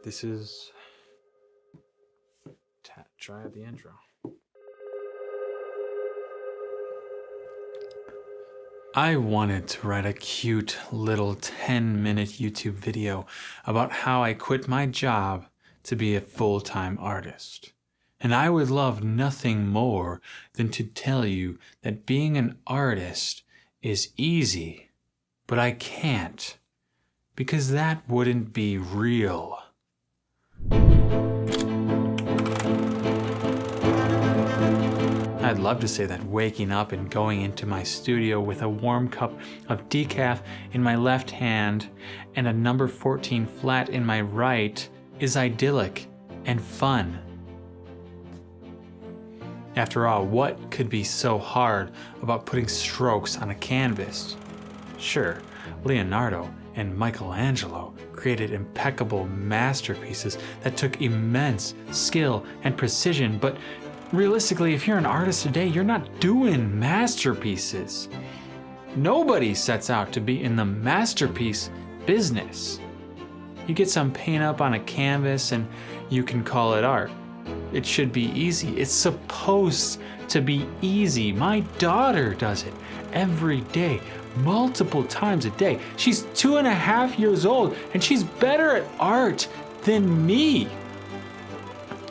This is try out the intro. I wanted to write a cute little 10-minute YouTube video about how I quit my job to be a full-time artist. And I would love nothing more than to tell you that being an artist is easy, but I can't, because that wouldn't be real. I'd love to say that waking up and going into my studio with a warm cup of decaf in my left hand and a number 14 flat in my right is idyllic and fun. After all, what could be so hard about putting strokes on a canvas? Sure, Leonardo and Michelangelo created impeccable masterpieces that took immense skill and precision, but realistically, if you're an artist today, you're not doing masterpieces. Nobody sets out to be in the masterpiece business. You get some paint up on a canvas and you can call it art. It should be easy. It's supposed to be easy. My daughter does it every day, multiple times a day. She's 2.5 years old and she's better at art than me.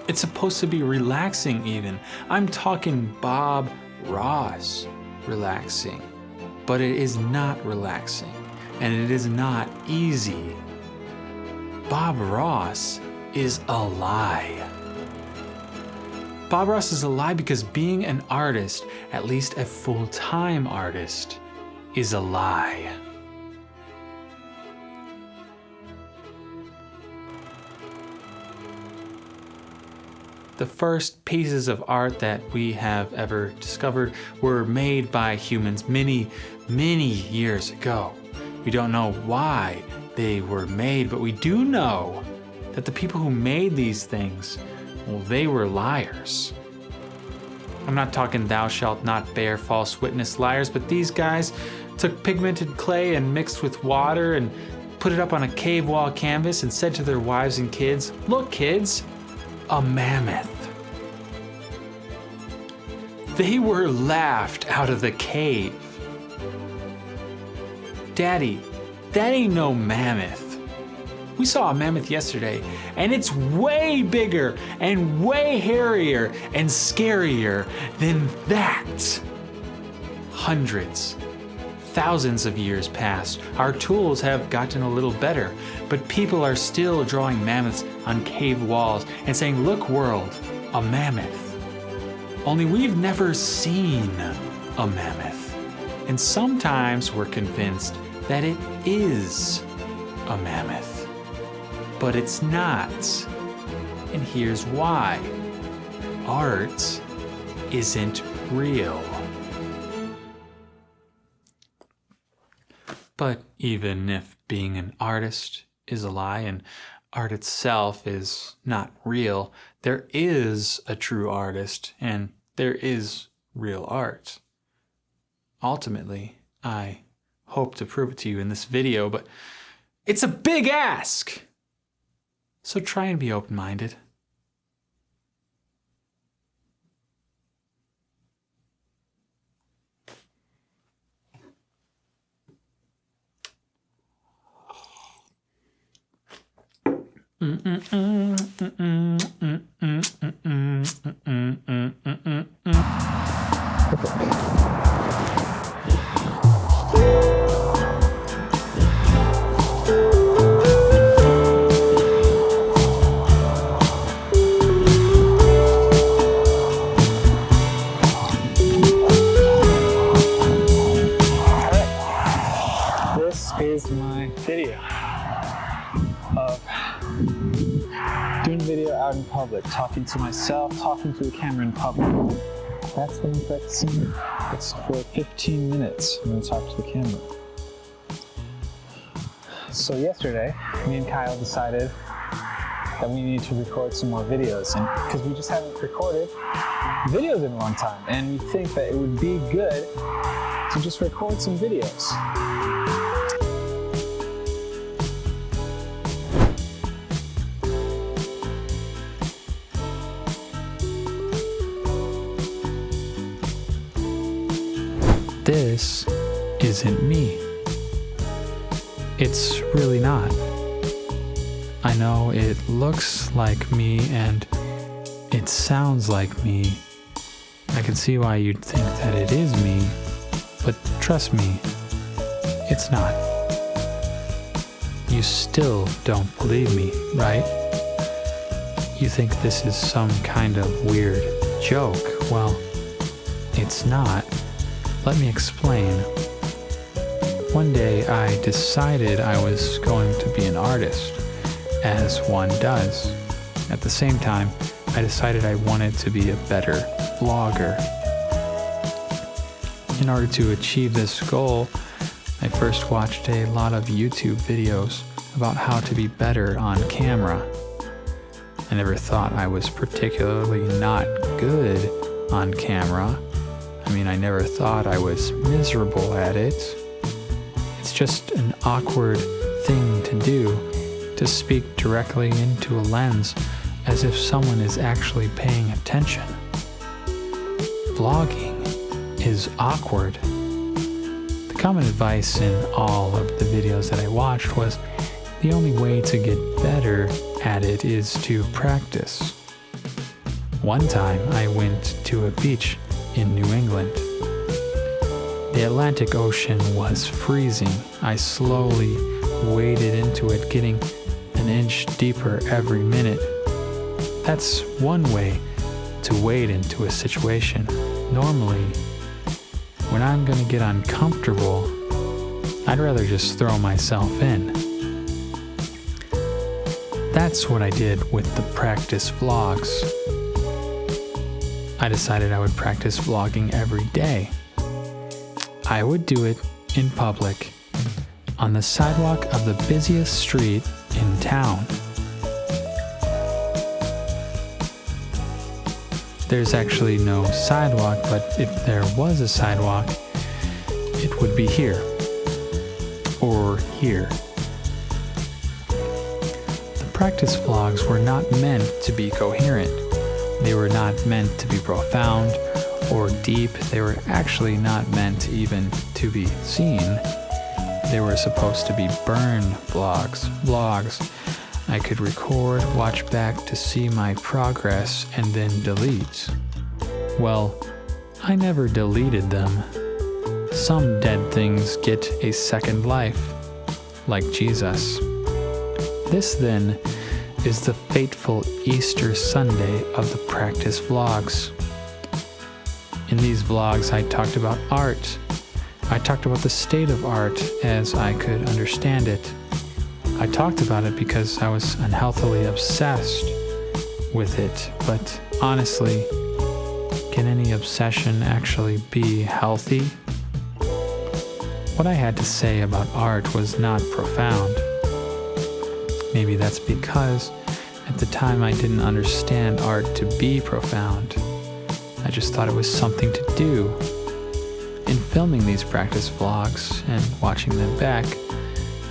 It's supposed to be relaxing even. I'm talking Bob Ross relaxing. But it is not relaxing, and it is not easy. Bob Ross is a lie. Bob Ross is a lie because being an artist, at least a full-time artist, is a lie. The first pieces of art that we have ever discovered were made by humans many, many years ago. We don't know why they were made, but we do know that the people who made these things, well, they were liars. I'm not talking thou shalt not bear false witness liars, but these guys took pigmented clay and mixed with water and put it up on a cave wall canvas and said to their wives and kids, "Look, kids, a mammoth." They were laughed out of the cave. Daddy, that ain't no mammoth. We saw a mammoth yesterday, and it's way bigger and way hairier and scarier than that. Hundreds, thousands of years passed. Our tools have gotten a little better, but people are still drawing mammoths on cave walls and saying, "Look, world, a mammoth." Only we've never seen a mammoth. And sometimes we're convinced that it is a mammoth. But it's not. And here's why. Art isn't real. But even if being an artist is a lie and art itself is not real, there is a true artist and there is real art. Ultimately, I hope to prove it to you in this video, but it's a big ask. So try and be open-minded. This is my video of doing video out in public, talking to myself, talking to a camera in public. That's what I'm practicing. It's for 15 minutes. I'm going to talk to the camera. So yesterday, me and Kyle decided that we need to record some more videos, and because we just haven't recorded videos in a long time, and we think that it would be good to just record some videos. this isn't me. It's really not. I know it looks like me and it sounds like me. I can see why you'd think that it is me, but trust me, it's not. You still don't believe me, right? You think this is some kind of weird joke. Well, it's not. Let me explain. One day I decided I was going to be an artist, as one does. At the same time, I decided I wanted to be a better vlogger. In order to achieve this goal, I first watched a lot of YouTube videos about how to be better on camera. I never thought I was particularly not good on camera. I never thought I was miserable at it. It's just an awkward thing to do, to speak directly into a lens as if someone is actually paying attention. Vlogging is awkward. The common advice in all of the videos that I watched was the only way to get better at it is to practice. One time I went to a beach in New England. The Atlantic Ocean was freezing. I slowly waded into it, getting an inch deeper every minute. That's one way to wade into a situation. Normally, when I'm going to get uncomfortable, I'd rather just throw myself in. That's what I did with the practice vlogs. I decided I would practice vlogging every day. I would do it in public, on the sidewalk of the busiest street in town. There's actually no sidewalk, but if there was a sidewalk, it would be here, or here. The practice vlogs were not meant to be coherent. They were not meant to be profound or deep. They were actually not meant even to be seen. They were supposed to be burn vlogs I could record, watch back to see my progress, and then delete. Well, I never deleted them. Some dead things get a second life, like Jesus. This then is the fateful Easter Sunday of the practice vlogs. In these vlogs, I talked about art. I talked about the state of art as I could understand it. I talked about it because I was unhealthily obsessed with it, but honestly, can any obsession actually be healthy? What I had to say about art was not profound. Maybe that's because at the time I didn't understand art to be profound. I just thought it was something to do. In filming these practice vlogs and watching them back,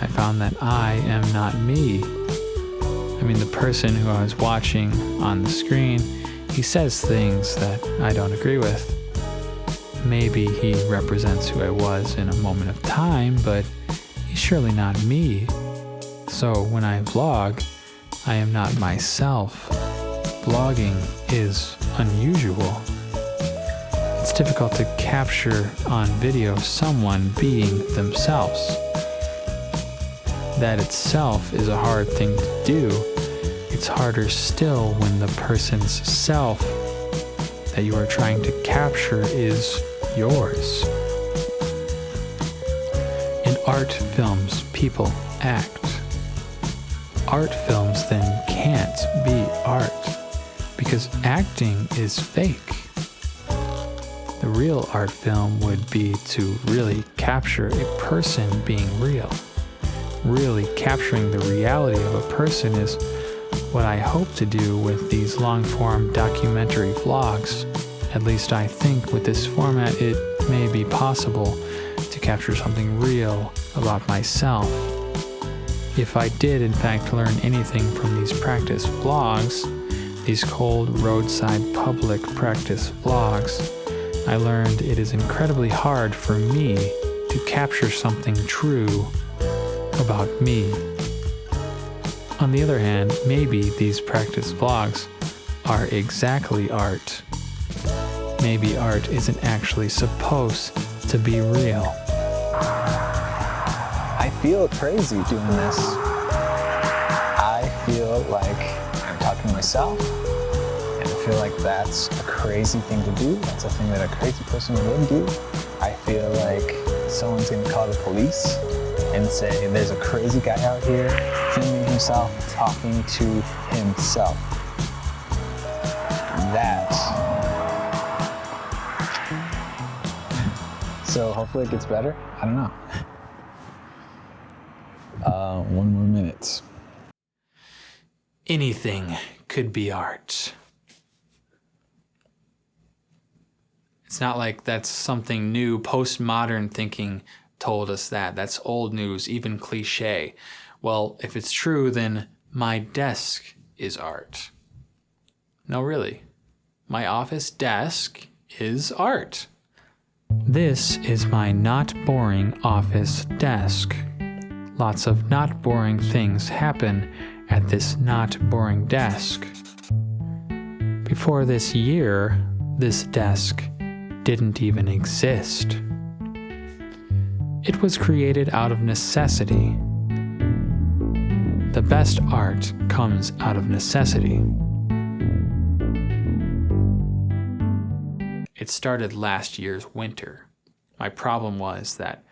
I found that I am not me. The person who I was watching on the screen, he says things that I don't agree with. Maybe he represents who I was in a moment of time, but he's surely not me. So when I vlog, I am not myself. Vlogging is unusual. It's difficult to capture on video someone being themselves. That itself is a hard thing to do. It's harder still when the person's self that you are trying to capture is yours. In art films, people act. Art films then can't be art because acting is fake. The real art film would be to really capture a person being real. Really capturing the reality of a person is what I hope to do with these long-form documentary vlogs. At least I think with this format it may be possible to capture something real about myself. If I did in fact learn anything from these practice vlogs, these cold roadside public practice vlogs, I learned it is incredibly hard for me to capture something true about me. On the other hand, maybe these practice vlogs are exactly art. Maybe art isn't actually supposed to be real. I feel crazy doing this. I feel like I'm talking to myself, and I feel like that's a crazy thing to do. That's a thing that a crazy person would do. I feel like someone's gonna call the police and say there's a crazy guy out here filming himself, talking to himself. So hopefully it gets better. I don't know. 1 more minute. Anything could be art. It's not like that's something new. Postmodern thinking told us that. That's old news, even cliche. Well, if it's true, then my desk is art. No, really. My office desk is art. This is my not boring office desk. Lots of not boring things happen at this not boring desk. Before this year, this desk didn't even exist. It was created out of necessity. The best art comes out of necessity. It started last year's winter. My problem was that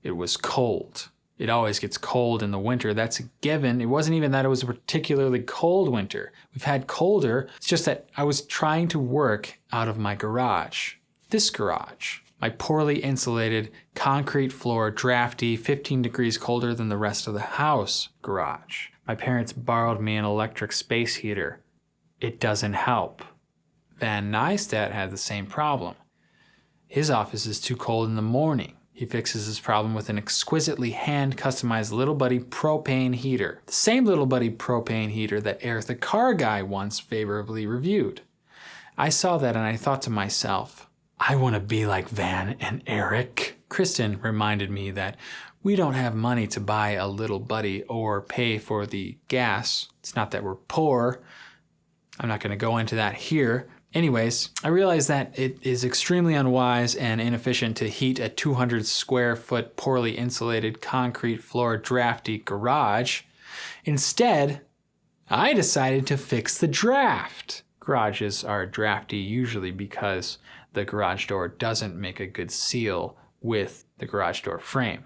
it was cold. It always gets cold in the winter. That's a given. It wasn't even that it was a particularly cold winter. We've had colder. It's just that I was trying to work out of my garage. This garage. My poorly insulated, concrete floor, drafty, 15 degrees colder than the rest of the house garage. My parents borrowed me an electric space heater. It doesn't help. Van Neistat had the same problem. His office is too cold in the morning. He fixes his problem with an exquisitely hand-customized Little Buddy propane heater. The same Little Buddy propane heater that Eric the Car Guy once favorably reviewed. I saw that and I thought to myself, I want to be like Van and Eric. Kristen reminded me that we don't have money to buy a Little Buddy or pay for the gas. It's not that we're poor. I'm not going to go into that here. Anyways, I realized that it is extremely unwise and inefficient to heat a 200 square foot poorly insulated concrete floor drafty garage. Instead, I decided to fix the draft. Garages are drafty usually because the garage door doesn't make a good seal with the garage door frame.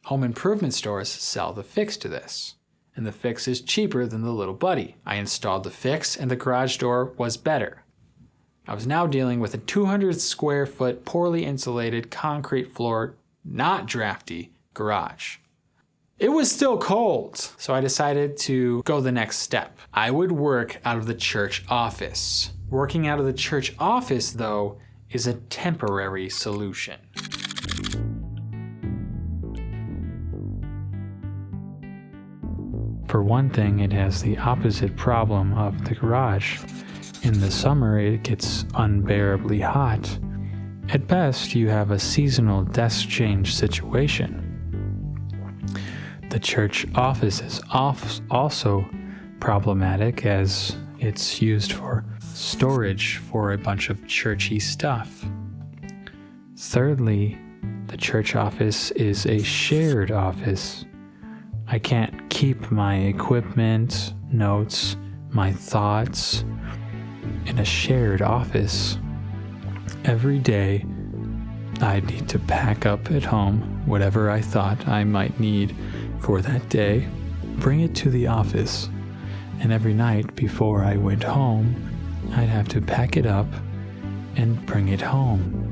Home improvement stores sell the fix to this, and the fix is cheaper than the Little Buddy. I installed the fix and the garage door was better. I was now dealing with a 200 square foot poorly insulated concrete floor, not drafty garage. It was still cold, so I decided to go the next step. I would work out of the church office. Working out of the church office, though, is a temporary solution. For one thing, it has the opposite problem of the garage. In the summer, it gets unbearably hot. At best, you have a seasonal desk change situation. The church office is also problematic as it's used for storage for a bunch of churchy stuff. Thirdly, the church office is a shared office. I can't keep my equipment, notes, my thoughts in a shared office. Every day, I need to pack up at home whatever I thought I might need for that day, bring it to the office, and every night before I went home, I'd have to pack it up and bring it home.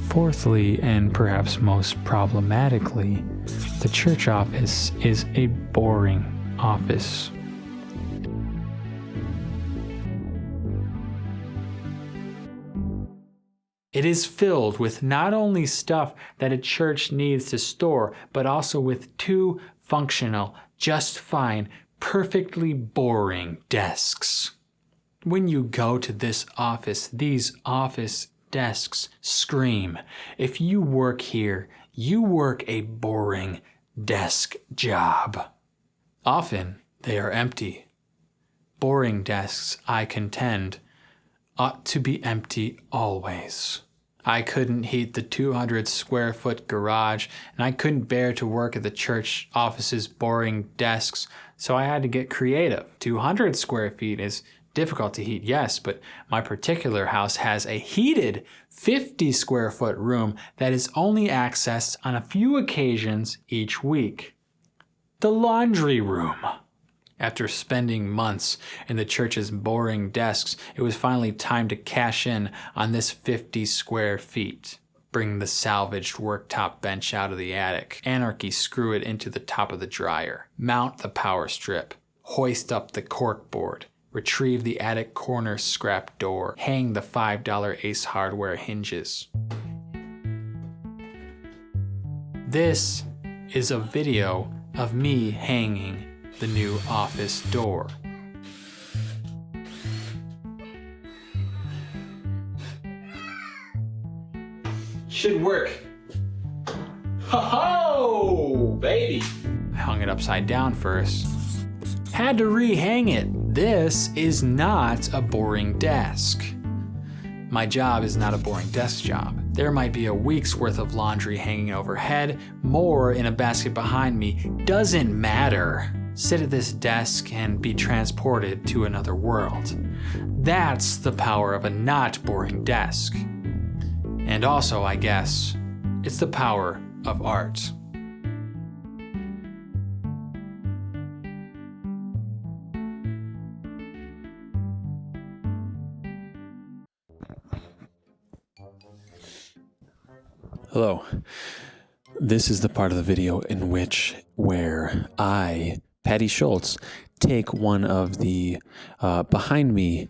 Fourthly, and perhaps most problematically, the church office is a boring office. It is filled with not only stuff that a church needs to store, but also with two functional, just fine, perfectly boring desks. When you go to this office, these office desks scream. If you work here, you work a boring desk job. Often they are empty. Boring desks, I contend, ought to be empty always. I couldn't heat the 200 square foot garage, and I couldn't bear to work at the church office's boring desks, so I had to get creative. 200 square feet is difficult to heat, yes, but my particular house has a heated 50 square foot room that is only accessed on a few occasions each week. The laundry room. After spending months in the church's boring desks, it was finally time to cash in on this 50 square feet. Bring the salvaged worktop bench out of the attic. Anarchy screw it into the top of the dryer. Mount the power strip. Hoist up the cork board. Retrieve the attic corner scrap door. Hang the $5 Ace Hardware hinges. This is a video of me hanging the new office door. Should work. Ho-ho, baby! I hung it upside down first. Had to rehang it. This is not a boring desk. My job is not a boring desk job. There might be a week's worth of laundry hanging overhead, more in a basket behind me. Doesn't matter. Sit at this desk and be transported to another world. That's the power of a not boring desk. And also, I guess, it's the power of art. Hello. This is the part of the video in where I, Patty Schultz, take one of the behind me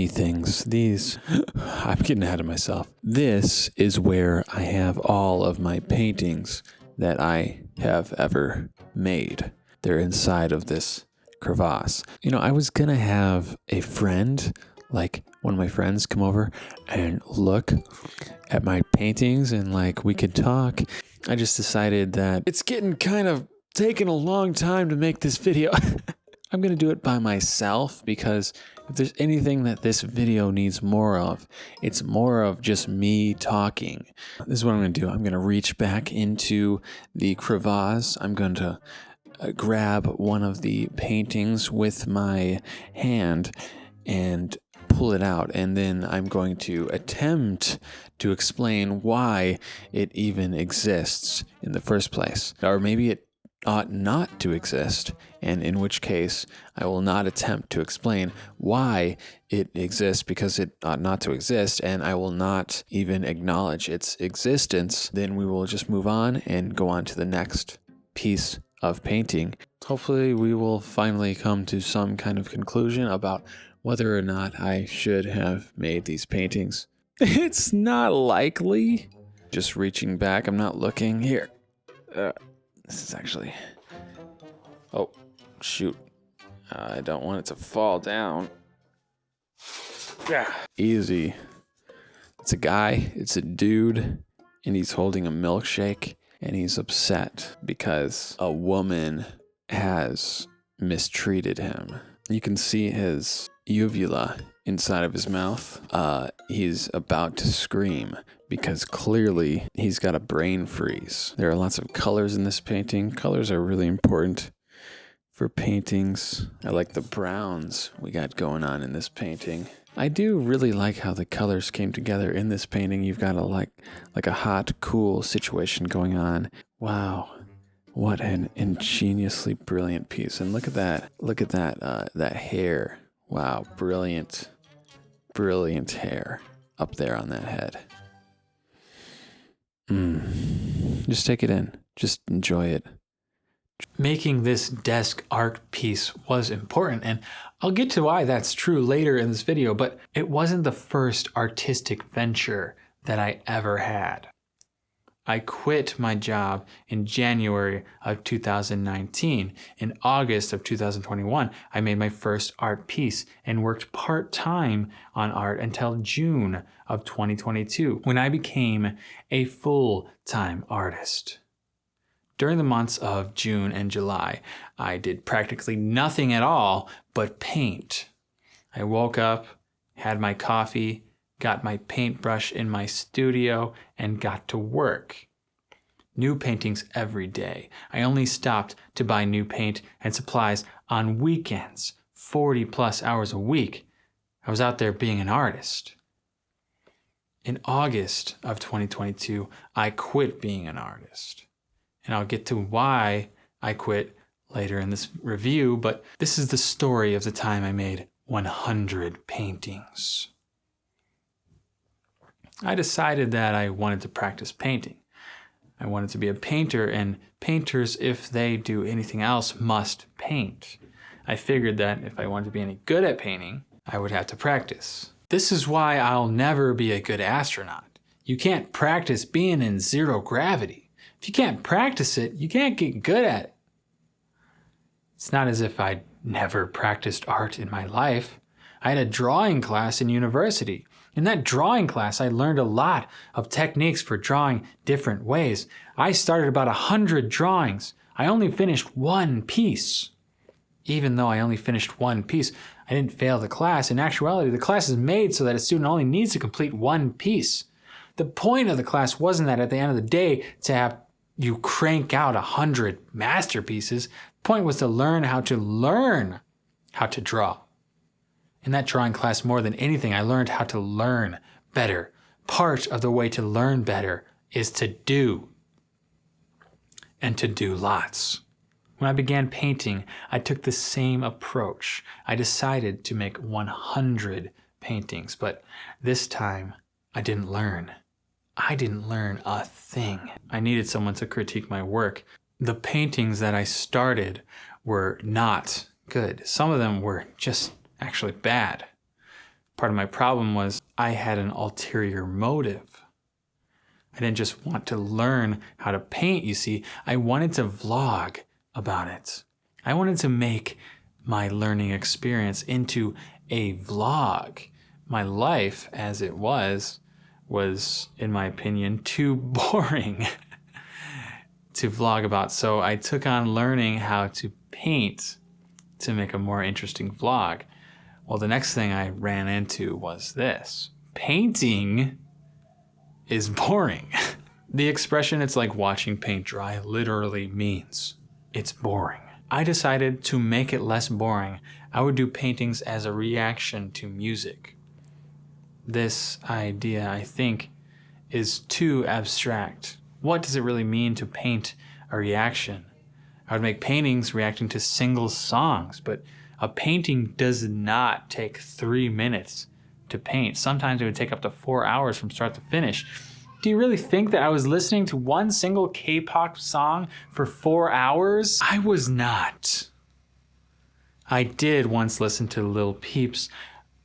things. I'm getting ahead of myself. This is where I have all of my paintings that I have ever made. They're inside of this crevasse. You know, I was gonna have a friend, like one of my friends, come over and look at my paintings and like we could talk. I just decided that it's getting kind of taking a long time to make this video. I'm going to do it by myself because if there's anything that this video needs more of, it's more of just me talking. This is what I'm going to do. I'm going to reach back into the crevasse. I'm going to grab one of the paintings with my hand and pull it out, and then I'm going to attempt to explain why it even exists in the first place. Or maybe it ought not to exist, and in which case I will not attempt to explain why it exists because it ought not to exist, and I will not even acknowledge its existence. Then we will just move on and go on to the next piece of painting. Hopefully we will finally come to some kind of conclusion about whether or not I should have made these paintings. It's not likely. Just reaching back, I'm not looking here. This is actually, oh, shoot. I don't want it to fall down. Yeah. Easy. It's a guy, it's a dude, and he's holding a milkshake, and he's upset because a woman has mistreated him. You can see his uvula inside of his mouth. He's about to scream because clearly he's got a brain freeze. There are lots of colors in this painting. Colors are really important for paintings. I like the browns we got going on in this painting. I do really like how the colors came together in this painting. You've got like a hot, cool situation going on. Wow. What an ingeniously brilliant piece. And look at that. Look at that hair. Wow, brilliant hair up there on that head. Just take it in. Just enjoy it. Making this desk art piece was important, and I'll get to why that's true later in this video, but it wasn't the first artistic venture that I ever had. I quit my job in January of 2019. In August of 2021, I made my first art piece and worked part-time on art until June of 2022, when I became a full-time artist. During the months of June and July, I did practically nothing at all but paint. I woke up, had my coffee, got my paintbrush in my studio, and got to work. New paintings every day. I only stopped to buy new paint and supplies on weekends, 40 plus hours a week. I was out there being an artist. In August of 2022, I quit being an artist. And I'll get to why I quit later in this review, but this is the story of the time I made 100 paintings. I decided that I wanted to practice painting. I wanted to be a painter, and painters, if they do anything else, must paint. I figured that if I wanted to be any good at painting, I would have to practice. This is why I'll never be a good astronaut. You can't practice being in zero gravity. If you can't practice it, you can't get good at it. It's not as if I'd never practiced art in my life. I had a drawing class in university. In that drawing class, I learned a lot of techniques for drawing different ways. I started about 100 drawings. I only finished one piece. Even though I only finished one piece, I didn't fail the class. In actuality, the class is made so that a student only needs to complete one piece. The point of the class wasn't that at the end of the day to have you crank out 100 masterpieces. The point was to learn how to draw. In that drawing class, more than anything, I learned how to learn better. Part of the way to learn better is to do, and to do lots. When I began painting, I took the same approach. I decided to make 100 paintings, but this time I didn't learn. I didn't learn a thing. I needed someone to critique my work. The paintings that I started were not good. Some of them were just actually bad. Part of my problem was I had an ulterior motive. I didn't just want to learn how to paint, you see. I wanted to vlog about it. I wanted to make my learning experience into a vlog. My life, as it was, in my opinion, too boring to vlog about. So I took on learning how to paint to make a more interesting vlog. Well, the next thing I ran into was this. Painting is boring. The expression, it's like watching paint dry, literally means it's boring. I decided to make it less boring. I would do paintings as a reaction to music. This idea, I think, is too abstract. What does it really mean to paint a reaction? I would make paintings reacting to single songs, but a painting does not take 3 minutes to paint. Sometimes it would take up to 4 hours from start to finish. Do you really think that I was listening to one single K-pop song for 4 hours? I was not. I did once listen to Lil Peep's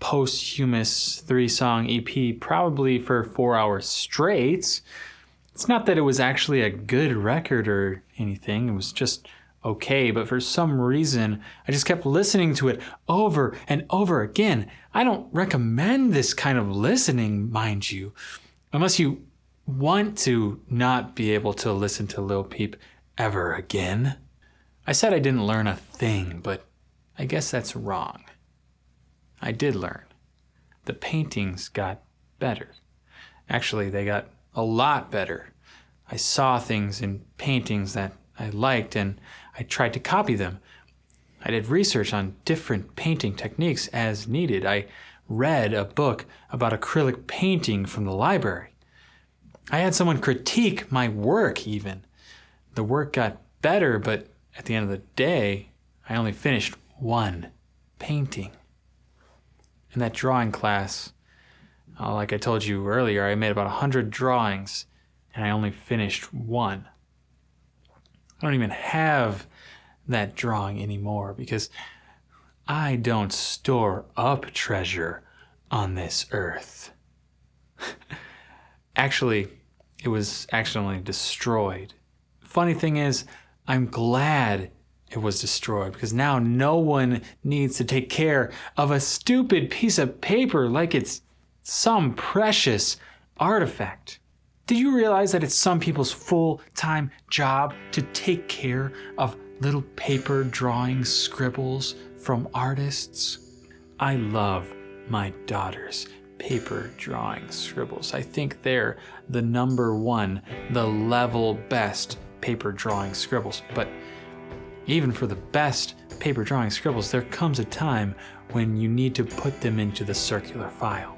posthumous 3-song EP, probably for 4 hours straight. It's not that it was actually a good record or anything. It was just okay, but for some reason, I just kept listening to it over and over again. I don't recommend this kind of listening, mind you, unless you want to not be able to listen to Lil Peep ever again. I said I didn't learn a thing, but I guess that's wrong. I did learn. The paintings got better. Actually, they got a lot better. I saw things in paintings that I liked and I tried to copy them. I did research on different painting techniques as needed. I read a book about acrylic painting from the library. I had someone critique my work even. The work got better, but at the end of the day, I only finished one painting. In that drawing class, like I told you earlier, I made about 100 drawings and I only finished one. I don't even have that drawing anymore because I don't store up treasure on this earth. Actually, it was accidentally destroyed. Funny thing is, I'm glad it was destroyed because now no one needs to take care of a stupid piece of paper like it's some precious artifact. Did you realize that it's some people's full-time job to take care of little paper drawing scribbles from artists? I love my daughter's paper drawing scribbles. I think they're the number one, the level best paper drawing scribbles. But even for the best paper drawing scribbles, there comes a time when you need to put them into the circular file.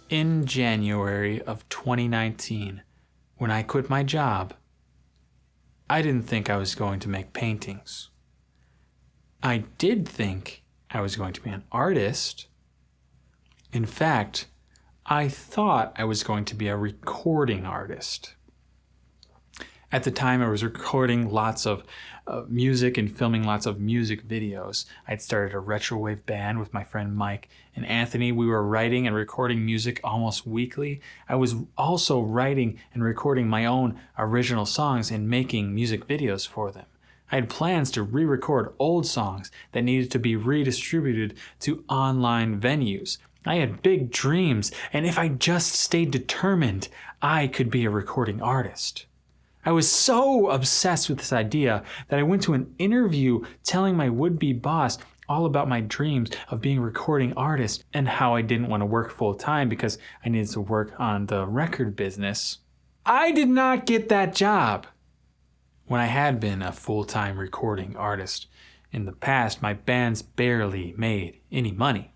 In January of 2019, when I quit my job, I didn't think I was going to make paintings. I did think I was going to be an artist. In fact, I thought I was going to be a recording artist. At the time, I was recording lots of music and filming lots of music videos. I'd started a retrowave band with my friend Mike and Anthony. We were writing and recording music almost weekly. I was also writing and recording my own original songs and making music videos for them. I had plans to re-record old songs that needed to be redistributed to online venues. I had big dreams, and if I just stayed determined, I could be a recording artist. I was so obsessed with this idea that I went to an interview telling my would-be boss all about my dreams of being a recording artist and how I didn't want to work full-time because I needed to work on the record business. I did not get that job. When I had been a full-time recording artist in the past, my bands barely made any money.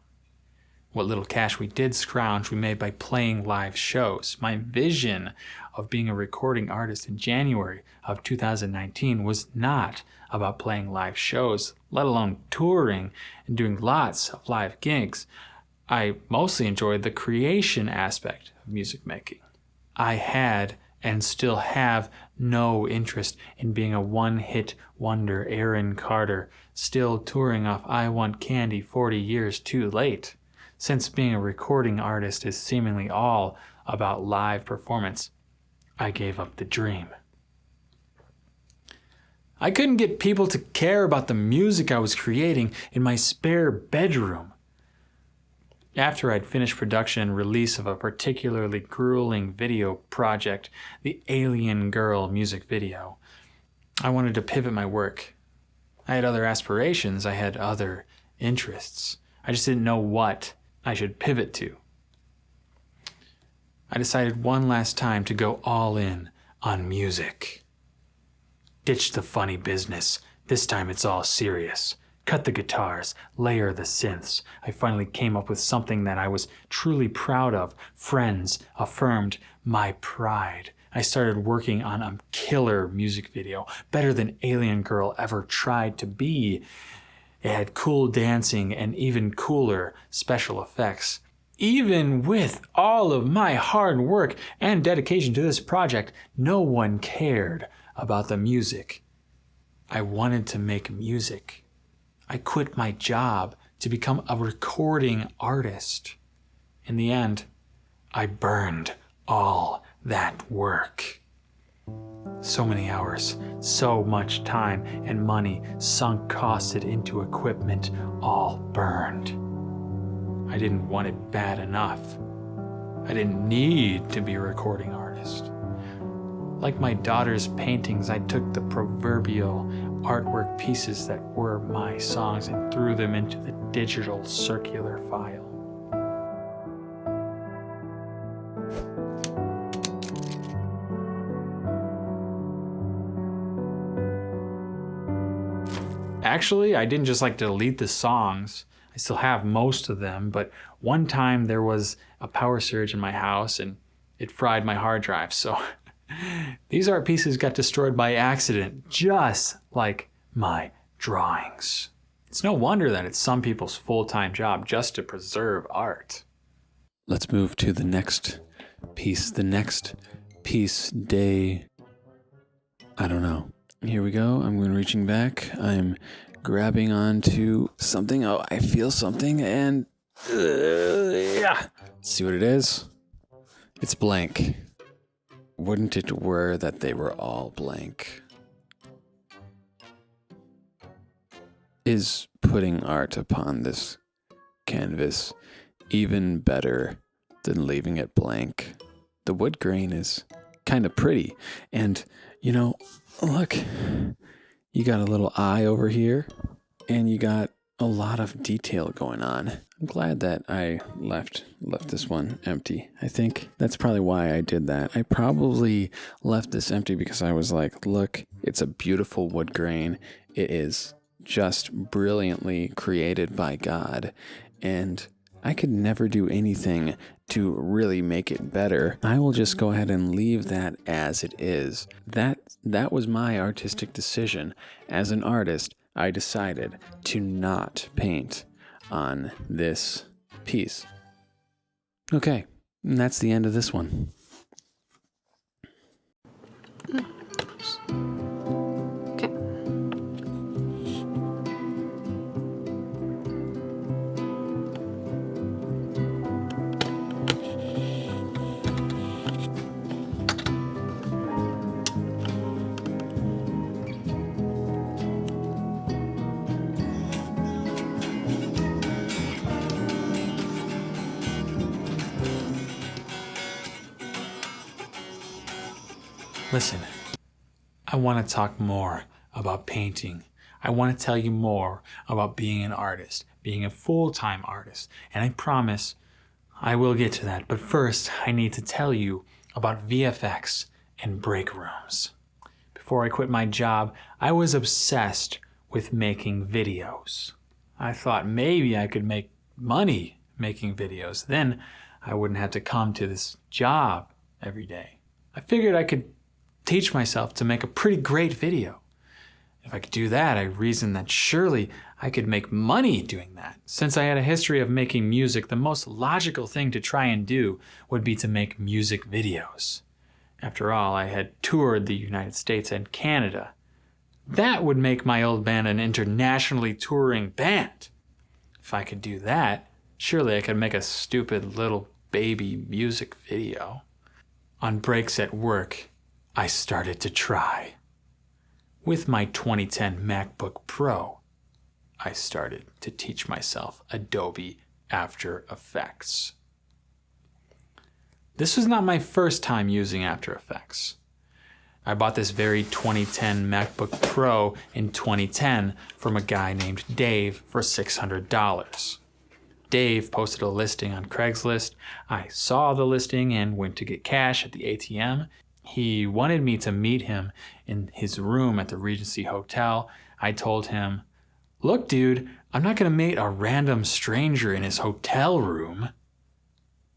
What little cash we did scrounge, we made by playing live shows. My vision of being a recording artist in January of 2019 was not about playing live shows, let alone touring and doing lots of live gigs. I mostly enjoyed the creation aspect of music making. I had and still have no interest in being a one-hit wonder Aaron Carter, still touring off I Want Candy 40 years too late. Since being a recording artist is seemingly all about live performance, I gave up the dream. I couldn't get people to care about the music I was creating in my spare bedroom. After I'd finished production and release of a particularly grueling video project, the Alien Girl music video, I wanted to pivot my work. I had other aspirations, I had other interests. I just didn't know what I should pivot to. I decided one last time to go all in on music. Ditch the funny business. This time it's all serious. Cut the guitars, layer the synths. I finally came up with something that I was truly proud of. Friends affirmed my pride. I started working on a killer music video, better than Alien Girl ever tried to be. It had cool dancing and even cooler special effects. Even with all of my hard work and dedication to this project, no one cared about the music. I wanted to make music. I quit my job to become a recording artist. In the end, I burned all that work. So many hours, so much time and money sunk costed into equipment, all burned. I didn't want it bad enough. I didn't need to be a recording artist. Like my daughter's paintings, I took the proverbial artwork pieces that were my songs and threw them into the digital circular file. Actually, I didn't just delete the songs. I still have most of them, but one time there was a power surge in my house and it fried my hard drive. So these art pieces got destroyed by accident, just like my drawings. It's no wonder that it's some people's full-time job just to preserve art. Let's move to the next piece. The next piece, day... I don't know. Here we go. I'm reaching back. I'm grabbing onto something. Oh, I feel something, and... yeah. Let's see what it is. It's blank. Wouldn't it were that they were all blank? Is putting art upon this canvas even better than leaving it blank? The wood grain is kind of pretty. And, you know, look, you got a little eye over here, and you got a lot of detail going on. I'm glad that I left this one empty. I think that's probably why I did that. I probably left this empty because I was like, look, it's a beautiful wood grain. It is just brilliantly created by God, and I could never do anything to really make it better. I will just go ahead and leave that as it is. That was my artistic decision. As an artist, I decided to not paint on this piece. Okay, and that's the end of this one. Okay. Listen, I want to talk more about painting. I want to tell you more about being an artist, being a full-time artist, and I promise I will get to that. But first, I need to tell you about VFX and break rooms. Before I quit my job, I was obsessed with making videos. I thought maybe I could make money making videos. Then I wouldn't have to come to this job every day. I figured I could teach myself to make a pretty great video. If I could do that, I reasoned that surely I could make money doing that. Since I had a history of making music, the most logical thing to try and do would be to make music videos. After all, I had toured the United States and Canada. That would make my old band an internationally touring band. If I could do that, surely I could make a stupid little baby music video. On breaks at work, I started to try. With my 2010 MacBook Pro, I started to teach myself Adobe After Effects. This was not my first time using After Effects. I bought this very 2010 MacBook Pro in 2010 from a guy named Dave for $600. Dave posted a listing on Craigslist. I saw the listing and went to get cash at the ATM. He wanted me to meet him in his room at the Regency Hotel. I told him, "Look, dude, I'm not going to meet a random stranger in his hotel room."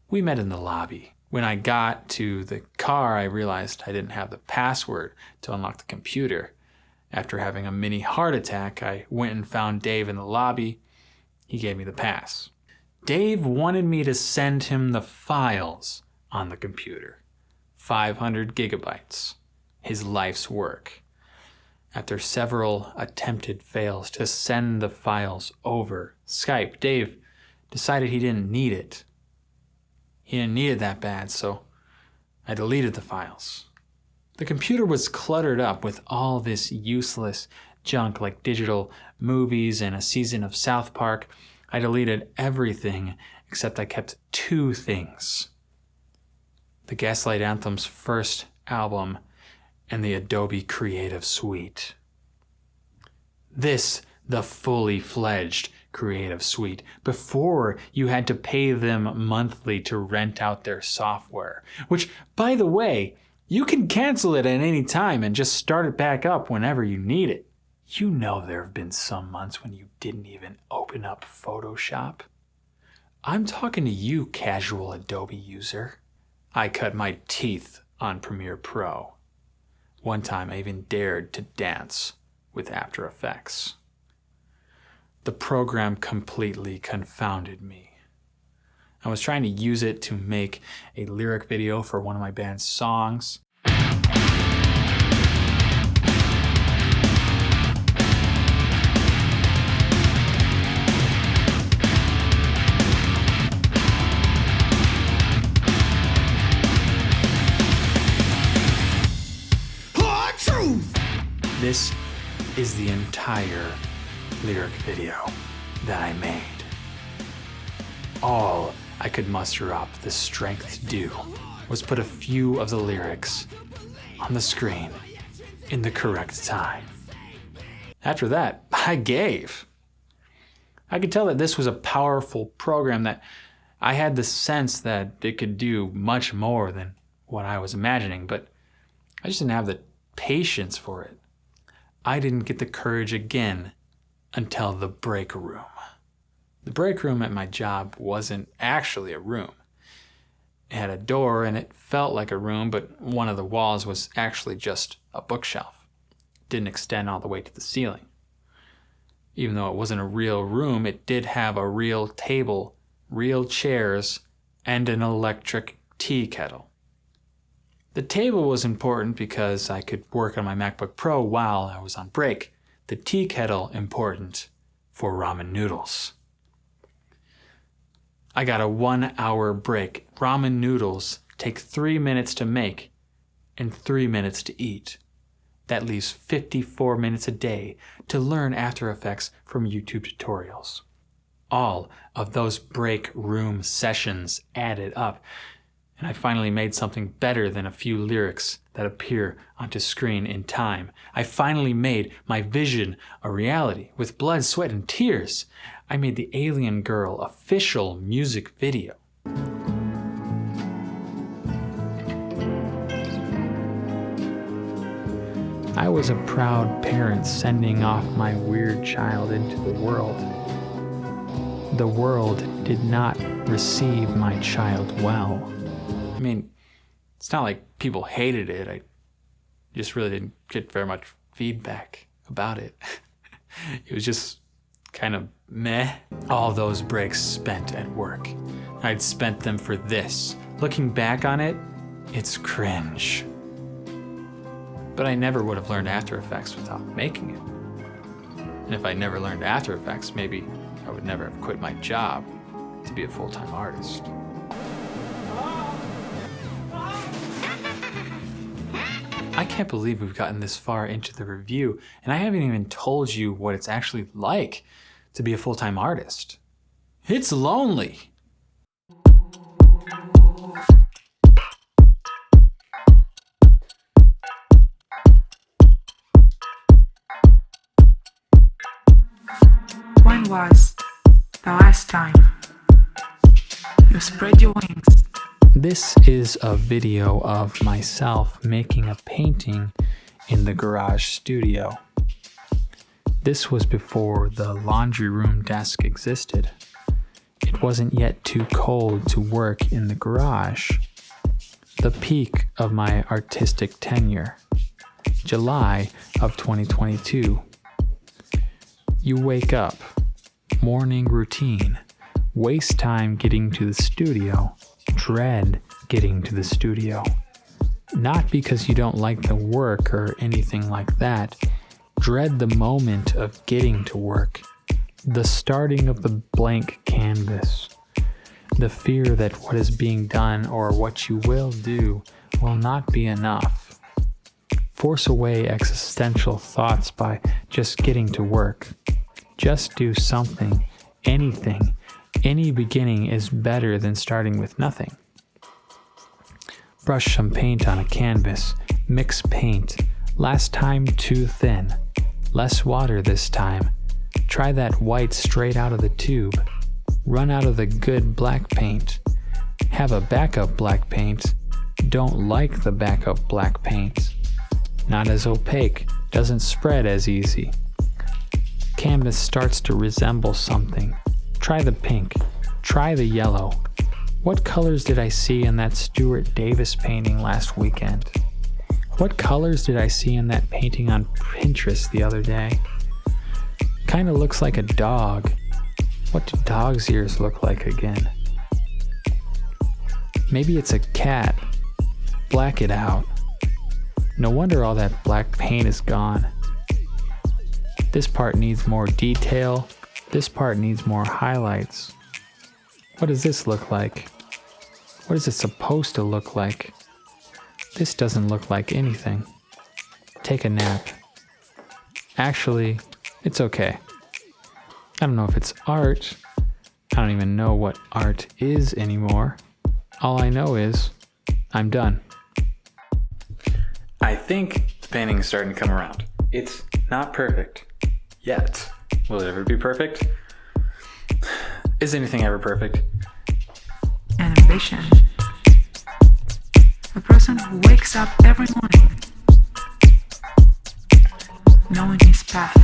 We met in the lobby. When I got to the car, I realized I didn't have the password to unlock the computer. After having a mini heart attack, I went and found Dave in the lobby. He gave me the pass. Dave wanted me to send him the files on the computer. 500 gigabytes, his life's work. After several attempted fails to send the files over Skype, Dave decided he didn't need it. He didn't need it that bad, so I deleted the files. The computer was cluttered up with all this useless junk like digital movies and a season of South Park. I deleted everything except I kept two things: the Gaslight Anthem's first album and the Adobe Creative Suite. This, the fully fledged Creative Suite, before you had to pay them monthly to rent out their software, which, by the way, you can cancel it at any time and just start it back up whenever you need it. You know there have been some months when you didn't even open up Photoshop. I'm talking to you, casual Adobe user. I cut my teeth on Premiere Pro. One time I even dared to dance with After Effects. the program completely confounded me. I was trying to use it to make a lyric video for one of my band's songs. This is the entire lyric video that I made. All I could muster up the strength to do was put a few of the lyrics on the screen in the correct time. After that, I gave. I could tell that this was a powerful program, that I had the sense that it could do much more than what I was imagining, but I just didn't have the patience for it. I didn't get the courage again until the break room. The break room at my job wasn't actually a room. It had a door and it felt like a room, but one of the walls was actually just a bookshelf. It didn't extend all the way to the ceiling. Even though it wasn't a real room, it did have a real table, real chairs, and an electric tea kettle. The table was important because I could work on my MacBook Pro while I was on break. The tea kettle important for ramen noodles. I got a 1 hour break. Ramen noodles take 3 minutes to make and 3 minutes to eat. That leaves 54 minutes a day to learn After Effects from YouTube tutorials. All of those break room sessions added up, and I finally made something better than a few lyrics that appear onto screen in time. I finally made my vision a reality with blood, sweat, and tears. I made the Alien Girl official music video. I was a proud parent sending off my weird child into the world. The world did not receive my child well. I mean, it's not like people hated it. I just really didn't get very much feedback about it. It was just kind of meh. All those breaks spent at work. I'd spent them for this. Looking back on it, it's cringe. But I never would have learned After Effects without making it. And if I never learned After Effects, maybe I would never have quit my job to be a full-time artist. I can't believe we've gotten this far into the review, and I haven't even told you what it's actually like to be a full-time artist. It's lonely. When was the last time you spread your wings? This is a video of myself making a painting in the garage studio. This was before the laundry room desk existed. It wasn't yet too cold to work in the garage. The peak of my artistic tenure, July of 2022. You wake up, morning routine, waste time getting to the studio, dread getting to the studio. Not because you don't like the work or anything like that. Dread the moment of getting to work, the starting of the blank canvas, the fear that what is being done or what you will do will not be enough. Force away existential thoughts by just getting to work. Just do something, anything. Any beginning is better than starting with nothing. Brush some paint on a canvas, mix paint. Last time too thin. Less water this time. Try that white straight out of the tube. Run out of the good black paint. Have a backup black paint. Don't like the backup black paint. Not as opaque, doesn't spread as easy. Canvas starts to resemble something. Try the pink. Try the yellow. What colors did I see in that Stuart Davis painting last weekend? What colors did I see in that painting on Pinterest the other day? Kind of looks like a dog. What do dog's ears look like again? Maybe it's a cat. Black it out. No wonder all that black paint is gone. This part needs more detail. This part needs more highlights. What does this look like? What is it supposed to look like? This doesn't look like anything. Take a nap. Actually, it's okay. I don't know if it's art. I don't even know what art is anymore. All I know is I'm done. I think the painting is starting to come around. It's not perfect yet. Will it ever be perfect? Is anything ever perfect? And ambition. A person who wakes up every morning knowing his path.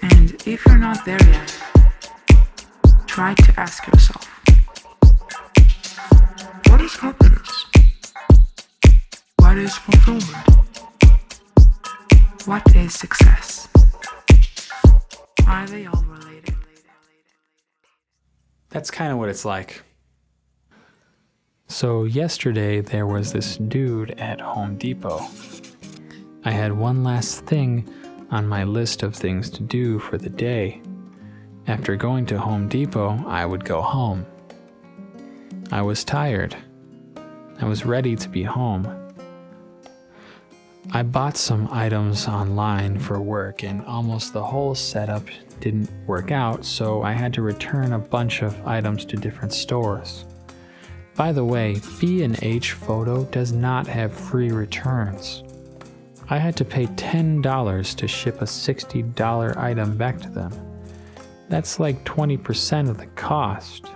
And if you're not there yet, try to ask yourself, what is happiness? What is fulfillment? What is success? Are they all related? That's kind of what it's like. So yesterday there was this dude at Home Depot. I had one last thing on my list of things to do for the day. After going to Home Depot, I would go home. I was tired. I was ready to be home. I bought some items online for work and almost the whole setup didn't work out, so I had to return a bunch of items to different stores. By the way, B&H Photo does not have free returns. I had to pay $10 to ship a $60 item back to them. That's like 20% of the cost.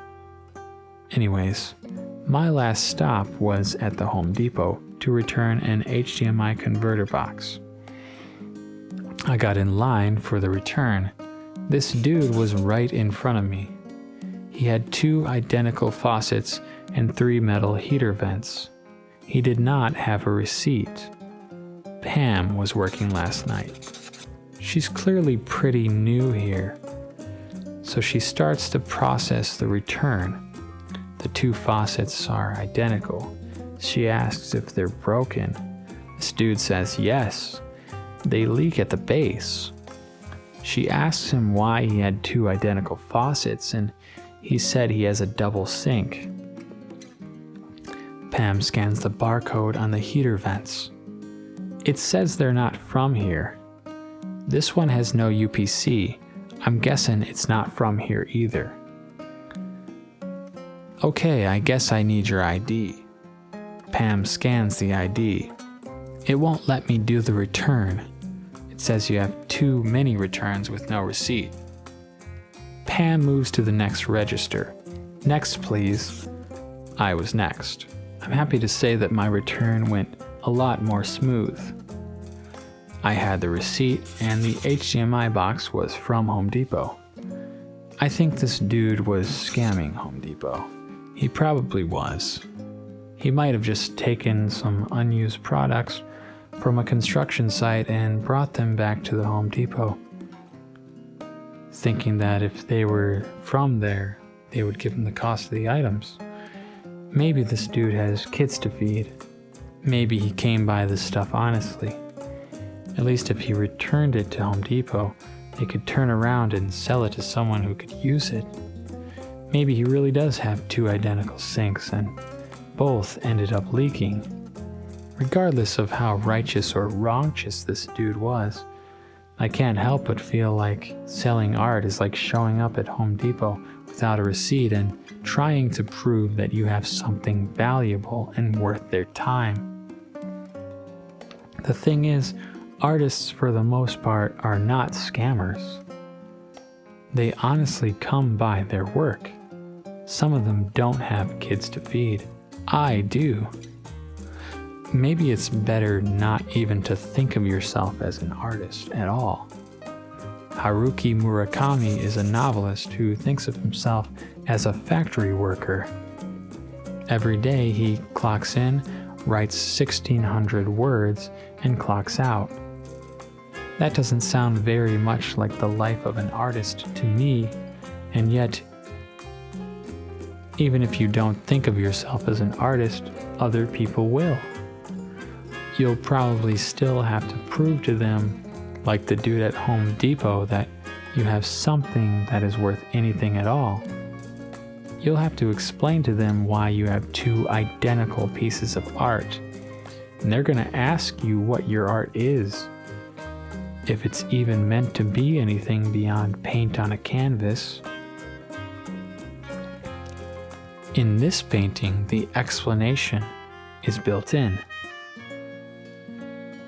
Anyways, my last stop was at the Home Depot to return an HDMI converter box. I got in line for the return. This dude was right in front of me. He had 2 identical faucets and 3 metal heater vents. He did not have a receipt. Pam was working last night. She's clearly pretty new here. So she starts to process the return. The 2 faucets are identical. She asks if they're broken. This dude says yes. They leak at the base. She asks him why he had 2 identical faucets, and he said he has a double sink. Pam scans the barcode on the heater vents. It says they're not from here. This one has no UPC. I'm guessing it's not from here either. Okay, I guess I need your ID. Pam scans the ID. It won't let me do the return. It says you have too many returns with no receipt. Pam moves to the next register. Next, please. I was next. I'm happy to say that my return went a lot more smooth. I had the receipt and the HDMI box was from Home Depot. I think this dude was scamming Home Depot. He probably was. He might have just taken some unused products from a construction site and brought them back to the Home Depot, thinking that if they were from there, they would give him the cost of the items. Maybe this dude has kids to feed. Maybe he came by this stuff honestly. At least if he returned it to Home Depot, they could turn around and sell it to someone who could use it. Maybe he really does have 2 identical sinks and both ended up leaking. Regardless of how righteous or wrongous this dude was, I can't help but feel like selling art is like showing up at Home Depot without a receipt and trying to prove that you have something valuable and worth their time. The thing is, artists for the most part are not scammers. They honestly come by their work. Some of them don't have kids to feed. I do. Maybe it's better not even to think of yourself as an artist at all. Haruki Murakami is a novelist who thinks of himself as a factory worker. Every day he clocks in, writes 1,600 words, and clocks out. That doesn't sound very much like the life of an artist to me, and yet, even if you don't think of yourself as an artist, other people will. You'll probably still have to prove to them, like the dude at Home Depot, that you have something that is worth anything at all. You'll have to explain to them why you have two identical pieces of art, and they're going to ask you what your art is, if it's even meant to be anything beyond paint on a canvas. In this painting, the explanation is built in.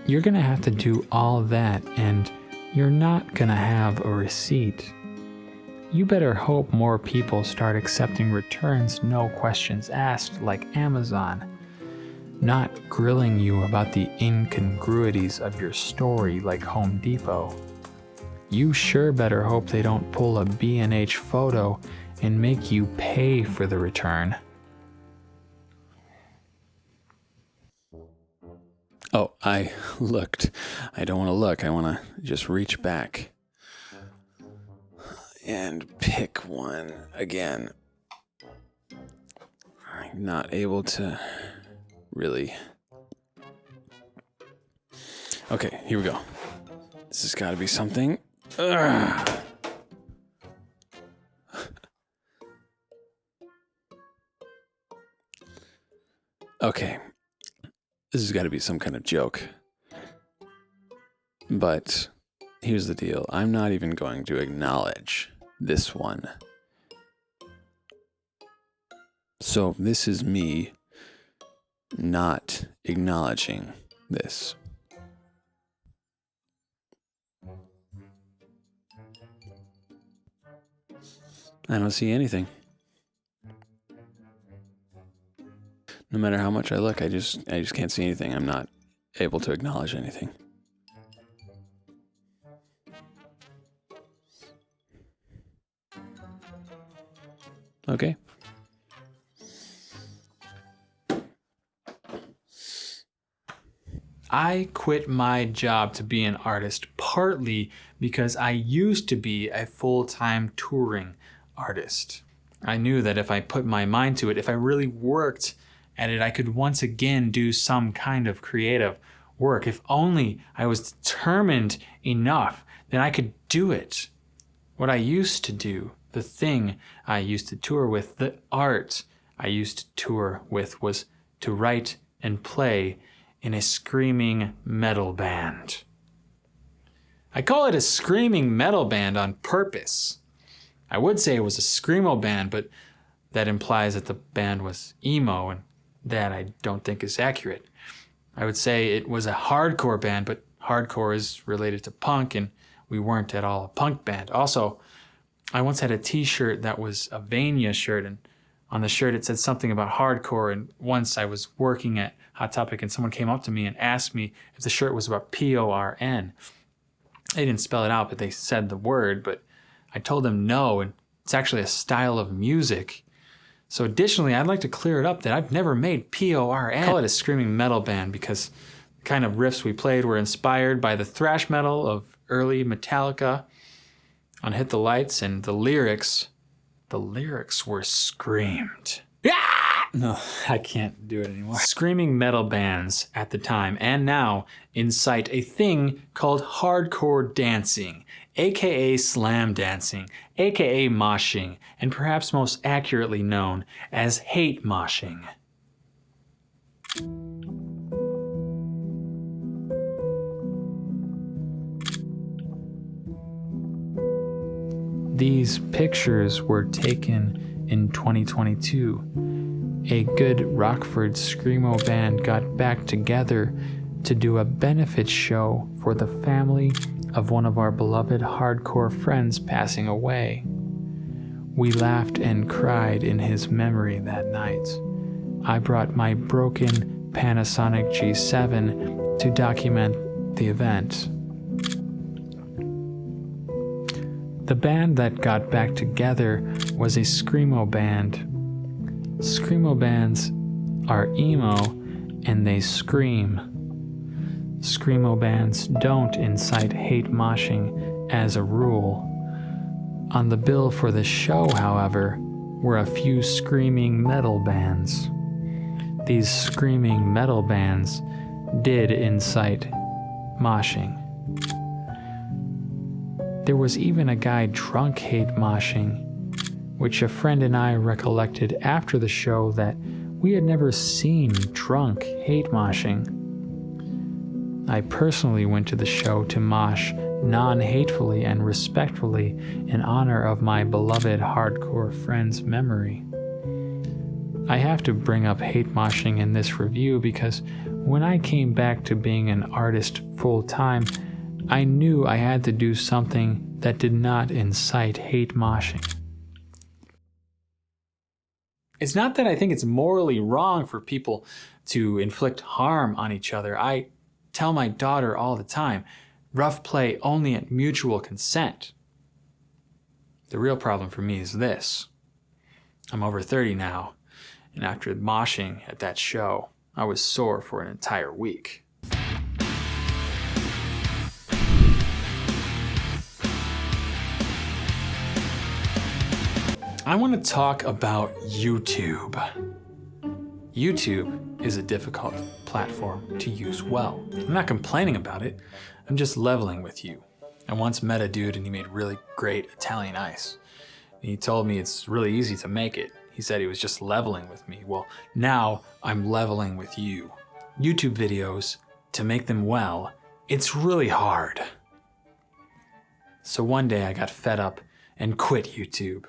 You're going to have to do all that, and you're not going to have a receipt. You better hope more people start accepting returns, no questions asked, like Amazon, not grilling you about the incongruities of your story like Home Depot. You sure better hope they don't pull a B&H photo and make you pay for the return. Oh, I looked. I don't want to look. I want to just reach back and pick one again. I'm not able to really. Okay, here we go. This has got to be something. Ugh. Okay. This has got to be some kind of joke. But here's the deal. I'm not even going to acknowledge this one. So this is me not acknowledging this. I don't see anything. No matter how much I look, I just can't see anything. I'm not able to acknowledge anything. Okay. I quit my job to be an artist partly because I used to be a full-time touring artist. I knew that if I put my mind to it, if I really worked at it, I could once again do some kind of creative work. If only I was determined enough, then I could do it. What I used to do, the thing I used to tour with, the art I used to tour with, was to write and play in a screaming metal band. I call it a screaming metal band on purpose. I would say it was a screamo band, but that implies that the band was emo, and that I don't think is accurate. I would say it was a hardcore band, but hardcore is related to punk, and we weren't at all a punk band. Also, I once had a t-shirt that was a Vania shirt, and on the shirt it said something about hardcore, and once I was working at Hot Topic and someone came up to me and asked me if the shirt was about P-O-R-N. They didn't spell it out, but they said the word, but I told them no, and it's actually a style of music. So additionally, I'd like to clear it up that I've never made P-O-R-N. I call it a screaming metal band because the kind of riffs we played were inspired by the thrash metal of early Metallica on Hit the Lights, and the lyrics were screamed. No, I can't do it anymore. Screaming metal bands at the time and now incite a thing called hardcore dancing, aka slam dancing, aka moshing, and perhaps most accurately known as hate moshing. These pictures were taken in 2022. A good Rockford screamo band got back together to do a benefit show for the family of one of our beloved hardcore friends passing away. We laughed and cried in his memory that night. I brought my broken Panasonic G7 to document the event. The band that got back together was a screamo band. Screamo bands are emo and they scream. Screamo bands don't incite hate moshing as a rule. On the bill for the show, however, were a few screaming metal bands. These screaming metal bands did incite moshing. There was even a guy drunk hate moshing, which a friend and I recollected after the show that we had never seen drunk hate moshing. I personally went to the show to mosh non-hatefully and respectfully in honor of my beloved hardcore friend's memory. I have to bring up hate moshing in this review because when I came back to being an artist full-time, I knew I had to do something that did not incite hate moshing. It's not that I think it's morally wrong for people to inflict harm on each other. I tell my daughter all the time, rough play only at mutual consent. The real problem for me is this. I'm over 30 now, and after moshing at that show, I was sore for an entire week. I want to talk about YouTube. YouTube is a difficult platform to use well. I'm not complaining about it, I'm just leveling with you. I once met a dude and he made really great Italian ice. He told me it's really easy to make it. He said he was just leveling with me. Well, now I'm leveling with you. YouTube videos, to make them well, it's really hard. So one day I got fed up and quit YouTube.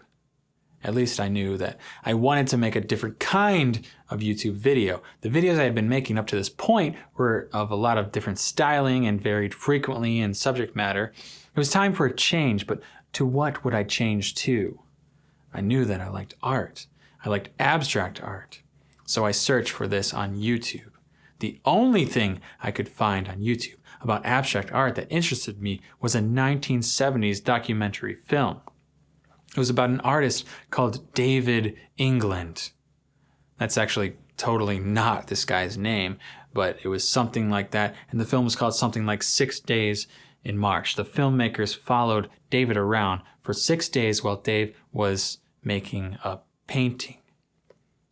At least I knew that I wanted to make a different kind of YouTube video. The videos I had been making up to this point were of a lot of different styling and varied frequently in subject matter. It was time for a change, but to what would I change to? I knew that I liked art. I liked abstract art. So I searched for this on YouTube. The only thing I could find on YouTube about abstract art that interested me was a 1970s documentary film. It was about an artist called David England. That's actually totally not this guy's name, but it was something like that. And the film was called something like 6 Days in March. The filmmakers followed David around for 6 days while Dave was making a painting.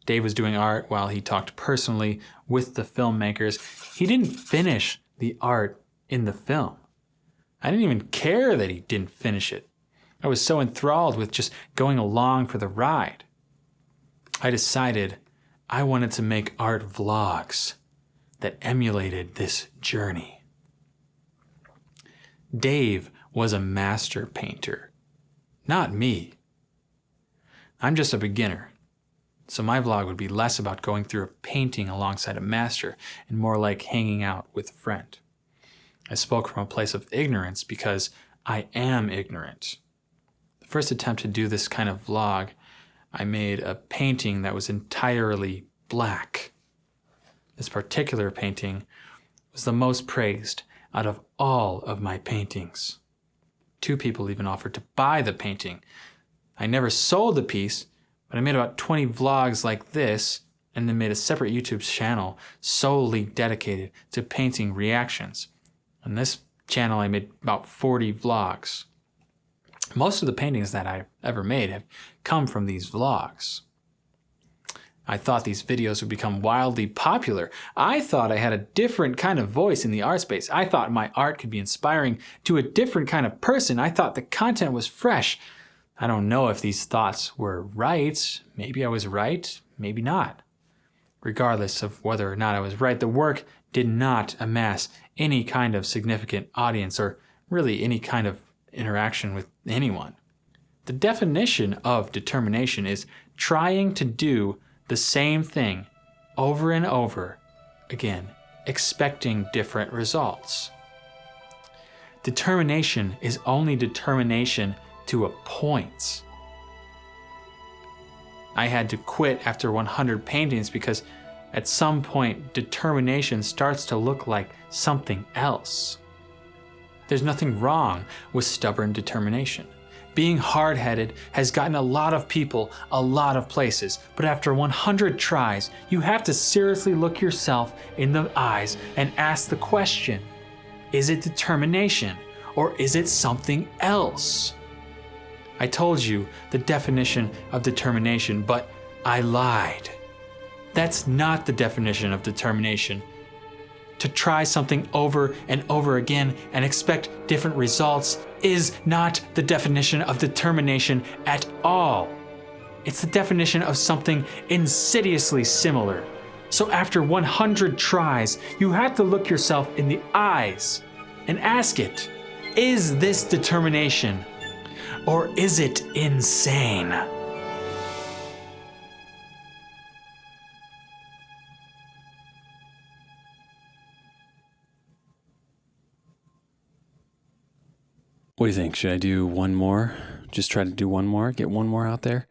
Dave was doing art while he talked personally with the filmmakers. He didn't finish the art in the film. I didn't even care that he didn't finish it. I was so enthralled with just going along for the ride. I decided I wanted to make art vlogs that emulated this journey. Dave was a master painter, not me. I'm just a beginner, so my vlog would be less about going through a painting alongside a master and more like hanging out with a friend. I spoke from a place of ignorance because I am ignorant. First attempt to do this kind of vlog, I made a painting that was entirely black. This particular painting was the most praised out of all of my paintings. 2 people even offered to buy the painting. I never sold the piece, but I made about 20 vlogs like this and then made a separate YouTube channel solely dedicated to painting reactions. On this channel, I made about 40 vlogs. Most of the paintings that I've ever made have come from these vlogs. I thought these videos would become wildly popular. I thought I had a different kind of voice in the art space. I thought my art could be inspiring to a different kind of person. I thought the content was fresh. I don't know if these thoughts were right. Maybe I was right, maybe not. Regardless of whether or not I was right, the work did not amass any kind of significant audience or really any kind of interaction with anyone. The definition of determination is trying to do the same thing over and over again, expecting different results. Determination is only determination to a point. I had to quit after 100 paintings because at some point determination starts to look like something else. There's nothing wrong with stubborn determination. Being hard-headed has gotten a lot of people a lot of places, but after 100 tries, you have to seriously look yourself in the eyes and ask the question, is it determination or is it something else? I told you the definition of determination, but I lied. That's not the definition of determination. To try something over and over again and expect different results is not the definition of determination at all. It's the definition of something insidiously similar. So after 100 tries, you have to look yourself in the eyes and ask it, is this determination or is it insane? What do you think? Should I do one more? Just try to do one more? Get one more out there?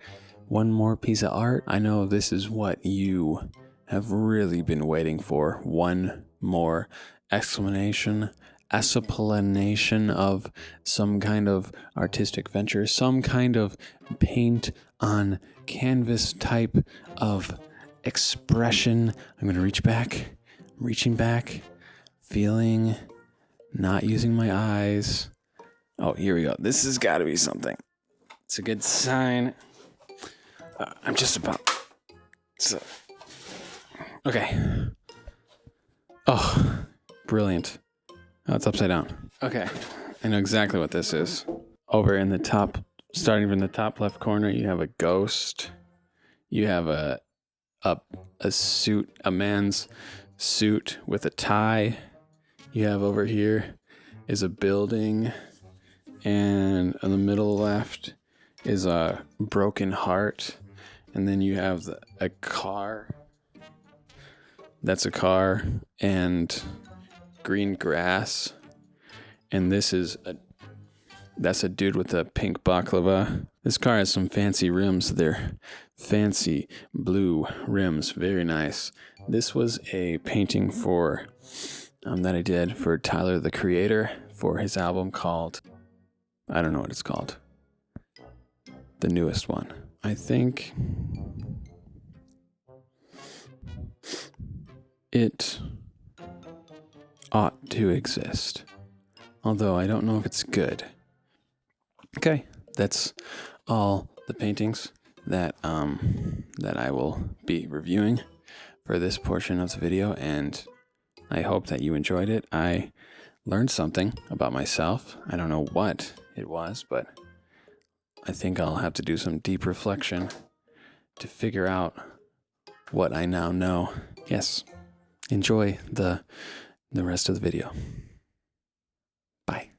One more piece of art? I know this is what you have really been waiting for. One more explanation of some kind of artistic venture, some kind of paint on canvas type of expression. I'm going to reach back, reaching back, feeling, not using my eyes. Oh, here we go. This has got to be something. It's a good sign. I'm just about... So. Okay. Oh, brilliant. Oh, it's upside down. Okay. I know exactly what this is. Over in the top, starting from the top left corner, you have a ghost. You have a suit, a man's suit with a tie. You have over here is a building. And in the middle left is a broken heart. And then you have a car. That's a car. And green grass. And that's a dude with a pink baklava. This car has some fancy rims. They're fancy blue rims. Very nice. This was a painting for that I did for Tyler, the Creator, for his album called... I don't know what it's called. The newest one. I think it ought to exist. Although I don't know if it's good. Okay, that's all the paintings that I will be reviewing for this portion of the video, and I hope that you enjoyed it. I learned something about myself. I don't know what it was, but I think I'll have to do some deep reflection to figure out what I now know. Yes, enjoy the rest of the video. Bye.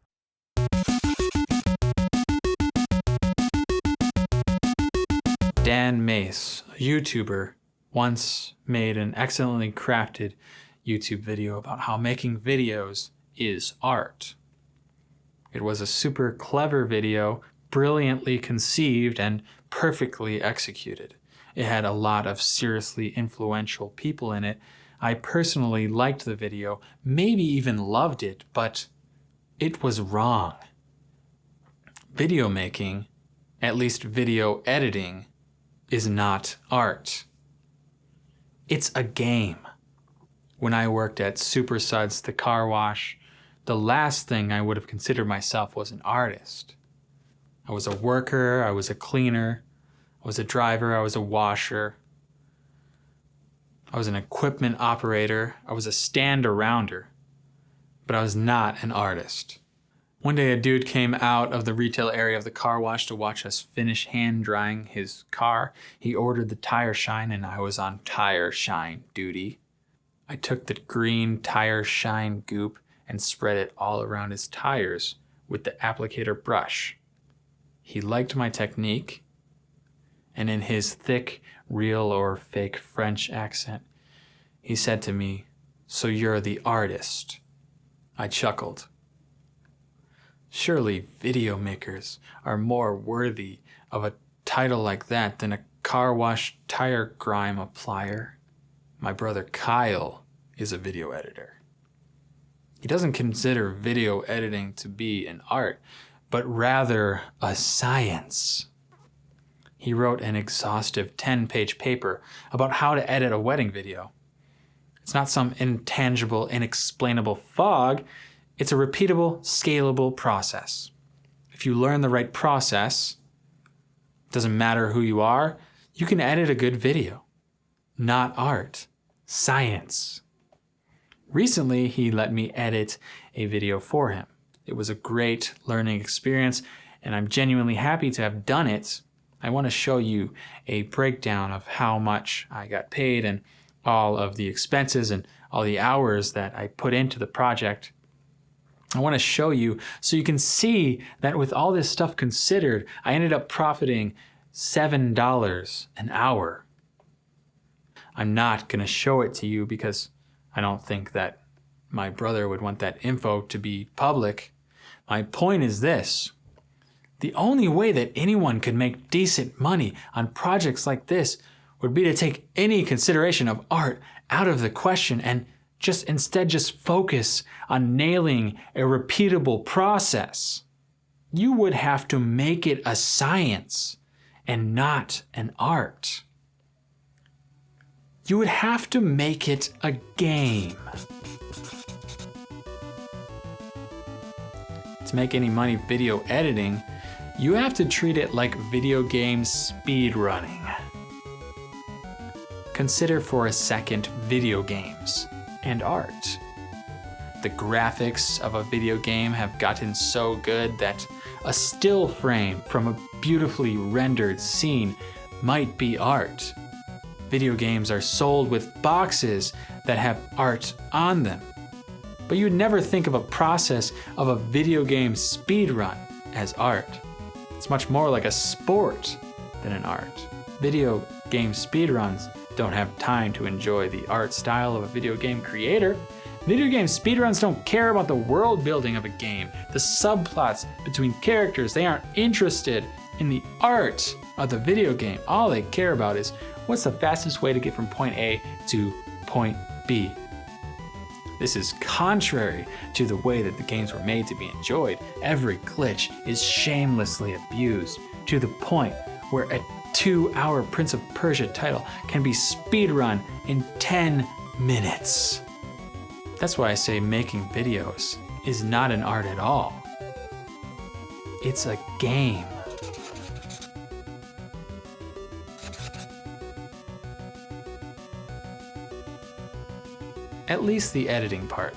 Dan Mace, a YouTuber, once made an excellently crafted YouTube video about how making videos is art. It was a super clever video, brilliantly conceived and perfectly executed. It had a lot of seriously influential people in it. I personally liked the video, maybe even loved it, but it was wrong. Video making, at least video editing, is not art. It's a game. When I worked at Super Suds, the car wash, the last thing I would have considered myself was an artist. I was a worker, I was a cleaner, I was a driver, I was a washer, I was an equipment operator, I was a stand-arounder, but I was not an artist. One day a dude came out of the retail area of the car wash to watch us finish hand drying his car. He ordered the tire shine and I was on tire shine duty. I took the green tire shine goop and spread it all around his tires with the applicator brush. He liked my technique, and in his thick, real or fake French accent, he said to me, "So you're the artist." I chuckled. Surely video makers are more worthy of a title like that than a car wash tire grime applier. My brother Kyle is a video editor. He doesn't consider video editing to be an art, but rather a science. He wrote an exhaustive 10-page paper about how to edit a wedding video. It's not some intangible, inexplainable fog. It's a repeatable, scalable process. If you learn the right process, doesn't matter who you are, you can edit a good video. Not art, science. Recently, he let me edit a video for him. It was a great learning experience, and I'm genuinely happy to have done it. I want to show you a breakdown of how much I got paid and all of the expenses and all the hours that I put into the project. I want to show you so you can see that with all this stuff considered, I ended up profiting $7 an hour. I'm not going to show it to you because I don't think that my brother would want that info to be public. My point is this. The only way that anyone could make decent money on projects like this would be to take any consideration of art out of the question and instead focus on nailing a repeatable process. You would have to make it a science and not an art. You would have to make it a game. To make any money video editing, you have to treat it like video game speed running. Consider for a second video games and art. The graphics of a video game have gotten so good that a still frame from a beautifully rendered scene might be art. Video games are sold with boxes that have art on them. But you would never think of a process of a video game speedrun as art. It's much more like a sport than an art. Video game speedruns don't have time to enjoy the art style of a video game creator. Video game speedruns don't care about the world building of a game, the subplots between characters. They aren't interested in the art of the video game. All they care about is what's the fastest way to get from point A to point B. This is contrary to the way that the games were made to be enjoyed. Every glitch is shamelessly abused to the point where a 2-hour Prince of Persia title can be speedrun in 10 minutes. That's why I say making videos is not an art at all. It's a game. At least the editing part.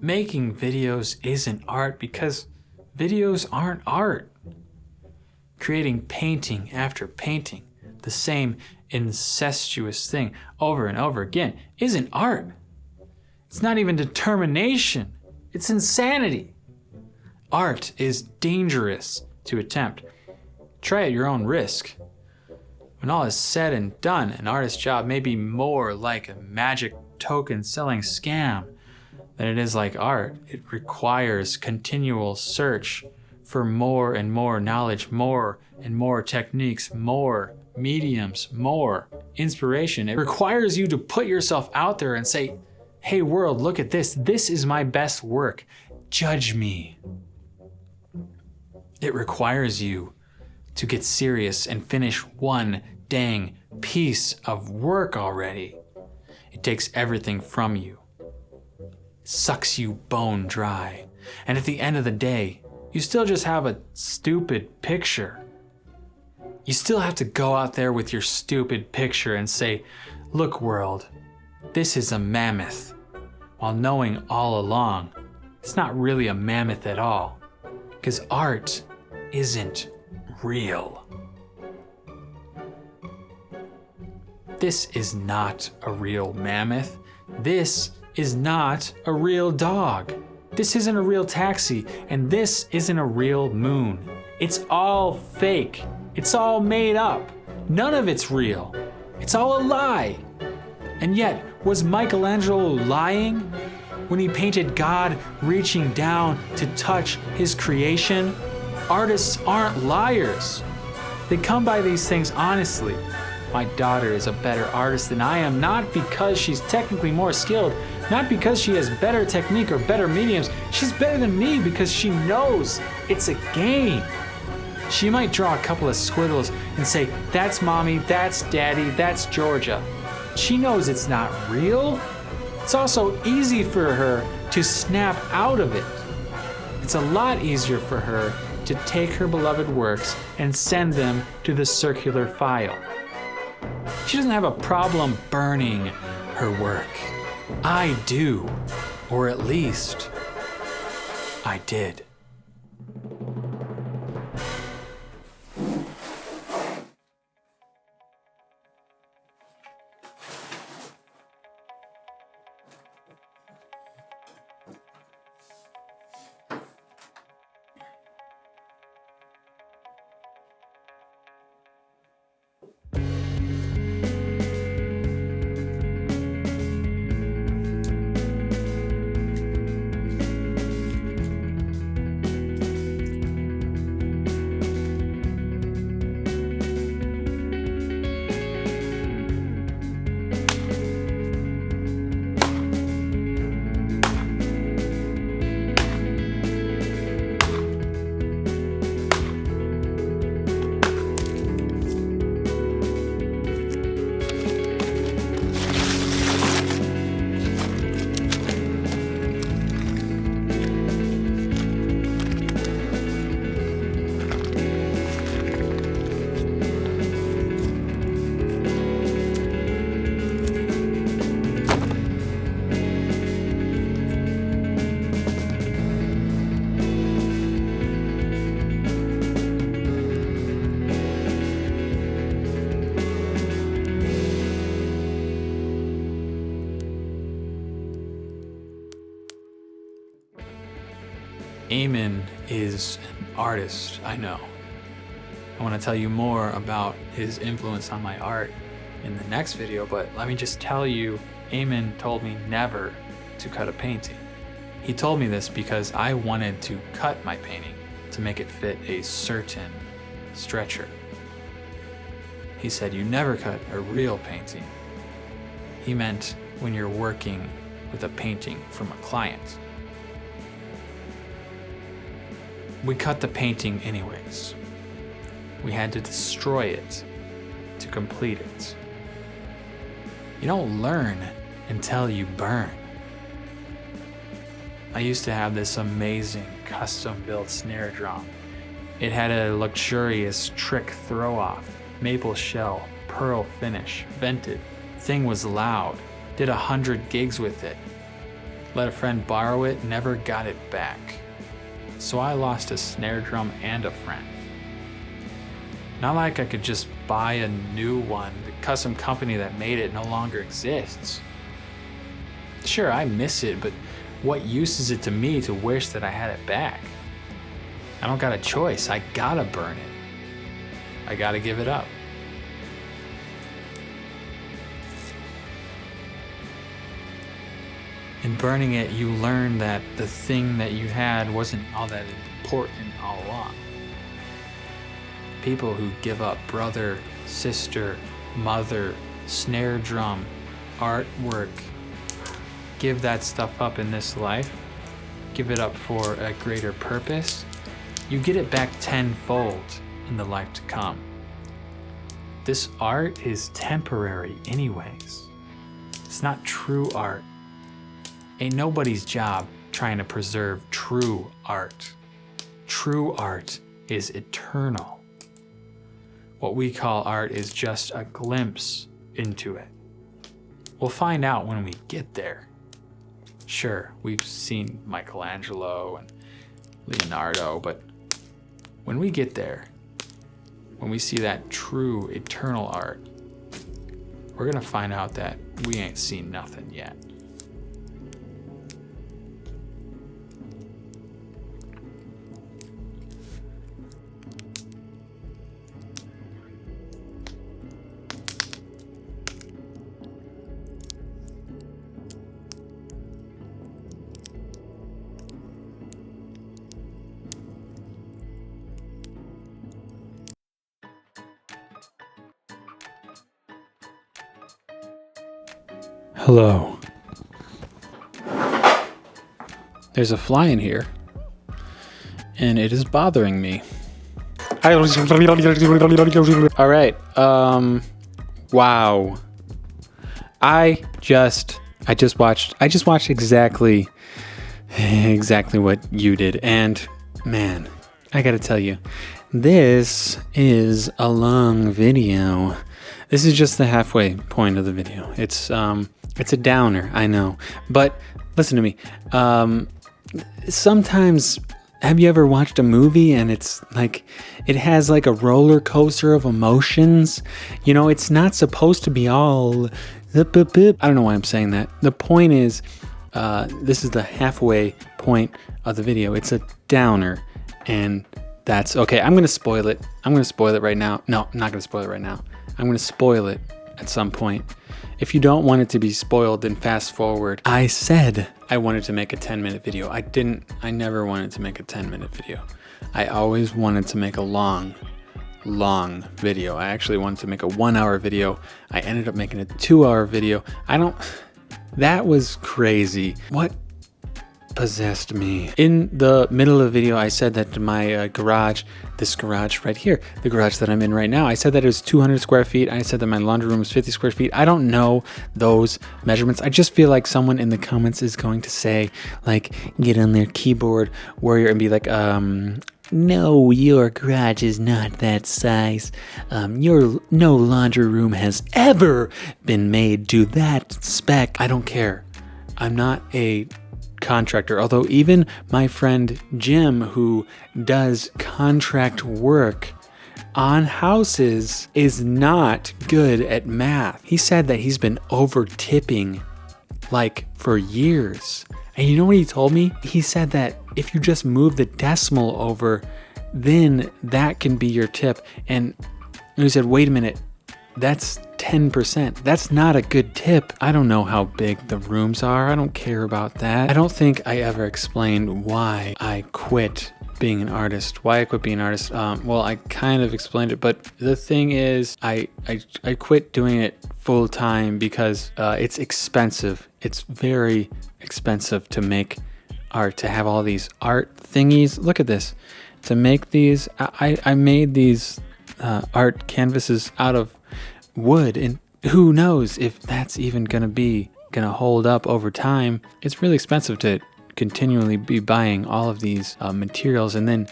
Making videos isn't art because videos aren't art. Creating painting after painting, the same incestuous thing over and over again, isn't art. It's not even determination. It's insanity. Art is dangerous to attempt. Try at your own risk. When all is said and done, an artist's job may be more like a magic token selling scam than it is like art. It requires continual search for more and more knowledge, more and more techniques, more mediums, more inspiration. It requires you to put yourself out there and say, hey world, look at this. This is my best work. Judge me. It requires you to get serious and finish one dang piece of work already. It takes everything from you. Sucks you bone dry. And at the end of the day, you still just have a stupid picture. You still have to go out there with your stupid picture and say, look world, this is a mammoth. While knowing all along, it's not really a mammoth at all. Because art isn't real. This is not a real mammoth. This is not a real dog. This isn't a real taxi, and this isn't a real moon. It's all fake. It's all made up. None of it's real. It's all a lie. And yet, was Michelangelo lying when he painted God reaching down to touch his creation? Artists aren't liars. They come by these things honestly. My daughter is a better artist than I am, not because she's technically more skilled, not because she has better technique or better mediums. She's better than me because she knows it's a game. She might draw a couple of squiggles and say, that's mommy, that's daddy, that's Georgia. She knows it's not real. It's also easy for her to snap out of it. It's a lot easier for her to take her beloved works and send them to the circular file. She doesn't have a problem burning her work. I do, or at least I did. Eamon is an artist, I know. I want to tell you more about his influence on my art in the next video, but let me just tell you, Eamon told me never to cut a painting. He told me this because I wanted to cut my painting to make it fit a certain stretcher. He said, you never cut a real painting. He meant when you're working with a painting from a client. We cut the painting anyways. We had to destroy it to complete it. You don't learn until you burn. I used to have this amazing custom-built snare drum. It had a luxurious trick throw-off, maple shell, pearl finish, vented. Thing was loud. Did 100 gigs with it. Let a friend borrow it, never got it back. So I lost a snare drum and a friend. Not like I could just buy a new one. The custom company that made it no longer exists. Sure, I miss it, but what use is it to me to wish that I had it back? I don't got a choice. I gotta burn it. I gotta give it up. In burning it, you learn that the thing that you had wasn't all that important all along. People who give up brother, sister, mother, snare drum, artwork, give that stuff up in this life, give it up for a greater purpose, you get it back tenfold in the life to come. This art is temporary anyways. It's not true art. Ain't nobody's job trying to preserve true art. True art is eternal. What we call art is just a glimpse into it. We'll find out when we get there. Sure, we've seen Michelangelo and Leonardo, but when we get there, when we see that true eternal art, we're gonna find out that we ain't seen nothing yet. Hello. There's a fly in here, and it is bothering me. All right. Wow. I just watched exactly what you did, and man, I gotta tell you, this is a long video. This is just the halfway point of the video. It's a downer, I know, but listen to me. Sometimes, have you ever watched a movie and it's like, it has like a roller coaster of emotions? You know, it's not supposed to be all up. I don't know why I'm saying that. The point is, this is the halfway point of the video. It's a downer, and that's okay. I'm going to spoil it. I'm going to spoil it right now. No, I'm not going to spoil it right now. I'm going to spoil it at some point. If you don't want it to be spoiled, then fast forward. I said I wanted to make a 10-minute video. I never wanted to make a 10-minute video. I always wanted to make a long video. I actually wanted to make a 1-hour video. I ended up making a 2-hour video. That was crazy. What possessed me? In the middle of the video, I said that my garage, this garage right here, the garage that I'm in right now, I said that it was 200 square feet. I said that my laundry room was 50 square feet. I don't know those measurements. I just feel like someone in the comments is going to say, like, get on their keyboard warrior and be like, no, your garage is not that size. No laundry room has ever been made to that spec. I don't care. I'm not a contractor, although even my friend Jim, who does contract work on houses, is not good at math. He said that he's been over tipping like for years. And you know what he told me? He said that if you just move the decimal over, then that can be your tip. And he said, wait a minute, that's 10%. That's not a good tip. I don't know how big the rooms are. I don't care about that. I don't think I ever explained why I quit being an artist. Why I quit being an artist? Well, I kind of explained it, but the thing is, I quit doing it full time because it's expensive. It's very expensive to make art, to have all these art thingies. Look at this. To make these, I made these art canvases out of wood, and who knows if that's even gonna hold up over time. It's really expensive to continually be buying all of these materials, and then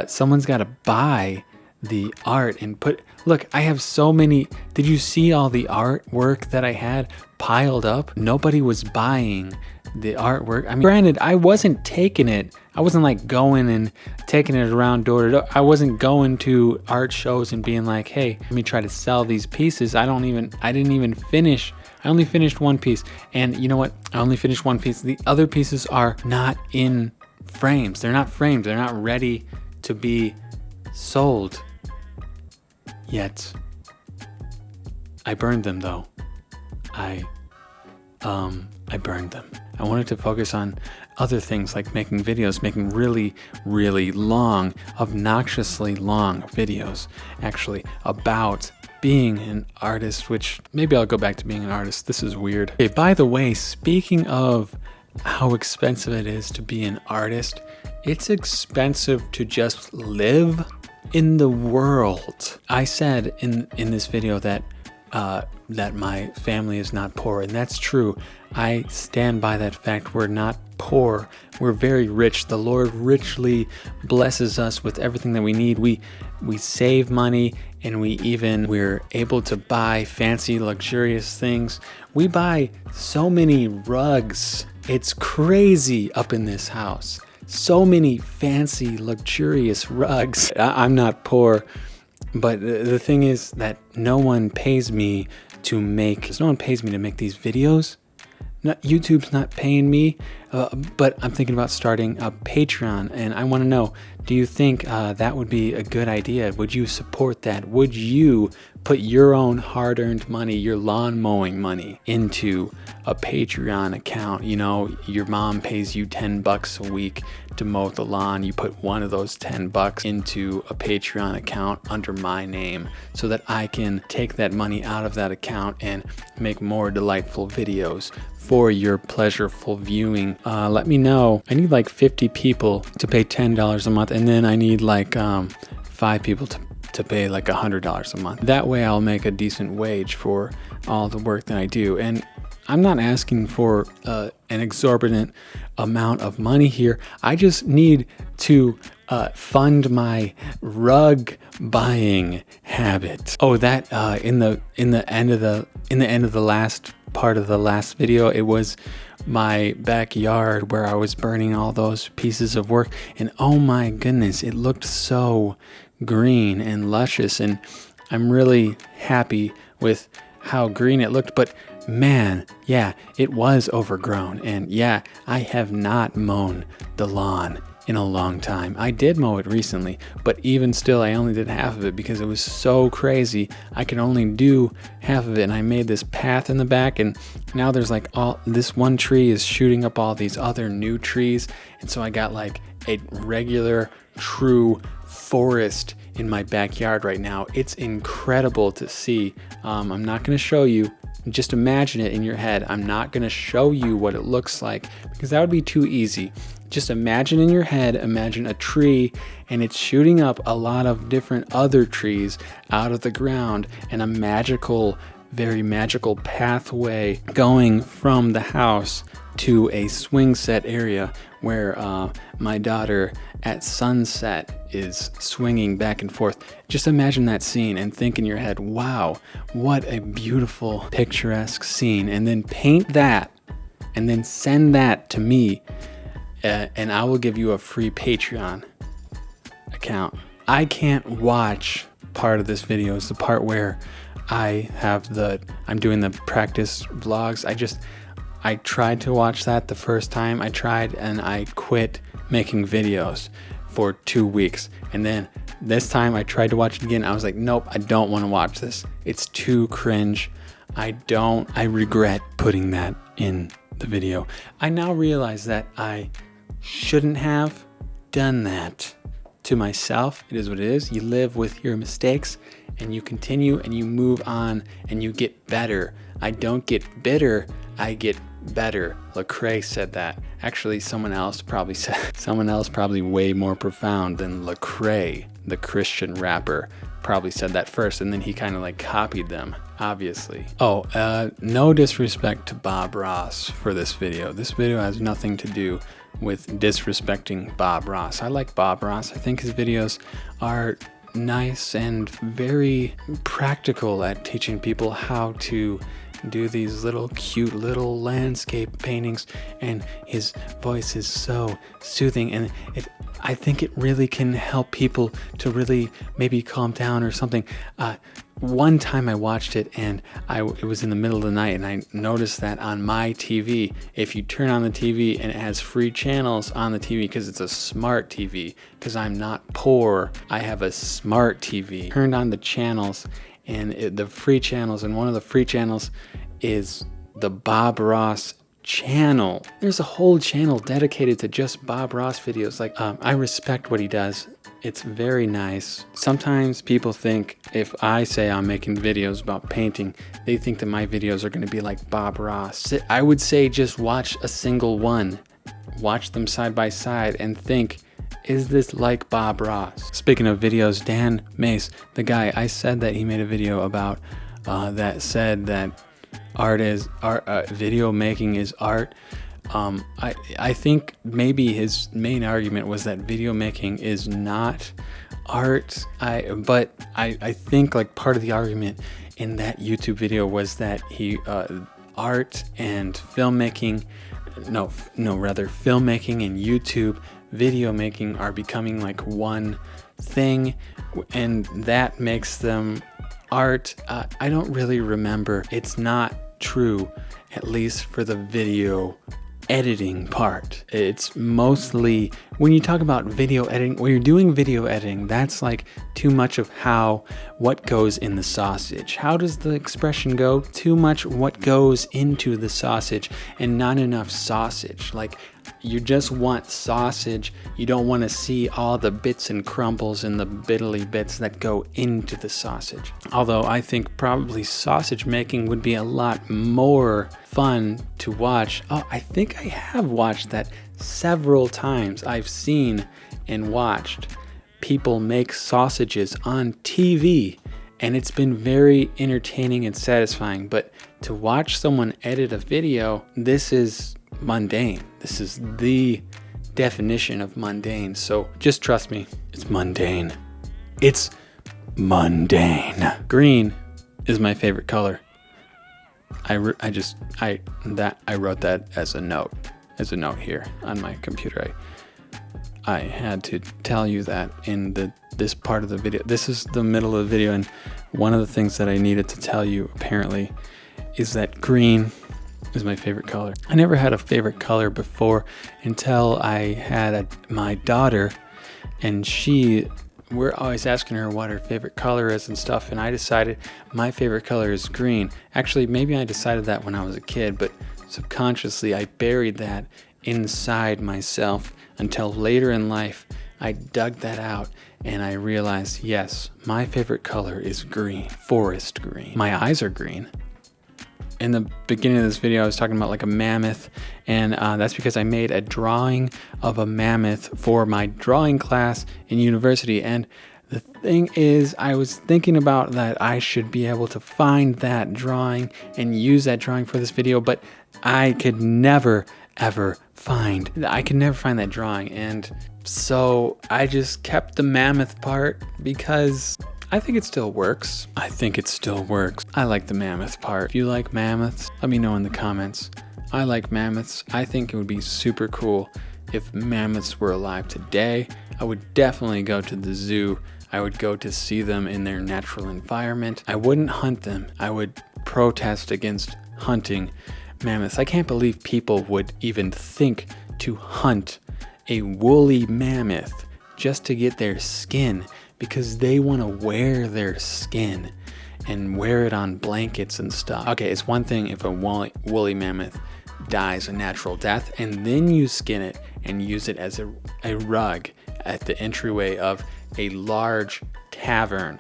someone's got to buy the art and look, I have so many. Did you see all the artwork that I had piled up? Nobody was buying the artwork. I mean, granted, I wasn't taking it. I wasn't like going and taking it around door to door. I wasn't going to art shows and being like, hey, let me try to sell these pieces. I didn't even finish. I only finished one piece. And you know what? I only finished one piece. The other pieces are not in frames. They're not framed. They're not ready to be sold yet. I burned them though. I burned them. I wanted to focus on other things like making videos, making really, really long, obnoxiously long videos, actually, about being an artist, which maybe I'll go back to being an artist. This is weird. Okay, by the way, speaking of how expensive it is to be an artist, it's expensive to just live in the world. I said in this video that my family is not poor, and that's true. I stand by that fact. We're not poor. We're very rich. The Lord richly blesses us with everything that we need. We save money, and we're able to buy fancy, luxurious things. We buy so many rugs. It's crazy up in this house. So many fancy, luxurious rugs. I'm not poor. But the thing is that no one pays me to make these videos. YouTube's not paying me, but I'm thinking about starting a Patreon, and I want to know, Do you think that would be a good idea? Would you support that? Would you put your own hard-earned money, your lawn mowing money, into a Patreon account? You know, your mom pays you $10 a week to mow the lawn. You put one of those $10 into a Patreon account under my name so that I can take that money out of that account and make more delightful videos for your pleasureful viewing. Let me know. I need like 50 people to pay $10 a month, and then I need like 5 people to pay like $100 a month. That way I'll make a decent wage for all the work that I do. And I'm not asking for an exorbitant amount of money here. I just need to fund my rug buying habit. Oh, that in the end of the last part of the last video, it was my backyard where I was burning all those pieces of work, and oh my goodness, it looked so green and luscious, and I'm really happy with how green it looked. But man, yeah, it was overgrown, and yeah, I have not mown the lawn in a long time. I did mow it recently, but even still, I only did half of it because it was so crazy. I could only do half of it, and I made this path in the back, and now there's like this one tree is shooting up all these other new trees, and so I got like a regular, true forest in my backyard right now. It's incredible to see. I'm not going to show you. Just imagine it in your head. I'm not going to show you what it looks like because that would be too easy. Just imagine in your head, imagine a tree, and it's shooting up a lot of different other trees out of the ground, and a magical, very magical pathway going from the house to a swing set area where my daughter at sunset is swinging back and forth. Just imagine that scene and think in your head, wow, what a beautiful, picturesque scene. And then paint that and then send that to me, and I will give you a free Patreon account. I can't watch part of this video. It's the part where I'm doing the practice vlogs. I tried to watch that the first time I tried, and I quit making videos for 2 weeks. And then this time I tried to watch it again. I was like, nope, I don't want to watch this. It's too cringe. I regret putting that in the video. I now realize that I shouldn't have done that to myself. It is what it is. You live with your mistakes, and you continue, and you move on, and you get better. I don't get bitter, I get better. Lecrae said that. Actually, someone else probably way more profound than Lecrae, the Christian rapper, probably said that first, and then he kind of like copied them, obviously. Oh, no disrespect to Bob Ross for this video. This video has nothing to do with disrespecting Bob Ross. I like Bob Ross. I think his videos are nice and very practical at teaching people how to do these little cute little landscape paintings, and his voice is so soothing, and I think it really can help people to really maybe calm down or something. One time I watched it, and it was in the middle of the night, and I noticed that on my TV, if you turn on the TV and it has free channels on the TV, because it's a smart TV, because I'm not poor, I have a smart TV, turned on the channels, and the free channels, and one of the free channels is the Bob Ross channel. There's a whole channel dedicated to just Bob Ross videos. Like, I respect what he does. It's very nice. Sometimes people think if I say I'm making videos about painting, they think that my videos are going to be like Bob Ross. I would say just watch a single one, watch them side by side, and think, is this like Bob Ross? Speaking of videos, Dan Mace, the guy, I said that he made a video about that said that art is art, video making is art. I think maybe his main argument was that video making is not art. But I think like part of the argument in that YouTube video was that art and filmmaking, filmmaking and YouTube video making are becoming like one thing, and that makes them art. I don't really remember. It's not true, at least for the video editing part. It's mostly, when you talk about video editing, when you're doing video editing, that's like too much of what goes in the sausage. How does the expression go? Too much what goes into the sausage and not enough sausage. Like, you just want sausage. You don't want to see all the bits and crumbles and the biddly bits that go into the sausage. Although I think probably sausage making would be a lot more fun to watch. Oh, I think I have watched that several times. I've seen and watched people make sausages on TV, and it's been very entertaining and satisfying. But to watch someone edit a video, this is mundane. This is the definition of mundane. So just trust me, it's mundane. It's mundane. Green is my favorite color. I wrote that as a note here on my computer. I had to tell you that in this part of the video. This is the middle of the video, and one of the things that I needed to tell you apparently is that green is my favorite color. I never had a favorite color before until I had my daughter, and we're always asking her what her favorite color is and stuff, and I decided my favorite color is green. Actually, maybe I decided that when I was a kid, but subconsciously I buried that inside myself until later in life I dug that out and I realized, yes, my favorite color is green, forest green. My eyes are green. In the beginning of this video, I was talking about like a mammoth, and that's because I made a drawing of a mammoth for my drawing class in university. And the thing is, I was thinking about that I should be able to find that drawing and use that drawing for this video, but I could never, ever find that drawing. And so I just kept the mammoth part because I think it still works. I like the mammoth part. If you like mammoths, let me know in the comments. I like mammoths. I think it would be super cool if mammoths were alive today. I would definitely go to the zoo. I would go to see them in their natural environment. I wouldn't hunt them. I would protest against hunting mammoths. I can't believe people would even think to hunt a woolly mammoth just to get their skin, because they want to wear their skin and wear it on blankets and stuff. Okay, it's one thing if a woolly mammoth dies a natural death and then you skin it and use it as a rug at the entryway of a large tavern.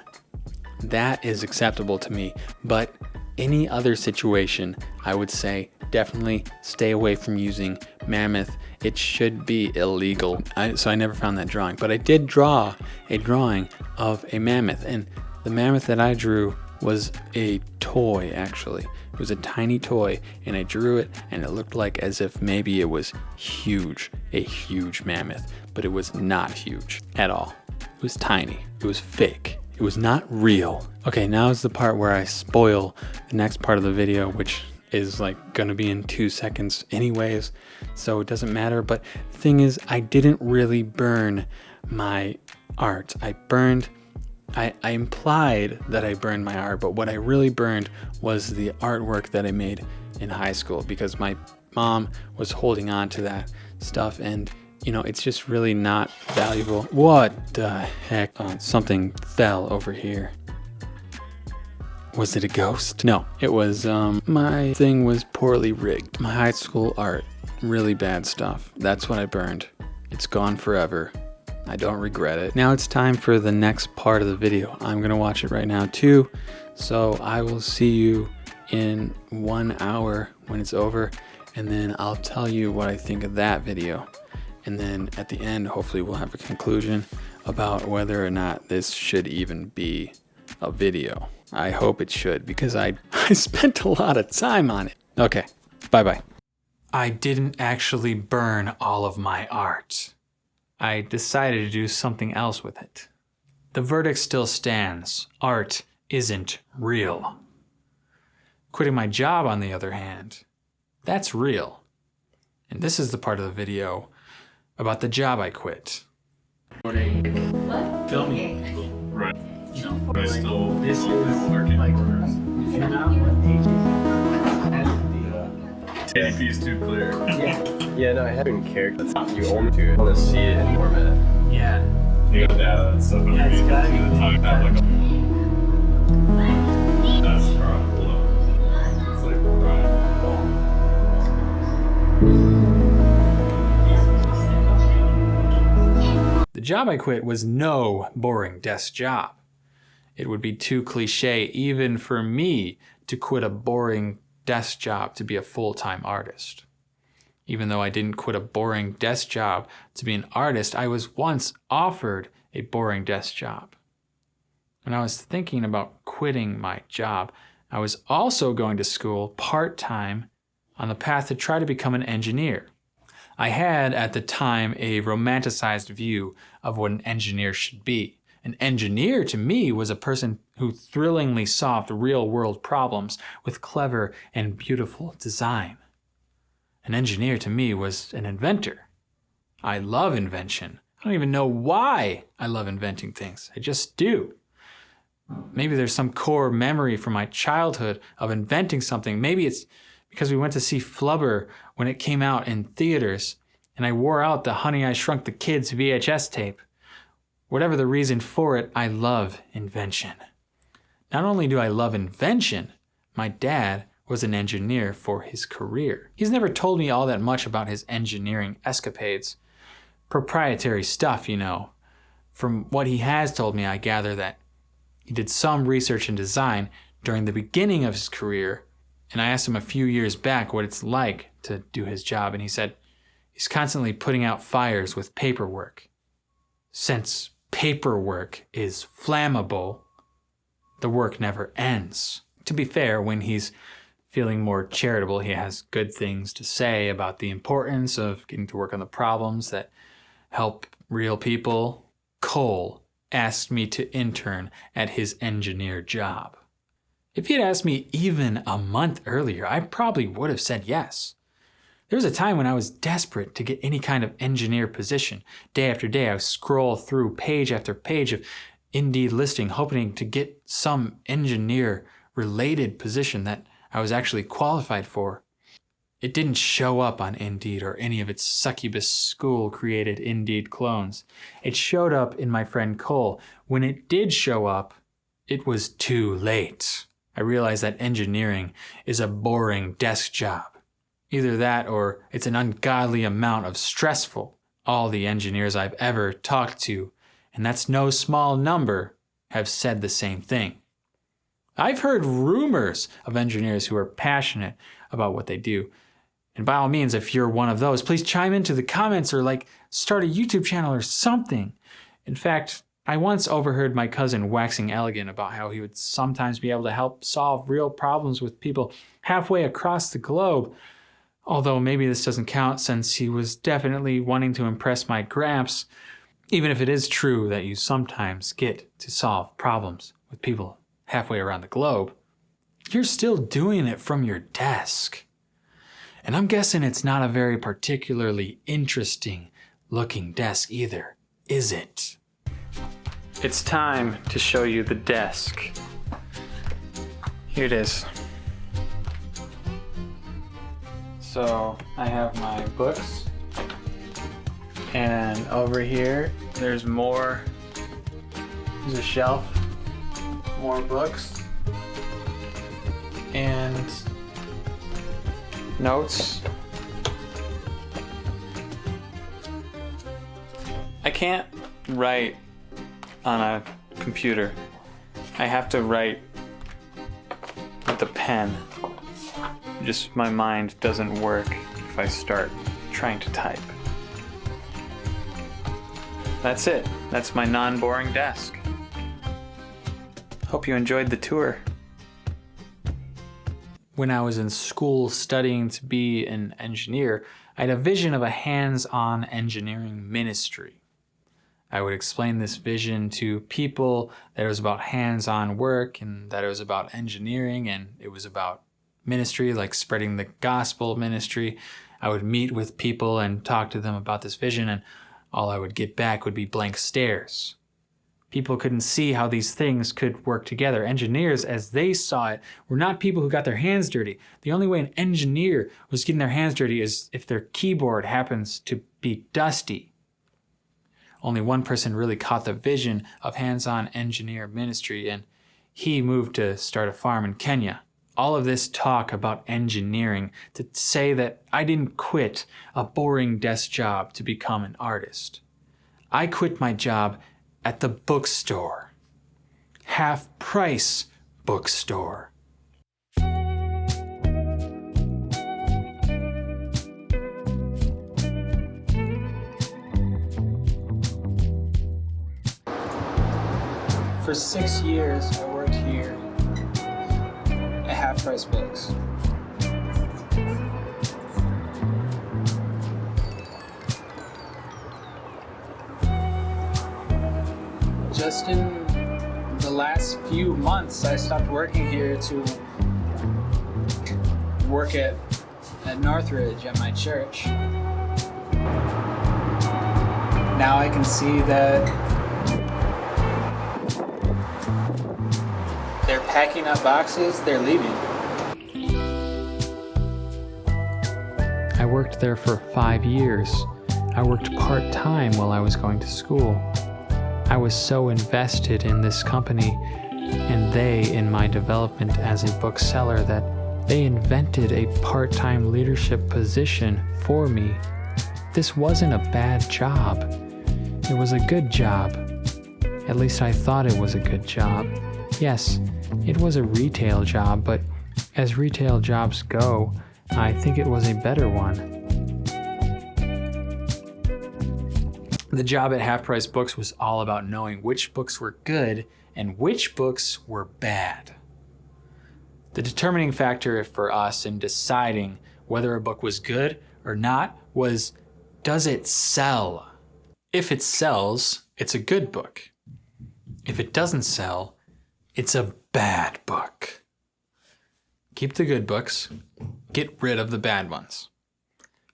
That is acceptable to me, but any other situation, I would say definitely stay away from using mammoth. It should be illegal. So I never found that drawing, but I did draw a drawing of a mammoth, and the mammoth that I drew was a toy, actually. It was a tiny toy, and I drew it, and it looked like as if maybe it was huge, a huge mammoth, but it was not huge at all. It was tiny. It was fake. It was not real. Okay, now is the part where I spoil the next part of the video, which is like gonna be in 2 seconds anyways, so it doesn't matter. But the thing is, I didn't really burn my art. I implied that I burned my art, but what I really burned was the artwork that I made in high school, because my mom was holding on to that stuff, and you know, it's just really not valuable. What the heck? Something fell over here. Was it a ghost? No, it was, my thing was poorly rigged. My high school art, really bad stuff. That's what I burned. It's gone forever. I don't regret it. Now it's time for the next part of the video. I'm gonna watch it right now too. So I will see you in 1 hour when it's over, and then I'll tell you what I think of that video. And then at the end, hopefully we'll have a conclusion about whether or not this should even be a video. I hope it should, because I spent a lot of time on it. Okay, bye-bye. I didn't actually burn all of my art. I decided to do something else with it. The verdict still stands. Art isn't real. Quitting my job, on the other hand, that's real. And this is the part of the video about the job I quit. Filming. Right. I still This is working. like, if you're not 1 page, TDP is too clear. yeah. Yeah, no, I haven't cared. That's not you only do. Want to see it and format it. Yeah. You got data and stuff underneath. it's gotta See the be- time have like a. That's right. Hold on. It's like right. The job I quit was no boring desk job. It would be too cliche even for me to quit a boring desk job to be a full-time artist. Even though I didn't quit a boring desk job to be an artist, I was once offered a boring desk job. When I was thinking about quitting my job, I was also going to school part-time on the path to try to become an engineer. I had, at the time, a romanticized view of what an engineer should be. An engineer, to me, was a person who thrillingly solved real-world problems with clever and beautiful design. An engineer, to me, was an inventor. I love invention. I don't even know why I love inventing things. I just do. Maybe there's some core memory from my childhood of inventing something. Maybe it's because we went to see Flubber when it came out in theaters, and I wore out the Honey, I Shrunk the Kids VHS tape. Whatever the reason for it, I love invention. Not only do I love invention, my dad was an engineer for his career. He's never told me all that much about his engineering escapades. Proprietary stuff, you know. From what he has told me, I gather that he did some research and design during the beginning of his career, and I asked him a few years back what it's like to do his job, and he said he's constantly putting out fires with paperwork. Since paperwork is flammable, the work never ends. To be fair, when he's feeling more charitable, he has good things to say about the importance of getting to work on the problems that help real people. Cole asked me to intern at his engineer job. If he had asked me even a month earlier, I probably would have said yes. There was a time when I was desperate to get any kind of engineer position. Day after day, I would scroll through page after page of Indeed listing, hoping to get some engineer-related position that I was actually qualified for. It didn't show up on Indeed or any of its succubus school-created Indeed clones. It showed up in my friend Cole. When it did show up, it was too late. I realized that engineering is a boring desk job. Either that or it's an ungodly amount of stressful. All the engineers I've ever talked to, and that's no small number, have said the same thing. I've heard rumors of engineers who are passionate about what they do. And by all means, if you're one of those, please chime into the comments or start a YouTube channel or something. In fact, I once overheard my cousin waxing elegant about how he would sometimes be able to help solve real problems with people halfway across the globe. Although maybe this doesn't count since he was definitely wanting to impress my gramps, even if it is true that you sometimes get to solve problems with people halfway around the globe, you're still doing it from your desk. And I'm guessing it's not a very particularly interesting looking desk either, is it? It's time to show you the desk. Here it is. So I have my books, and over here there's more. There's a shelf, more books, and notes. I can't write on a computer. I have to write with a pen. Just my mind doesn't work if I start trying to type. That's it. That's my non-boring desk. Hope you enjoyed the tour. When I was in school studying to be an engineer, I had a vision of a hands-on engineering ministry. I would explain this vision to people that it was about hands-on work and that it was about engineering and it was about ministry, like spreading the gospel ministry. I would meet with people and talk to them about this vision, and all I would get back would be blank stares. People couldn't see how these things could work together. Engineers, as they saw it, were not people who got their hands dirty. The only way an engineer was getting their hands dirty is if their keyboard happens to be dusty. Only one person really caught the vision of hands-on engineer ministry, and he moved to start a farm in Kenya. All of this talk about engineering to say that I didn't quit a boring desk job to become an artist. I quit my job at the bookstore. Half Price Bookstore. For 6 years, I worked here at Half Price Books. Just in the last few months, I stopped working here to work at Northridge at my church. Now I can see that they're packing up boxes, they're leaving. I worked there for 5 years. I worked part-time while I was going to school. I was so invested in this company and they in my development as a bookseller that they invented a part-time leadership position for me. This wasn't a bad job. It was a good job. At least I thought it was a good job. Yes, it was a retail job, but as retail jobs go, I think it was a better one. The job at Half Price Books was all about knowing which books were good and which books were bad. The determining factor for us in deciding whether a book was good or not was, does it sell? If it sells, it's a good book. If it doesn't sell, it's a bad book. Keep the good books, get rid of the bad ones.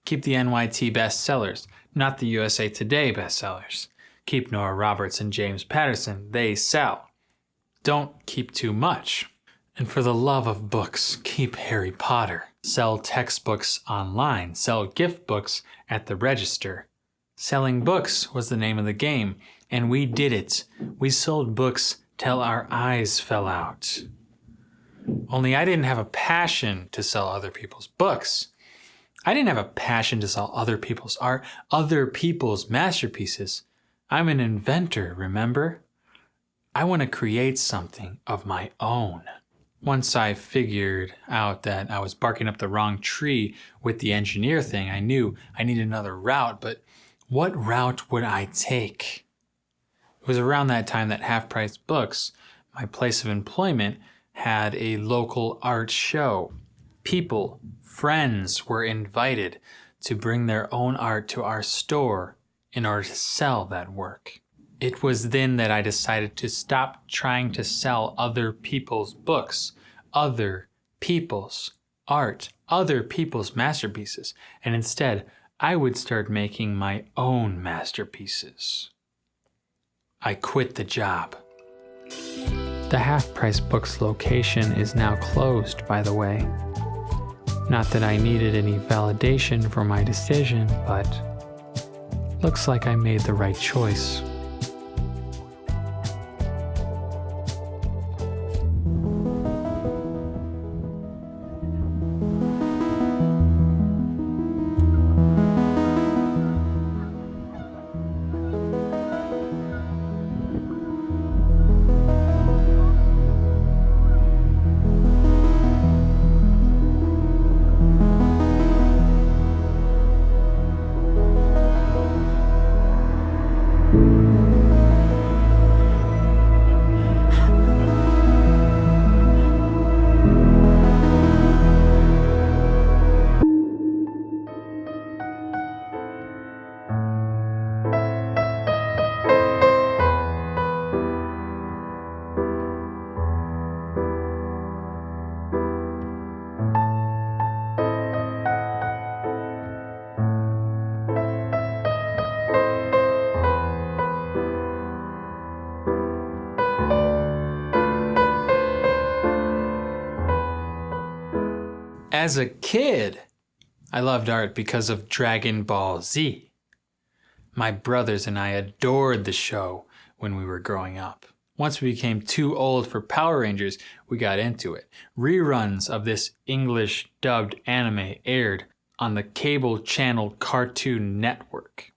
Keep the NYT bestsellers, not the USA Today bestsellers. Keep Nora Roberts and James Patterson, they sell. Don't keep too much. And for the love of books, keep Harry Potter. Sell textbooks online. Sell gift books at the register. Selling books was the name of the game, and we did it. We sold books till our eyes fell out. Only I didn't have a passion to sell other people's books. I didn't have a passion to sell other people's art, other people's masterpieces. I'm an inventor, remember? I want to create something of my own. Once I figured out that I was barking up the wrong tree with the engineer thing, I knew I needed another route, but what route would I take? It was around that time that Half Price Books, my place of employment, had a local art show. People, friends were invited to bring their own art to our store in order to sell that work. It was then that I decided to stop trying to sell other people's books, other people's art, other people's masterpieces, and instead I would start making my own masterpieces. I quit the job. The Half Price Books location is now closed, by the way. Not that I needed any validation for my decision, but looks like I made the right choice. As a kid, I loved art because of Dragon Ball Z. My brothers and I adored the show when we were growing up. Once we became too old for Power Rangers, we got into it. Reruns of this English dubbed anime aired on the cable channel Cartoon Network.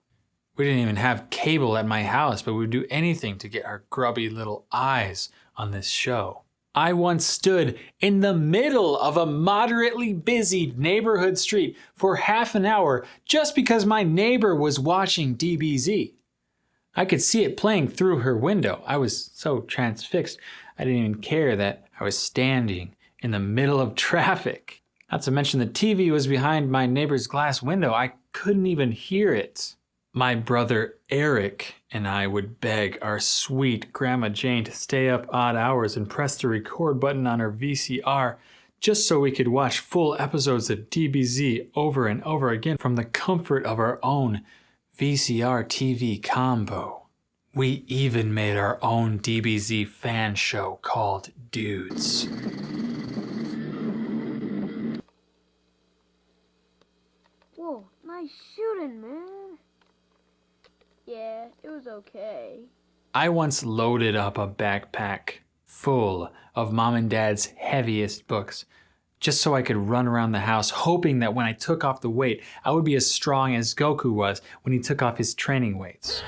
We didn't even have cable at my house, but we would do anything to get our grubby little eyes on this show. I once stood in the middle of a moderately busy neighborhood street for half an hour just because my neighbor was watching DBZ. I could see it playing through her window. I was so transfixed, I didn't even care that I was standing in the middle of traffic. Not to mention the TV was behind my neighbor's glass window. I couldn't even hear it. My brother Eric and I would beg our sweet Grandma Jane to stay up odd hours and press the record button on her VCR just so we could watch full episodes of DBZ over and over again from the comfort of our own VCR TV combo. We even made our own DBZ fan show called Dudes. Whoa, nice shooting, man. Yeah, it was okay. I once loaded up a backpack full of Mom and Dad's heaviest books just so I could run around the house hoping that when I took off the weight, I would be as strong as Goku was when he took off his training weights.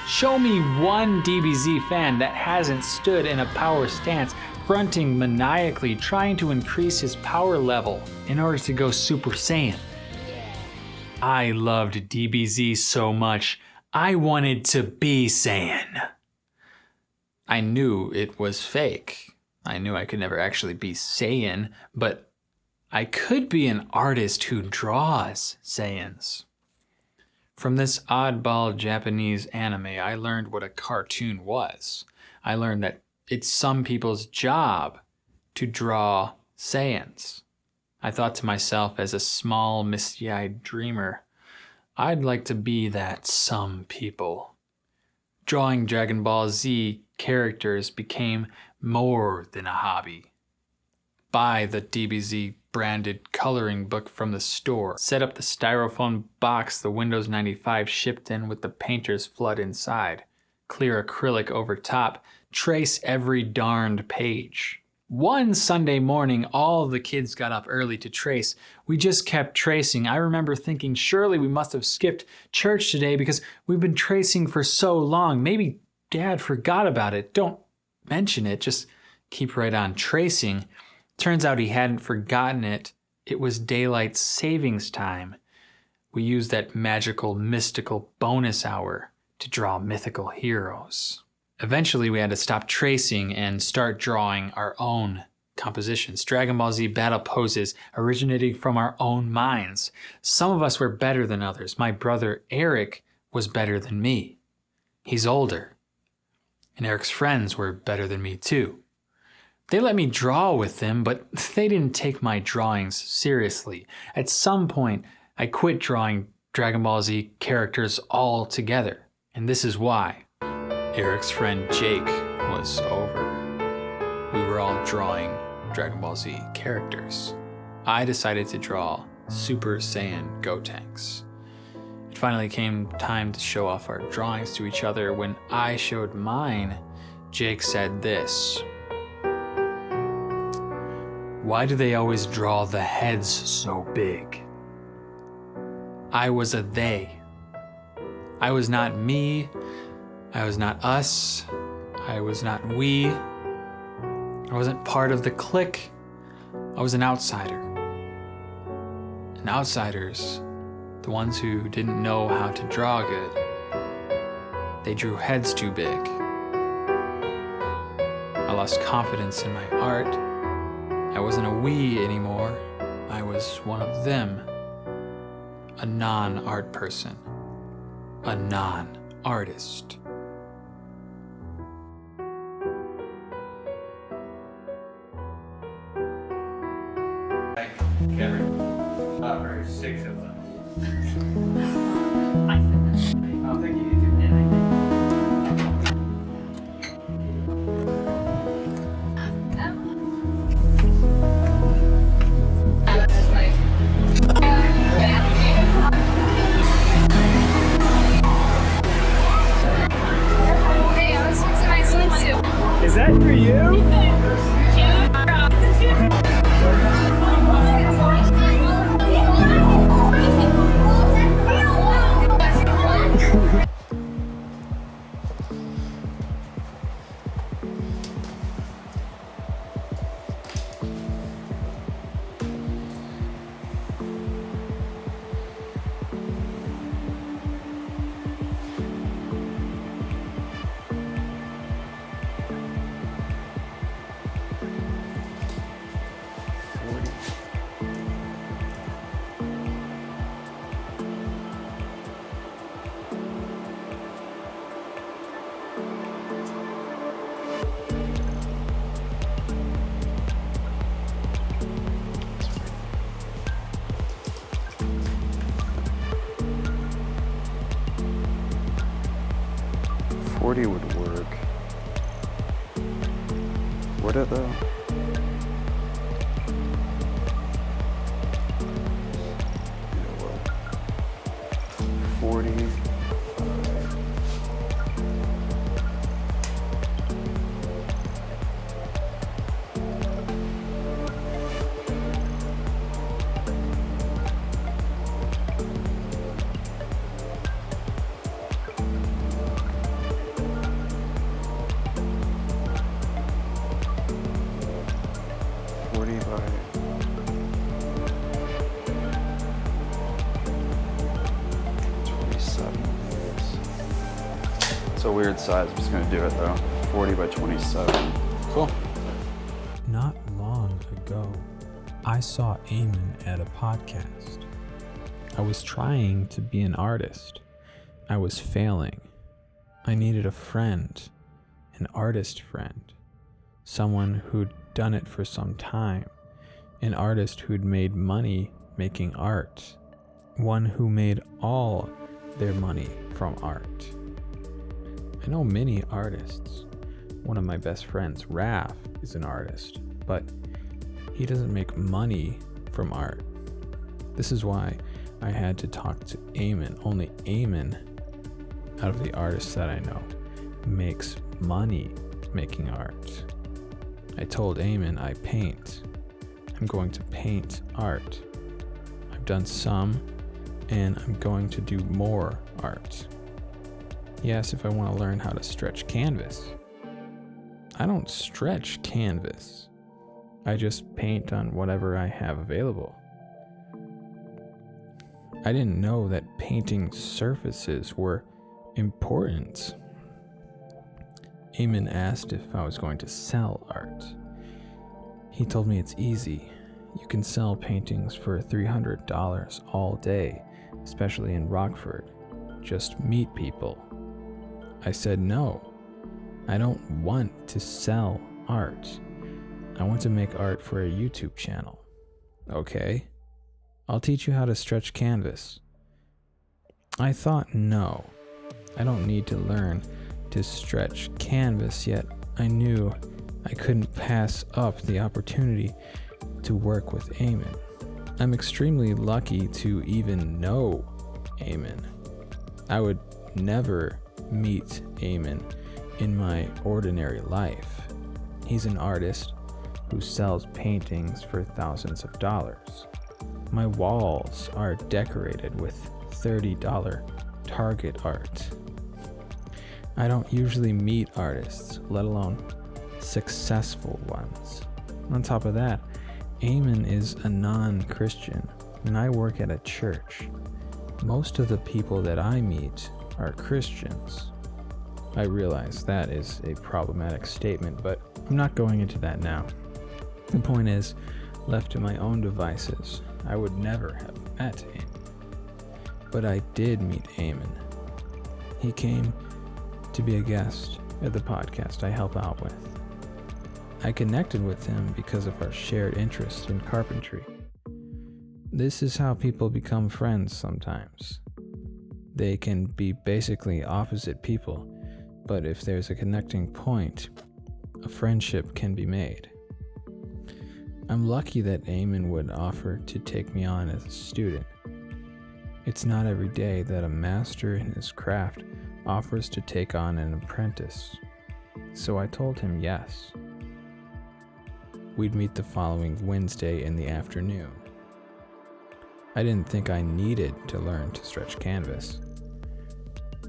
Show me one DBZ fan that hasn't stood in a power stance, grunting maniacally, trying to increase his power level in order to go Super Saiyan. I loved DBZ so much, I wanted to be Saiyan. I knew it was fake. I knew I could never actually be Saiyan, but I could be an artist who draws Saiyans. From this oddball Japanese anime, I learned what a cartoon was. I learned that it's some people's job to draw Saiyans. I thought to myself as a small, misty-eyed dreamer, I'd like to be that some people. Drawing Dragon Ball Z characters became more than a hobby. Buy the DBZ branded coloring book from the store. Set up the styrofoam box the Windows 95 shipped in with the painter's flood inside. Clear acrylic over top. Trace every darned page. One Sunday morning, all the kids got up early to trace. We just kept tracing. I remember thinking, surely we must have skipped church today because we've been tracing for so long. Maybe Dad forgot about it. Don't mention it. Just keep right on tracing. Turns out he hadn't forgotten it. It was daylight savings time. We used that magical, mystical bonus hour to draw mythical heroes. Eventually, we had to stop tracing and start drawing our own compositions. Dragon Ball Z battle poses originating from our own minds. Some of us were better than others. My brother Eric was better than me. He's older. And Eric's friends were better than me too. They let me draw with them, but they didn't take my drawings seriously. At some point, I quit drawing Dragon Ball Z characters altogether. And this is why. Eric's friend Jake was over. We were all drawing Dragon Ball Z characters. I decided to draw Super Saiyan Gotenks. It finally came time to show off our drawings to each other. When I showed mine, Jake said this: "Why do they always draw the heads so big?" I was a they. I was not me. I was not us. I was not we. I wasn't part of the clique. I was an outsider. And outsiders, the ones who didn't know how to draw good, they drew heads too big. I lost confidence in my art. I wasn't a we anymore. I was one of them. A non-art person. A non-artist. Cameron. Or 6 of us. I don't think you need to do anything. 40 would work. Would it though? You know what? 40. It's a weird size. I'm just gonna do it though. 40 by 27. Cool. Not long ago, I saw Eamon at a podcast. I was trying to be an artist. I was failing. I needed a friend, an artist friend, someone who'd done it for some time, an artist who'd made money making art, one who made all their money from art. I know many artists. One of my best friends, Raph, is an artist, but he doesn't make money from art. This is why I had to talk to Eamon. Only Eamon, out of the artists that I know, makes money making art. I told Eamon I paint. I'm going to paint art. I've done some, and I'm going to do more art. He asked if I want to learn how to stretch canvas. I don't stretch canvas. I just paint on whatever I have available. I didn't know that painting surfaces were important. Eamon asked if I was going to sell art. He told me it's easy. You can sell paintings for $300 all day, especially in Rockford. Just meet people. I said no. I don't want to sell art. I want to make art for a YouTube channel. Okay, I'll teach you how to stretch canvas. I thought, no, I don't need to learn to stretch canvas yet. I knew I couldn't pass up the opportunity to work with Eamon. I'm extremely lucky to even know Eamon. I would never meet Eamon in my ordinary life. He's an artist who sells paintings for thousands of dollars. My walls are decorated with $30 Target art. I don't usually meet artists, let alone successful ones. On top of that, Eamon is a non-Christian, and I work at a church. Most of the people that I meet are Christians. I realize that is a problematic statement, but I'm not going into that now. The point is, left to my own devices, I would never have met Eamon. But I did meet Eamon. He came to be a guest at the podcast I help out with. I connected with him because of our shared interest in carpentry. This is how people become friends sometimes. They can be basically opposite people, but if there's a connecting point, a friendship can be made. I'm lucky that Eamon would offer to take me on as a student. It's not every day that a master in his craft offers to take on an apprentice, so I told him yes. We'd meet the following Wednesday in the afternoon. I didn't think I needed to learn to stretch canvas.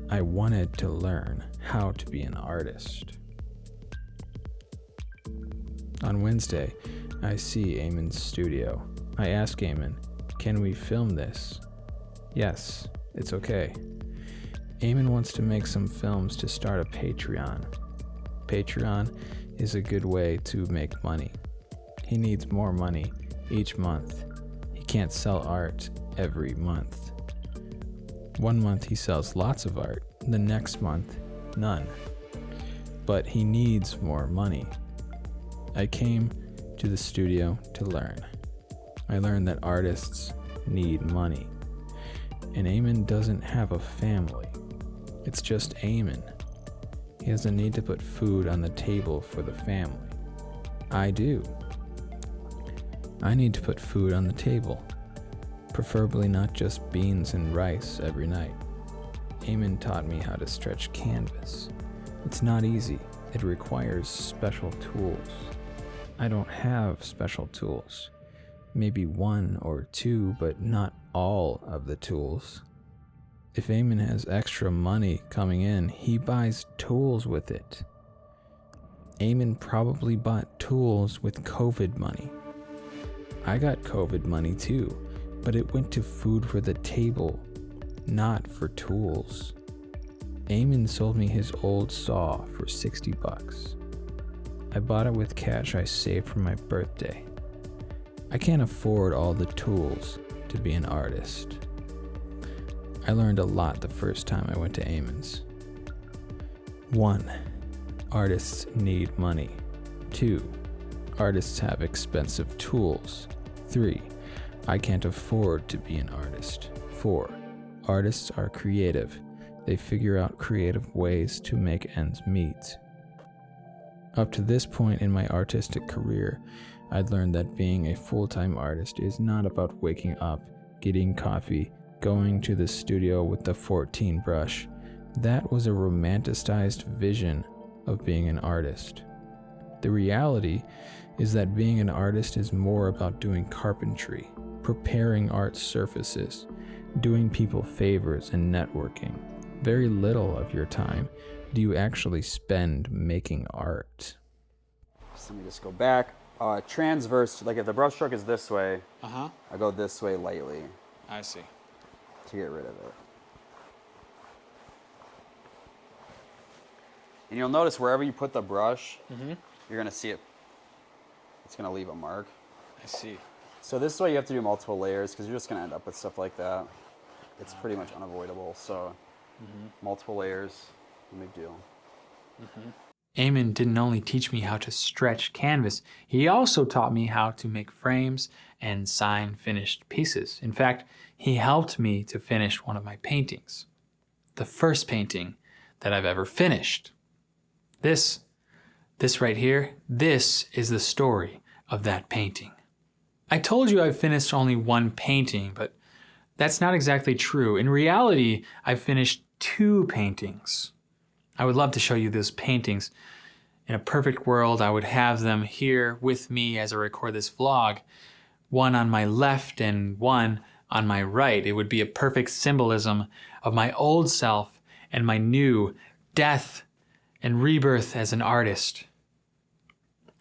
I wanted to learn how to be an artist. On Wednesday, I see Eamon's studio. I ask Eamon, can we film this? Yes, it's okay. Eamon wants to make some films to start a Patreon. Patreon is a good way to make money. He needs more money each month. He can't sell art every month. One month he sells lots of art, the next month, none. But he needs more money. I came to the studio to learn. I learned that artists need money. And Eamon doesn't have a family. It's just Eamon. he has a need to put food on the table for the family. I do. I need to put food on the table, preferably not just beans and rice every night. Eamon taught me how to stretch canvas. It's not easy. It requires special tools. I don't have special tools. Maybe one or two, but not all of the tools. If Eamon has extra money coming in, he buys tools with it. Eamon probably bought tools with COVID money. I got COVID money too, but it went to food for the table, not for tools. Eamon sold me his old saw for $60. I bought it with cash I saved for my birthday. I can't afford all the tools to be an artist. I learned a lot the first time I went to Eamon's. 1. Artists need money. 2. Artists have expensive tools. 3. I can't afford to be an artist. 4. Artists are creative. They figure out creative ways to make ends meet. Up to this point in my artistic career, I'd learned that being a full-time artist is not about waking up, getting coffee, going to the studio with the 14 brush. That was a romanticized vision of being an artist. The reality is that being an artist is more about doing carpentry, preparing art surfaces, doing people favors, and networking. Very little of your time do you actually spend making art. So let me just go back. Transverse, like if the brush stroke is this way, I go this way lightly. I see. To get rid of it. And you'll notice wherever you put the brush, you're gonna see it. It's gonna leave a mark. I see. So this is why you have to do multiple layers, because you're just gonna end up with stuff like that. It's pretty much unavoidable, so multiple layers, no big deal. Eamon didn't only teach me how to stretch canvas, he also taught me how to make frames and sign finished pieces. In fact, he helped me to finish one of my paintings. The first painting that I've ever finished. This right here, this is the story of that painting. I told you I've finished only one painting, but that's not exactly true. In reality, I've finished 2 paintings. I would love to show you those paintings. In a perfect world, I would have them here with me as I record this vlog, one on my left and one on my right. It would be a perfect symbolism of my old self and my new death and rebirth as an artist.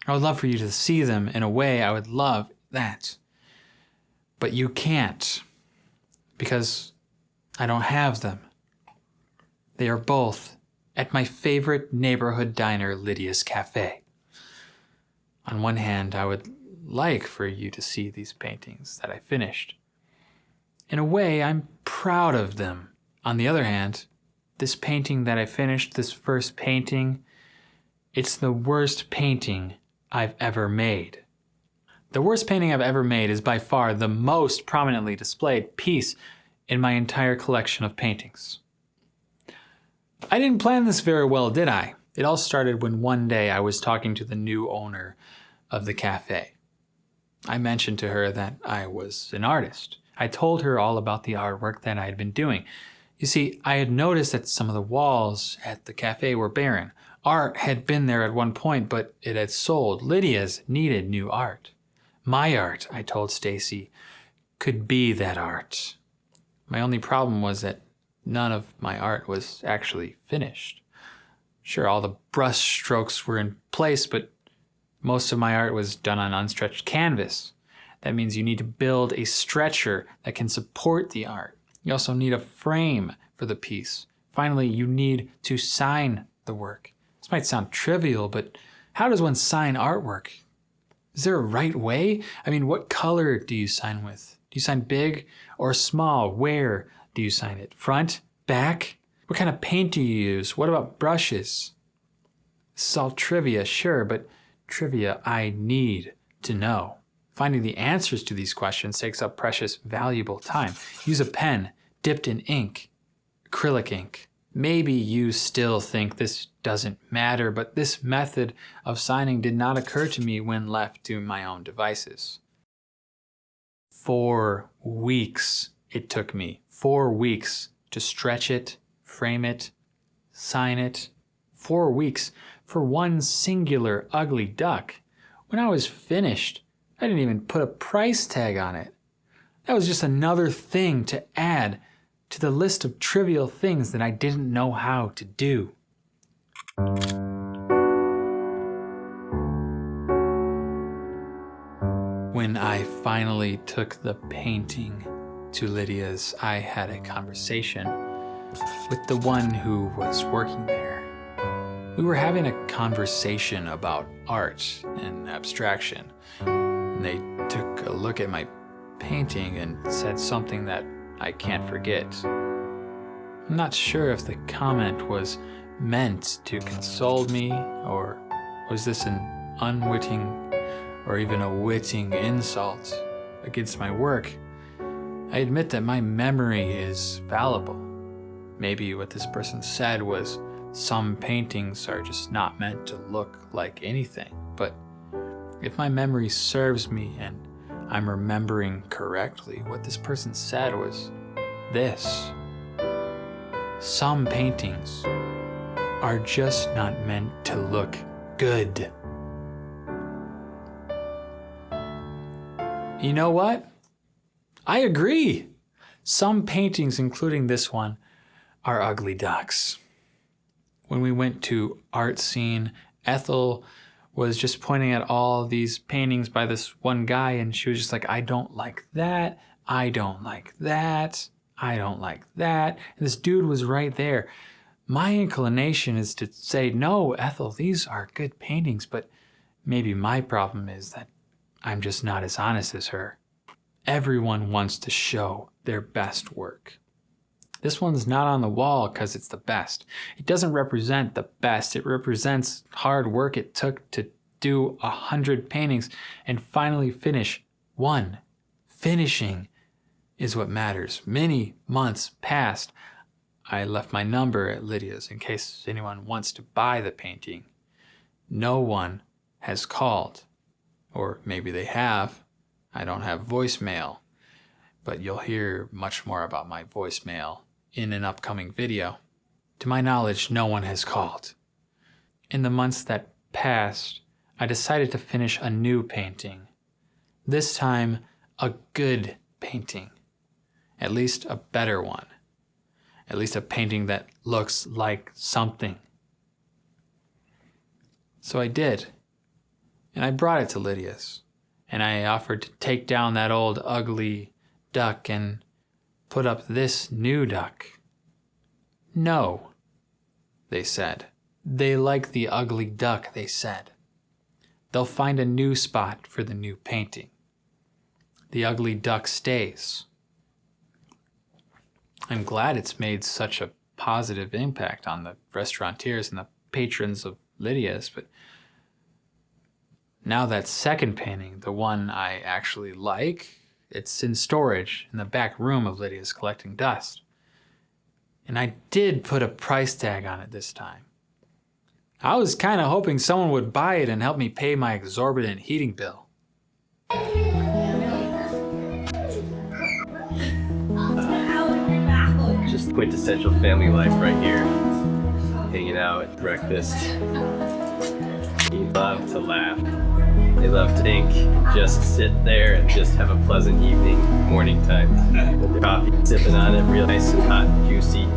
I would love for you to see them in a way. I would love that. But you can't, because I don't have them. They are both at my favorite neighborhood diner, Lydia's Cafe. On one hand, I would like for you to see these paintings that I finished. In a way, I'm proud of them. On the other hand, this painting that I finished, this first painting, it's the worst painting I've ever made. The worst painting I've ever made is by far the most prominently displayed piece in my entire collection of paintings. I didn't plan this very well, did I? It all started when one day I was talking to the new owner of the cafe. I mentioned to her that I was an artist. I told her all about the artwork that I had been doing. You see, I had noticed that some of the walls at the cafe were barren. Art had been there at one point, but it had sold. Lydia's needed new art. My art, I told Stacy, could be that art. My only problem was that none of my art was actually finished. Sure, all the brush strokes were in place, but most of my art was done on unstretched canvas. That means you need to build a stretcher that can support the art. You also need a frame for the piece. Finally, you need to sign the work. This might sound trivial, but how does one sign artwork? Is there a right way? I mean, what color do you sign with? Do you sign big or small? Where do you sign it? Front? Back? What kind of paint do you use? What about brushes? This is all trivia, sure, but trivia I need to know. Finding the answers to these questions takes up precious, valuable time. Use a pen dipped in ink, acrylic ink. Maybe you still think this doesn't matter, but this method of signing did not occur to me when left to my own devices. 4 weeks it took me. 4 weeks to stretch it, frame it, sign it. 4 weeks for one singular ugly duck. When I was finished, I didn't even put a price tag on it. That was just another thing to add to the list of trivial things that I didn't know how to do. When I finally took the painting to Lydia's, I had a conversation with the one who was working there. We were having a conversation about art and abstraction, and they took a look at my painting and said something that I can't forget. I'm not sure if the comment was meant to console me, or was this an unwitting or even a witting insult against my work. I admit that my memory is fallible. Maybe what this person said was some paintings are just not meant to look like anything, but if my memory serves me and I'm remembering correctly, what this person said was this: some paintings are just not meant to look good. You know what? I agree. Some paintings, including this one, are ugly ducks. When we went to art scene, Ethel was just pointing at all these paintings by this one guy, and she was just like, I don't like that, I don't like that, I don't like that. And this dude was right there. My inclination is to say, no, Ethel, these are good paintings, but maybe my problem is that I'm just not as honest as her. Everyone wants to show their best work. This one's not on the wall because it's the best. It doesn't represent the best. It represents hard work it took to do 100 paintings and finally finish one. Finishing is what matters. Many months passed. I left my number at Lydia's in case anyone wants to buy the painting. No one has called. Or maybe they have. I don't have voicemail. But you'll hear much more about my voicemail in an upcoming video. To my knowledge, no one has called. In the months that passed, I decided to finish a new painting. This time, a good painting. At least a better one. At least a painting that looks like something. So I did. And I brought it to Lydia's. And I offered to take down that old ugly duck and put up this new duck. No, they said. They like the ugly duck, they said. They'll find a new spot for the new painting. The ugly duck stays. I'm glad it's made such a positive impact on the restaurateurs and the patrons of Lydia's, but now that second painting, the one I actually like, it's in storage in the back room of Lydia's collecting dust. And I did put a price tag on it this time. I was kind of hoping someone would buy it and help me pay my exorbitant heating bill. Just quintessential family life right here. Hanging out at breakfast. You love to laugh. They love to think, just sit there and just have a pleasant evening, morning time. With their coffee, sipping on it, real nice and hot and juicy.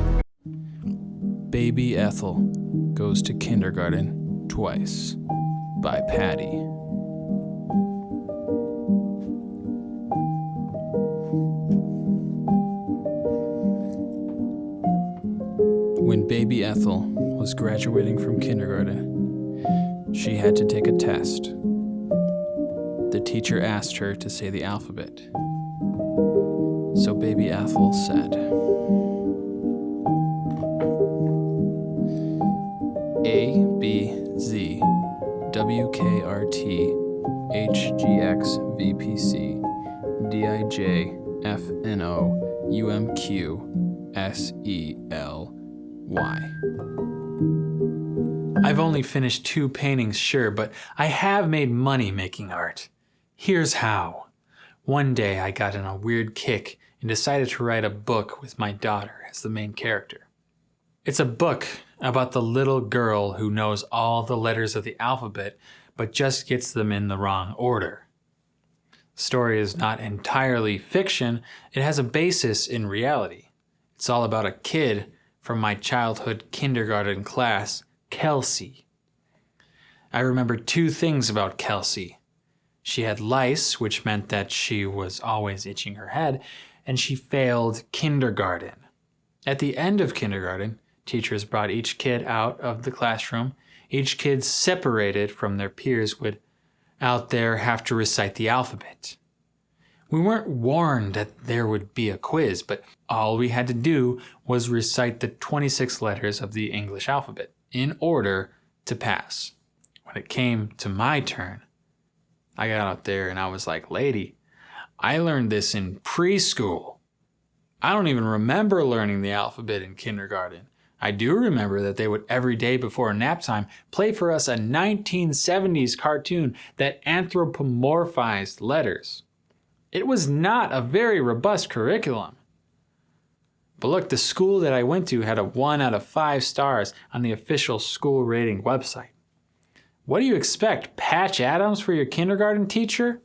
Baby Ethel Goes to Kindergarten Twice by Patty. When baby Ethel was graduating from kindergarten, she had to take a test. The teacher asked her to say the alphabet. So baby Ethel said, A, B, Z, W, K, R, T, H, G, X, V, P, C, D, I, J, F, N, O, U, M, Q, S, E, L, Why? I've only finished 2 paintings, sure, but I have made money making art. Here's how. One day I got in a weird kick and decided to write a book with my daughter as the main character. It's a book about the little girl who knows all the letters of the alphabet, but just gets them in the wrong order. The story is not entirely fiction, it has a basis in reality. It's all about a kid from my childhood kindergarten class, Kelsey. I remember 2 things about Kelsey. She had lice, which meant that she was always itching her head, and she failed kindergarten. At the end of kindergarten, teachers brought each kid out of the classroom. Each kid separated from their peers would out there have to recite the alphabet. We weren't warned that there would be a quiz, but all we had to do was recite the 26 letters of the English alphabet in order to pass. When it came to my turn, I got out there and I was like, lady, I learned this in preschool. I don't even remember learning the alphabet in kindergarten. I do remember that they would every day before nap time play for us a 1970s cartoon that anthropomorphized letters. It was not a very robust curriculum. But look, the school that I went to had a 1 out of 5 stars on the official school rating website. What do you expect, Patch Adams for your kindergarten teacher?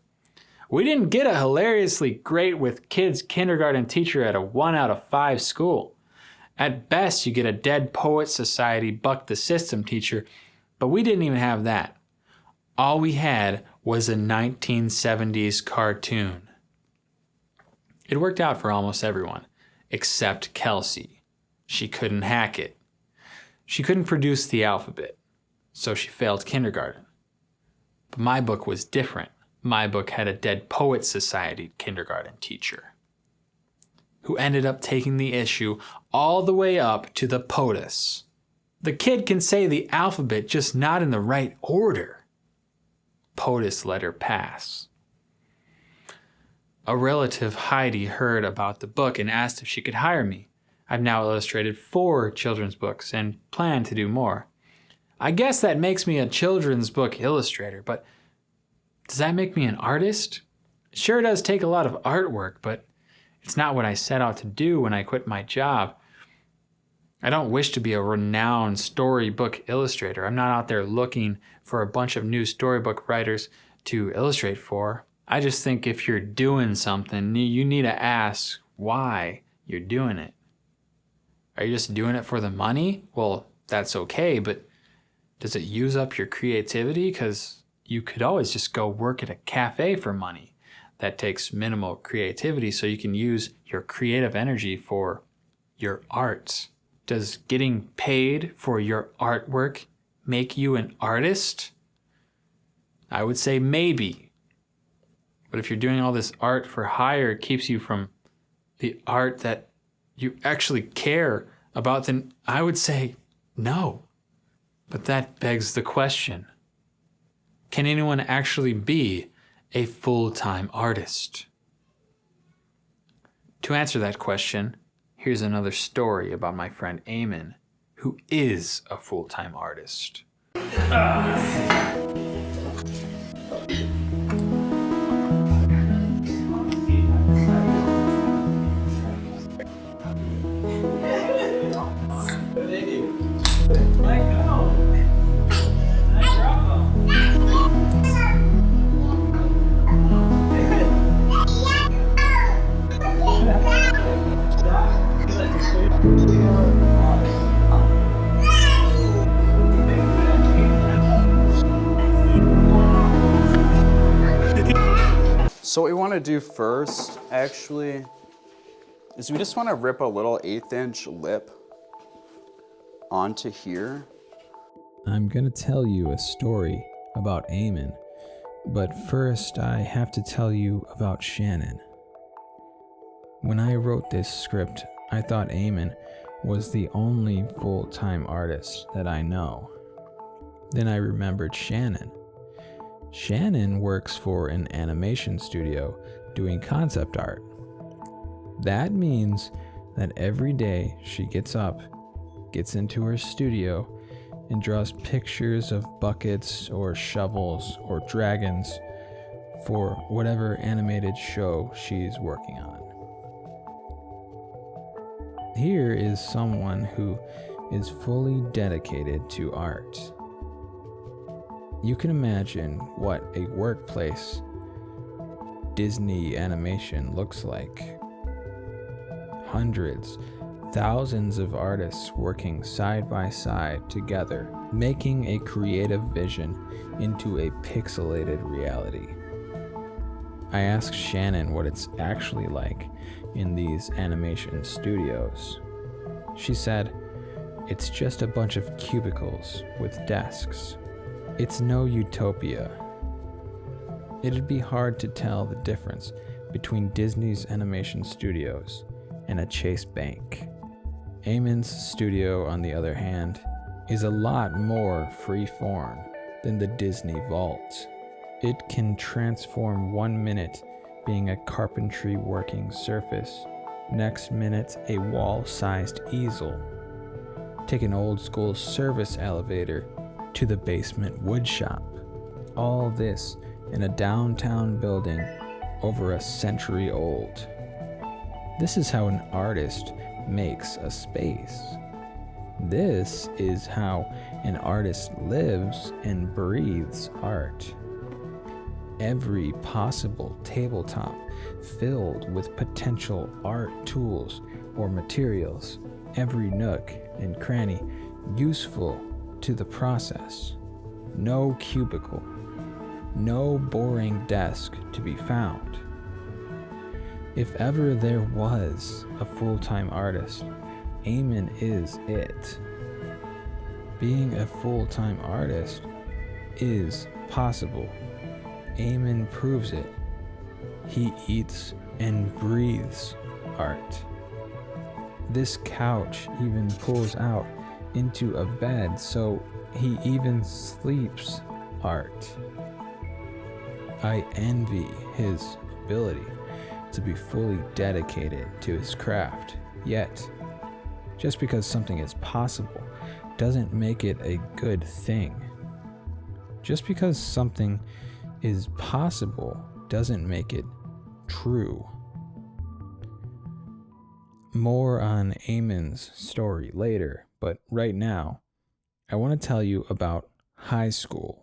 We didn't get a hilariously great with kids kindergarten teacher at a 1 out of 5 school. At best, you get a Dead Poets Society buck the system teacher, but we didn't even have that. All we had was a 1970s cartoon. It worked out for almost everyone, except Kelsey. She couldn't hack it. She couldn't produce the alphabet, so she failed kindergarten. But my book was different. My book had a Dead Poets Society kindergarten teacher who ended up taking the issue all the way up to the POTUS. The kid can say the alphabet, just not in the right order. POTUS let her pass. A relative, Heidi, heard about the book and asked if she could hire me. I've now illustrated 4 children's books and plan to do more. I guess that makes me a children's book illustrator, but does that make me an artist? It sure does take a lot of artwork, but it's not what I set out to do when I quit my job. I don't wish to be a renowned storybook illustrator. I'm not out there looking for a bunch of new storybook writers to illustrate for. I just think if you're doing something, you need to ask why you're doing it. Are you just doing it for the money? Well, that's okay, but does it use up your creativity? Because you could always just go work at a cafe for money. That takes minimal creativity, so you can use your creative energy for your art. Does getting paid for your artwork make you an artist? I would say maybe. But if you're doing all this art for hire, it keeps you from the art that you actually care about, then I would say no. But that begs the question, can anyone actually be a full-time artist? To answer that question, here's another story about my friend Eamon, who is a full-time artist. So what we want to do first, actually, is we just want to rip a little 1/8" lip onto here. I'm gonna tell you a story about Eamon, but first I have to tell you about Shannon. When I wrote this script, I thought Eamon was the only full-time artist that I know. Then I remembered Shannon. Shannon works for an animation studio doing concept art. That means that every day she gets up gets into her studio and draws pictures of buckets or shovels or dragons for whatever animated show she's working on. Here is someone who is fully dedicated to art. You can imagine what a workplace Disney animation looks like. Hundreds, thousands of artists working side by side together, making a creative vision into a pixelated reality. I asked Shannon what it's actually like in these animation studios. She said, "It's just a bunch of cubicles with desks. It's no utopia." It'd be hard to tell the difference between Disney's animation studios and a Chase Bank. Eamon's studio, on the other hand, is a lot more free-form than the Disney Vault. It can transform 1 minute being a carpentry working surface, next minute a wall-sized easel. Take an old-school service elevator to the basement woodshop. All this in a downtown building over a century old. This is how an artist makes a space. This is how an artist lives and breathes art. Every possible tabletop filled with potential art tools or materials, every nook and cranny useful to the process. No cubicle, no boring desk to be found. If ever there was a full-time artist, Eamon is it. Being a full-time artist is possible. Eamon proves it. He eats and breathes art. This couch even pulls out into a bed, so he even sleeps art. I envy his ability to be fully dedicated to his craft. Yet, just because something is possible doesn't make it a good thing. Just because something is possible doesn't make it true. More on Eamon's story later, but right now, I want to tell you about high school.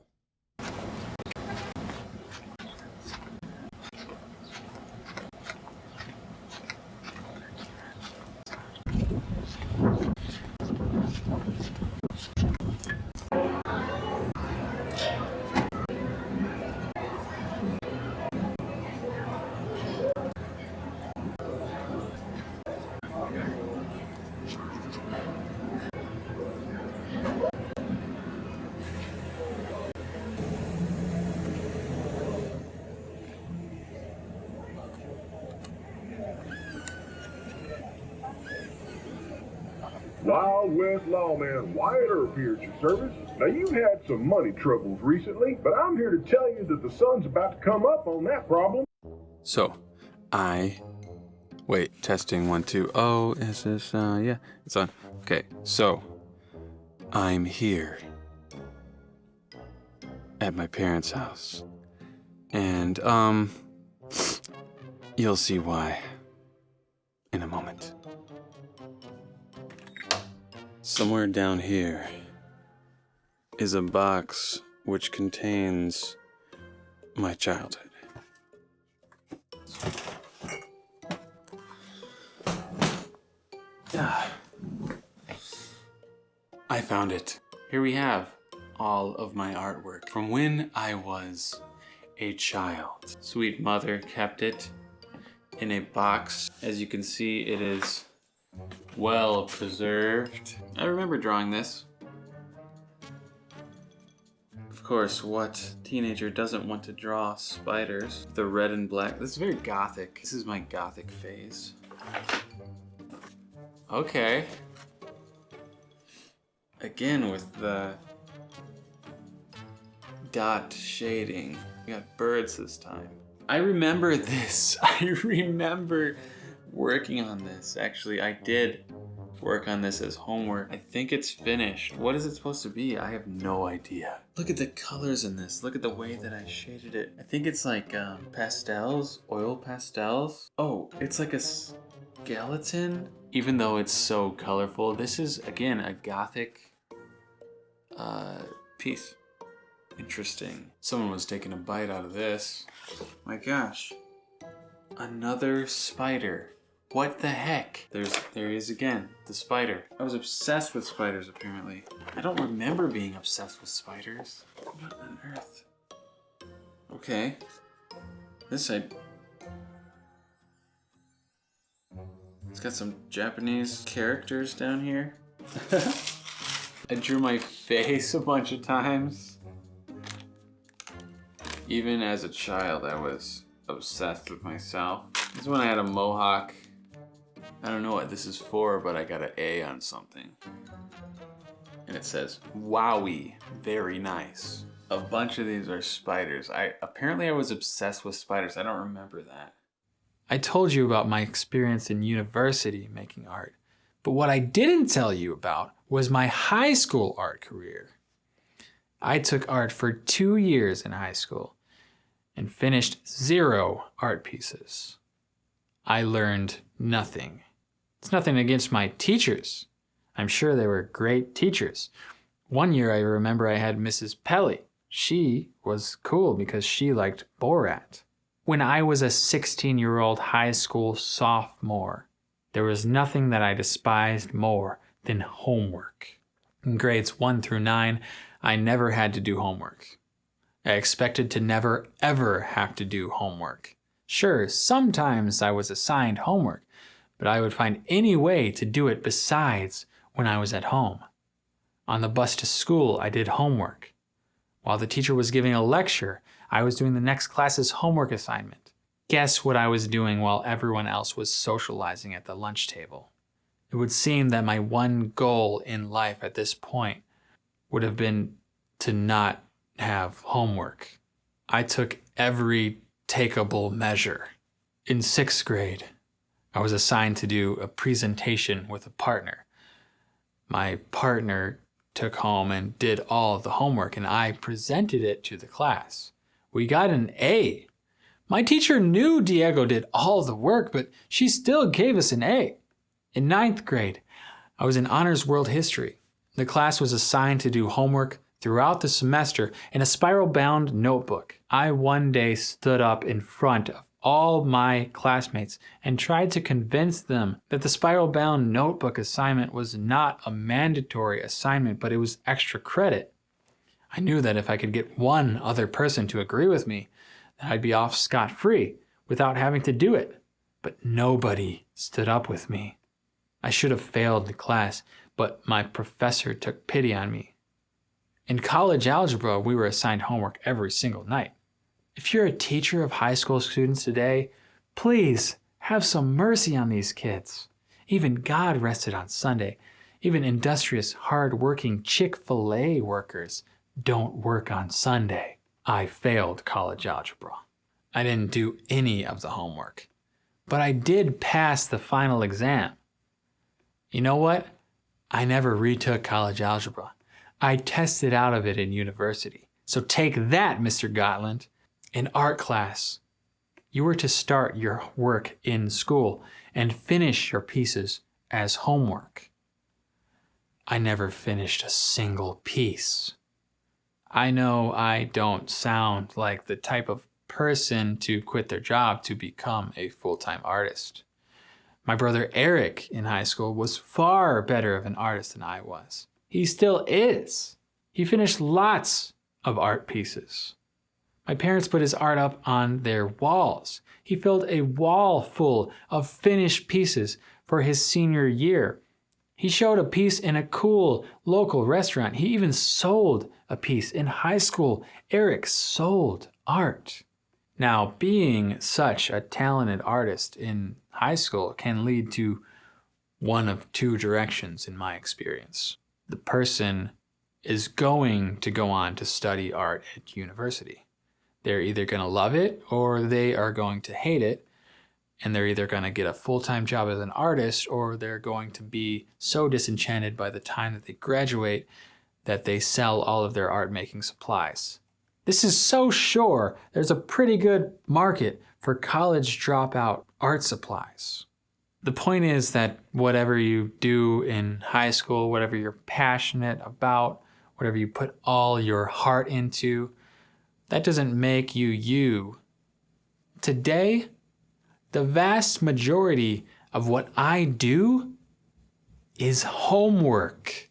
Wild West Lawman Wyatt Earp here at your service. Now, you've had some money troubles recently, but I'm here to tell you that the sun's about to come up on that problem. So, wait, testing 1, 2. Oh, is this, yeah, it's on. Okay, so, I'm here at my parents' house. And, you'll see why in a moment. Somewhere down here is a box which contains my childhood. I found it. Here we have all of my artwork from when I was a child. Sweet mother kept it in a box. As you can see, it is well preserved. I remember drawing this. Of course, what teenager doesn't want to draw spiders? The red and black. This is very gothic. This is my gothic phase. Okay. Again with the dot shading. We got birds this time. I remember this. I remember working on this. Actually, I did work on this as homework. I think it's finished. What is it supposed to be? I have no idea. Look at the colors in this. Look at the way that I shaded it. I think it's like pastels, oil pastels. Oh, it's like a skeleton. Even though it's so colorful, this is, again, a Gothic piece. Interesting. Someone was taking a bite out of this. My gosh. Another spider. What the heck? There he is again, the spider. I was obsessed with spiders, apparently. I don't remember being obsessed with spiders. What on earth? Okay. This side. It's got some Japanese characters down here. I drew my face a bunch of times. Even as a child, I was obsessed with myself. This is when I had a mohawk. I don't know what this is for, but I got an A on something. And it says, "Wowie, very nice." A bunch of these are spiders. Apparently I was obsessed with spiders. I don't remember that. I told you about my experience in university making art, but what I didn't tell you about was my high school art career. I took art for 2 years in high school and finished 0 art pieces. I learned nothing. It's nothing against my teachers. I'm sure they were great teachers. One year I remember I had Mrs. Pelly. She was cool because she liked Borat. When I was a 16-year-old high school sophomore, there was nothing that I despised more than homework. In grades 1 through 9, I never had to do homework. I expected to never, ever have to do homework. Sure, sometimes I was assigned homework, but I would find any way to do it besides when I was at home. On the bus to school, I did homework. While the teacher was giving a lecture, I was doing the next class's homework assignment. Guess what I was doing while everyone else was socializing at the lunch table? It would seem that my one goal in life at this point would have been to not have homework. I took every takeable measure. In 6th grade, I was assigned to do a presentation with a partner. My partner took home and did all of the homework, and I presented it to the class. We got an A. My teacher knew Diego did all the work, but she still gave us an A. In 9th grade, I was in Honors World History. The class was assigned to do homework throughout the semester in a spiral-bound notebook. I one day stood up in front of all my classmates and tried to convince them that the spiral-bound notebook assignment was not a mandatory assignment, but it was extra credit. I knew that if I could get one other person to agree with me, that I'd be off scot-free without having to do it. But nobody stood up with me. I should have failed the class, but my professor took pity on me. In college algebra, we were assigned homework every single night. If you're a teacher of high school students today, please have some mercy on these kids. Even God rested on Sunday. Even industrious, hard-working Chick-fil-A workers don't work on Sunday. I failed college algebra. I didn't do any of the homework, but I did pass the final exam. You know what? I never retook college algebra. I tested out of it in university. So take that, Mr. Gotland. In art class, you were to start your work in school and finish your pieces as homework. I never finished a single piece. I know I don't sound like the type of person to quit their job to become a full-time artist. My brother Eric in high school was far better of an artist than I was. He still is. He finished lots of art pieces. My parents put his art up on their walls. He filled a wall full of finished pieces for his senior year. He showed a piece in a cool local restaurant. He even sold a piece in high school. Eric sold art. Now, being such a talented artist in high school can lead to one of two directions in my experience. The person is going to go on to study art at university. They're either going to love it or they are going to hate it. and they're either going to get a full-time job as an artist, or they're going to be so disenchanted by the time that they graduate that they sell all of their art making supplies. This is so sure there's a pretty good market for college dropout art supplies. The point is that whatever you do in high school, whatever you're passionate about, whatever you put all your heart into, that doesn't make you you. Today, the vast majority of what I do is homework.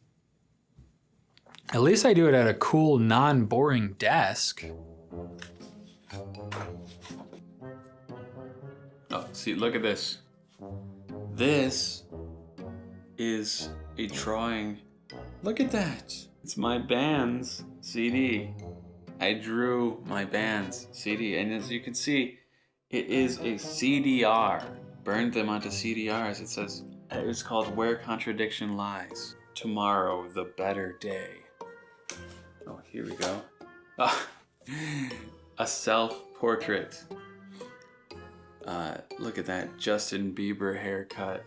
At least I do it at a cool, non-boring desk. Oh, see, look at this. This is a drawing. Look at that. It's my band's CD. I drew my band's CD, and as you can see, it is a CDR. Burned them onto CDRs. It says, it's called Where Contradiction Lies. Tomorrow, the better day. Oh, here we go. A self-portrait. Look at that Justin Bieber haircut.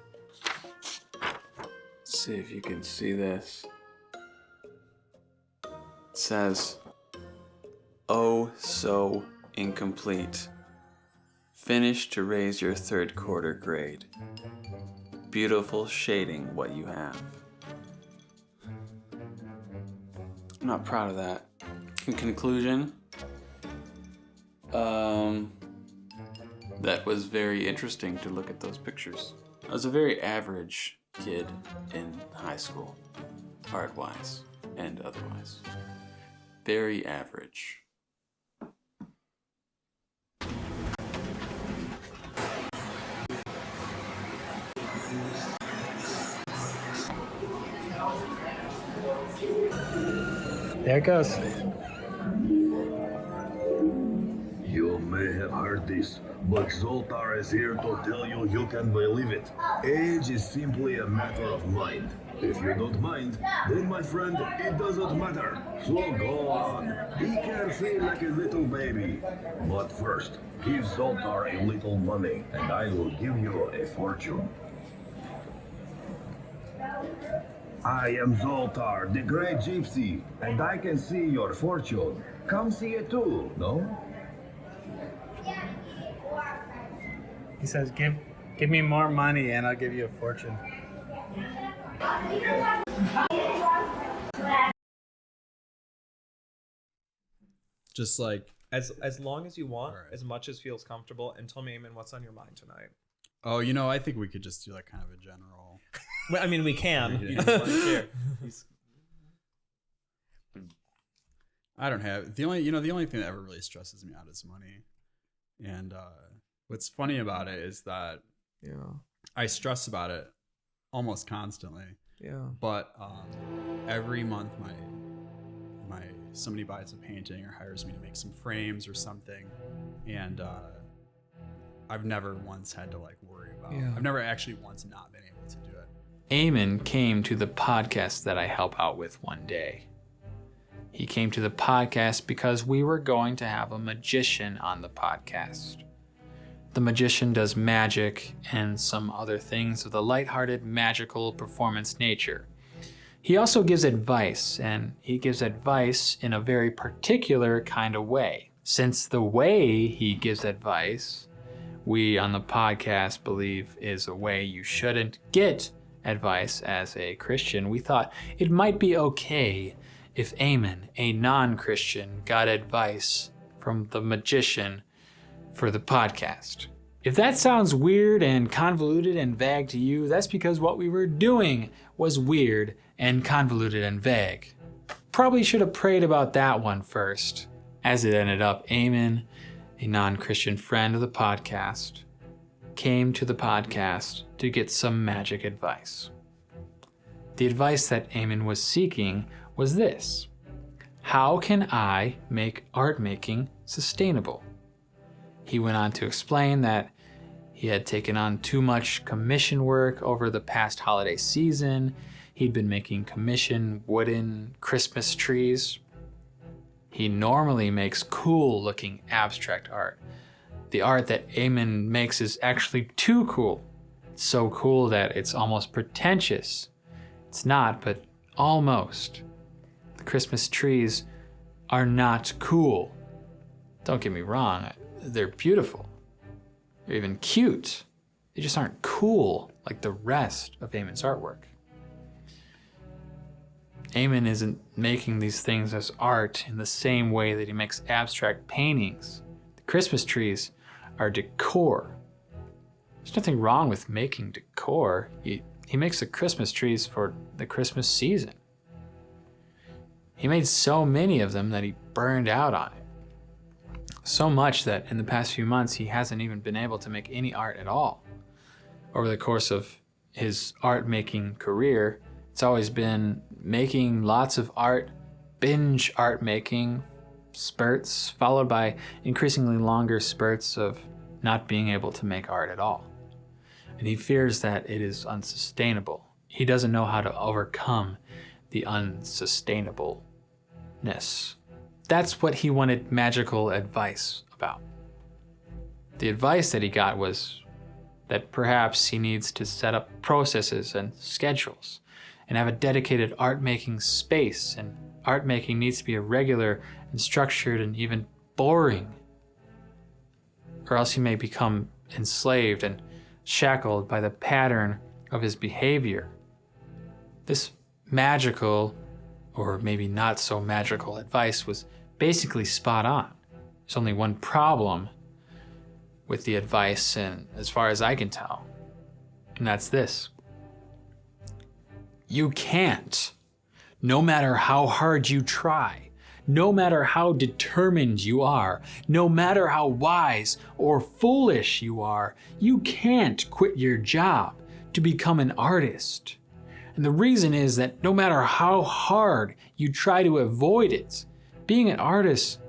Let's see if you can see this. It says, "Oh, so incomplete. Finish to raise your third quarter grade. Beautiful shading what you have." I'm not proud of that. In conclusion, that was very interesting to look at those pictures. I was a very average kid in high school, art-wise and otherwise. Very average. There it goes. You may have heard this, but Zoltar is here to tell you you can believe it. Age is simply a matter of mind. If you don't mind, then my friend, it doesn't matter. So go on. Be carefree like a little baby. But first, give Zoltar a little money, and I will give you a fortune. I am Zoltar, the great gypsy, and I can see your fortune. Come see it too, no? He says, give me more money and I'll give you a fortune. Just like as long as you want, as much as feels comfortable, and tell me, Eamon, what's on your mind tonight? Oh, I think we could just do like kind of a general. Well, I mean, we can. Yeah. You just want to share. I don't have the only thing that ever really stresses me out is money, and what's funny about it is that I stress about it almost constantly. Yeah. But every month my somebody buys a painting or hires me to make some frames or something, and I've never once had to like worry about. Yeah. I've never actually once not been able to do it. Eamon came to the podcast that I help out with one day. He came to the podcast because we were going to have a magician on the podcast. The magician does magic and some other things of the lighthearted, magical performance nature. He also gives advice, and he gives advice in a very particular kind of way. Since the way he gives advice, we on the podcast believe is a way you shouldn't get advice as a Christian, we thought it might be okay if Eamon, a non-Christian, got advice from the magician for the podcast. If that sounds weird and convoluted and vague to you, that's because what we were doing was weird and convoluted and vague. Probably should have prayed about that one first. As it ended up, Eamon, a non-Christian friend of the podcast, came to the podcast to get some magic advice. The advice that Eamon was seeking was this: how can I make art making sustainable? He went on to explain that he had taken on too much commission work over the past holiday season. He'd been making commission wooden Christmas trees. He normally makes cool looking abstract art, The art that Eamon makes is actually too cool. It's so cool that it's almost pretentious. It's not, but almost. The Christmas trees are not cool. Don't get me wrong, they're beautiful. They're even cute. They just aren't cool like the rest of Eamon's artwork. Eamon isn't making these things as art in the same way that he makes abstract paintings. The Christmas trees are decor. There's nothing wrong with making decor. He makes the Christmas trees for the Christmas season. He made so many of them that he burned out on it. So much that in the past few months, he hasn't even been able to make any art at all. Over the course of his art-making career, it's always been making lots of art, binge art making spurts, followed by increasingly longer spurts of not being able to make art at all. And he fears that it is unsustainable. He doesn't know how to overcome the unsustainableness. That's what he wanted magical advice about. The advice that he got was that perhaps he needs to set up processes and schedules and have a dedicated art-making space, and art-making needs to be irregular and structured and even boring, or else he may become enslaved and shackled by the pattern of his behavior. This magical, or maybe not so magical advice was basically spot on. There's only one problem with the advice, and as far as I can tell, and that's this. You can't. No matter how hard you try, no matter how determined you are, no matter how wise or foolish you are, you can't quit your job to become an artist. And the reason is that no matter how hard you try to avoid it, being an artist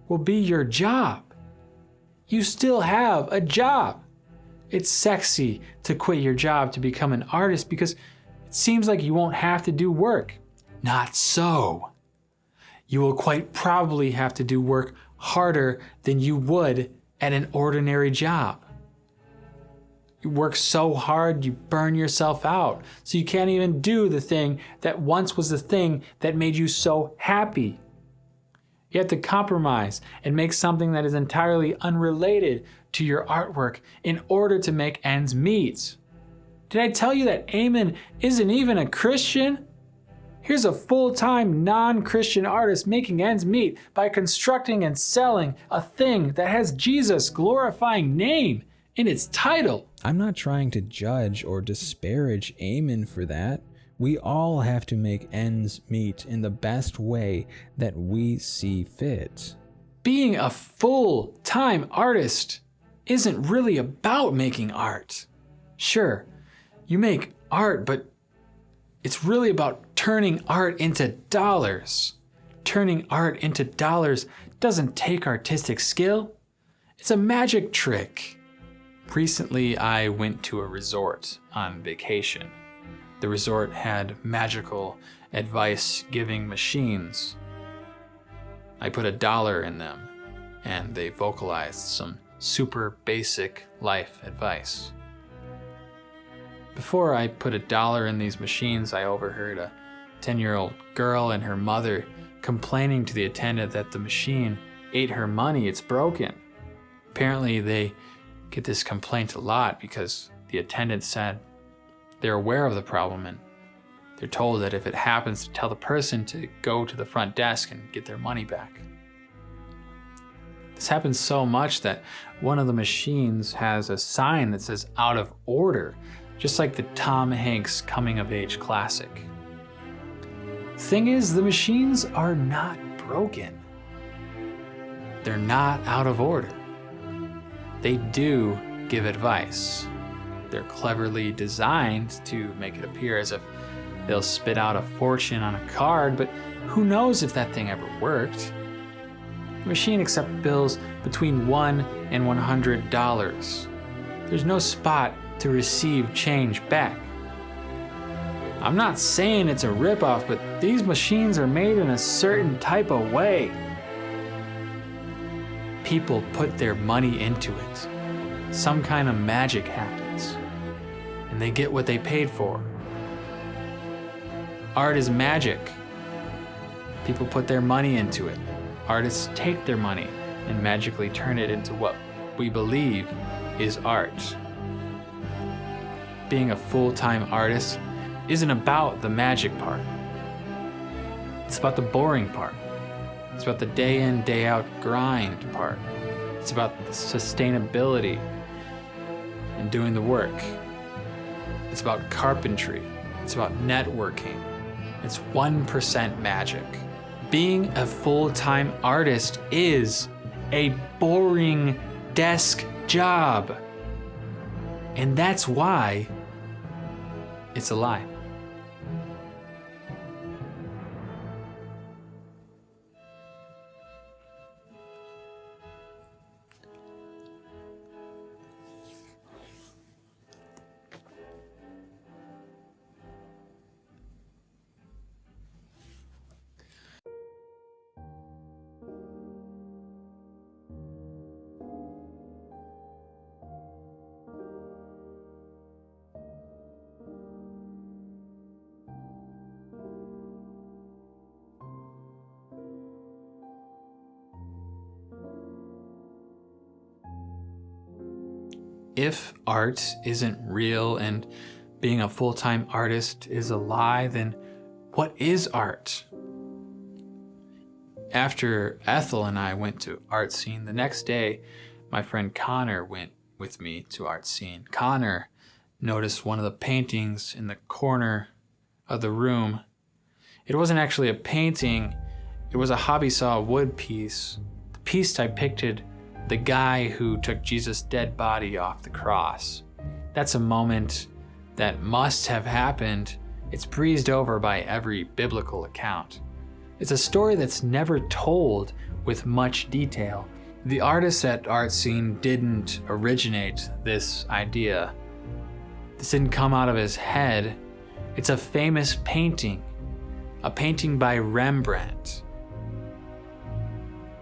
will be your job. You still have a job. It's sexy to quit your job to become an artist because it seems like you won't have to do work. Not so. You will quite probably have to do work harder than you would at an ordinary job. You work so hard, you burn yourself out, so you can't even do the thing that once was the thing that made you so happy. You have to compromise and make something that is entirely unrelated to your artwork in order to make ends meet. Did I tell you that Eamon isn't even a Christian? Here's a full-time non-Christian artist making ends meet by constructing and selling a thing that has Jesus' glorifying name in its title. I'm not trying to judge or disparage Eamon for that. We all have to make ends meet in the best way that we see fit. Being a full-time artist isn't really about making art. Sure, you make art, but it's really about turning art into dollars. Turning art into dollars doesn't take artistic skill. It's a magic trick. Recently, I went to a resort on vacation. The resort had magical advice-giving machines. I put $1 in them, and they vocalized some super basic life advice. Before I put $1 in these machines, I overheard a 10-year-old girl and her mother complaining to the attendant that the machine ate her money, it's broken. Apparently they get this complaint a lot because the attendant said they're aware of the problem and they're told that if it happens to tell the person to go to the front desk and get their money back. This happens so much that one of the machines has a sign that says out of order, just like the Tom Hanks coming-of-age classic. Thing is, the machines are not broken. They're not out of order. They do give advice. They're cleverly designed to make it appear as if they'll spit out a fortune on a card, but who knows if that thing ever worked? The machine accepts bills between $1 and $100. There's no spot to receive change back. I'm not saying it's a ripoff, but these machines are made in a certain type of way. people put their money into it, some kind of magic happens, and they get what they paid for. Art is magic. People put their money into it. Artists take their money and magically turn it into what we believe is art. Being a full-time artist isn't about the magic part. It's about the boring part. It's about the day in, day out grind part. It's about sustainability and doing the work. It's about carpentry. It's about networking. It's 1% magic. Being a full-time artist is a boring desk job. And that's why it's a lie. If art isn't real and being a full-time artist is a lie, then what is art? After Ethel and I went to Art Scene, the next day, my friend Connor went with me to Art Scene. Connor noticed one of the paintings in the corner of the room. It wasn't actually a painting, it was a hobby saw wood piece. The piece depicted the guy who took Jesus' dead body off the cross. That's a moment that must have happened. It's breezed over by every biblical account. It's a story that's never told with much detail. The artist at Art Scene didn't originate this idea. This didn't come out of his head. It's a famous painting, a painting by Rembrandt.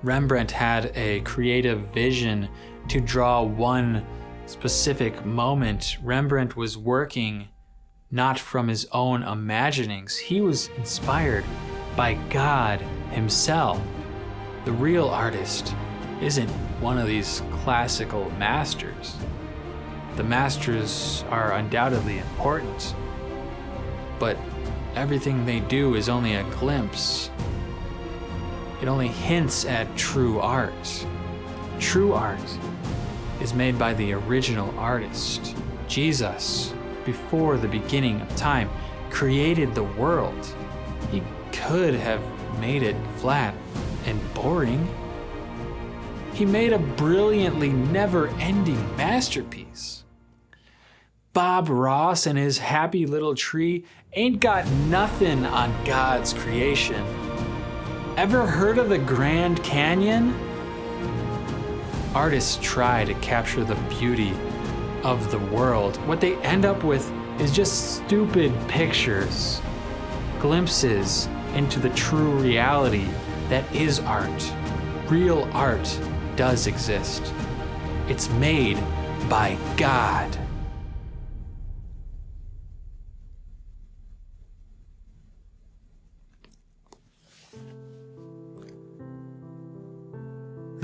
Rembrandt had a creative vision to draw one specific moment. Rembrandt was working not from his own imaginings. He was inspired by God himself. The real artist isn't one of these classical masters. The masters are undoubtedly important, but everything they do is only a glimpse. It only hints at true art. True art is made by the original artist. Jesus, before the beginning of time, created the world. He could have made it flat and boring. He made a brilliantly never-ending masterpiece. Bob Ross and his happy little tree ain't got nothing on God's creation. Ever heard of the Grand Canyon? Artists try to capture the beauty of the world. What they end up with is just stupid pictures, glimpses into the true reality that is art. Real art does exist. It's made by God.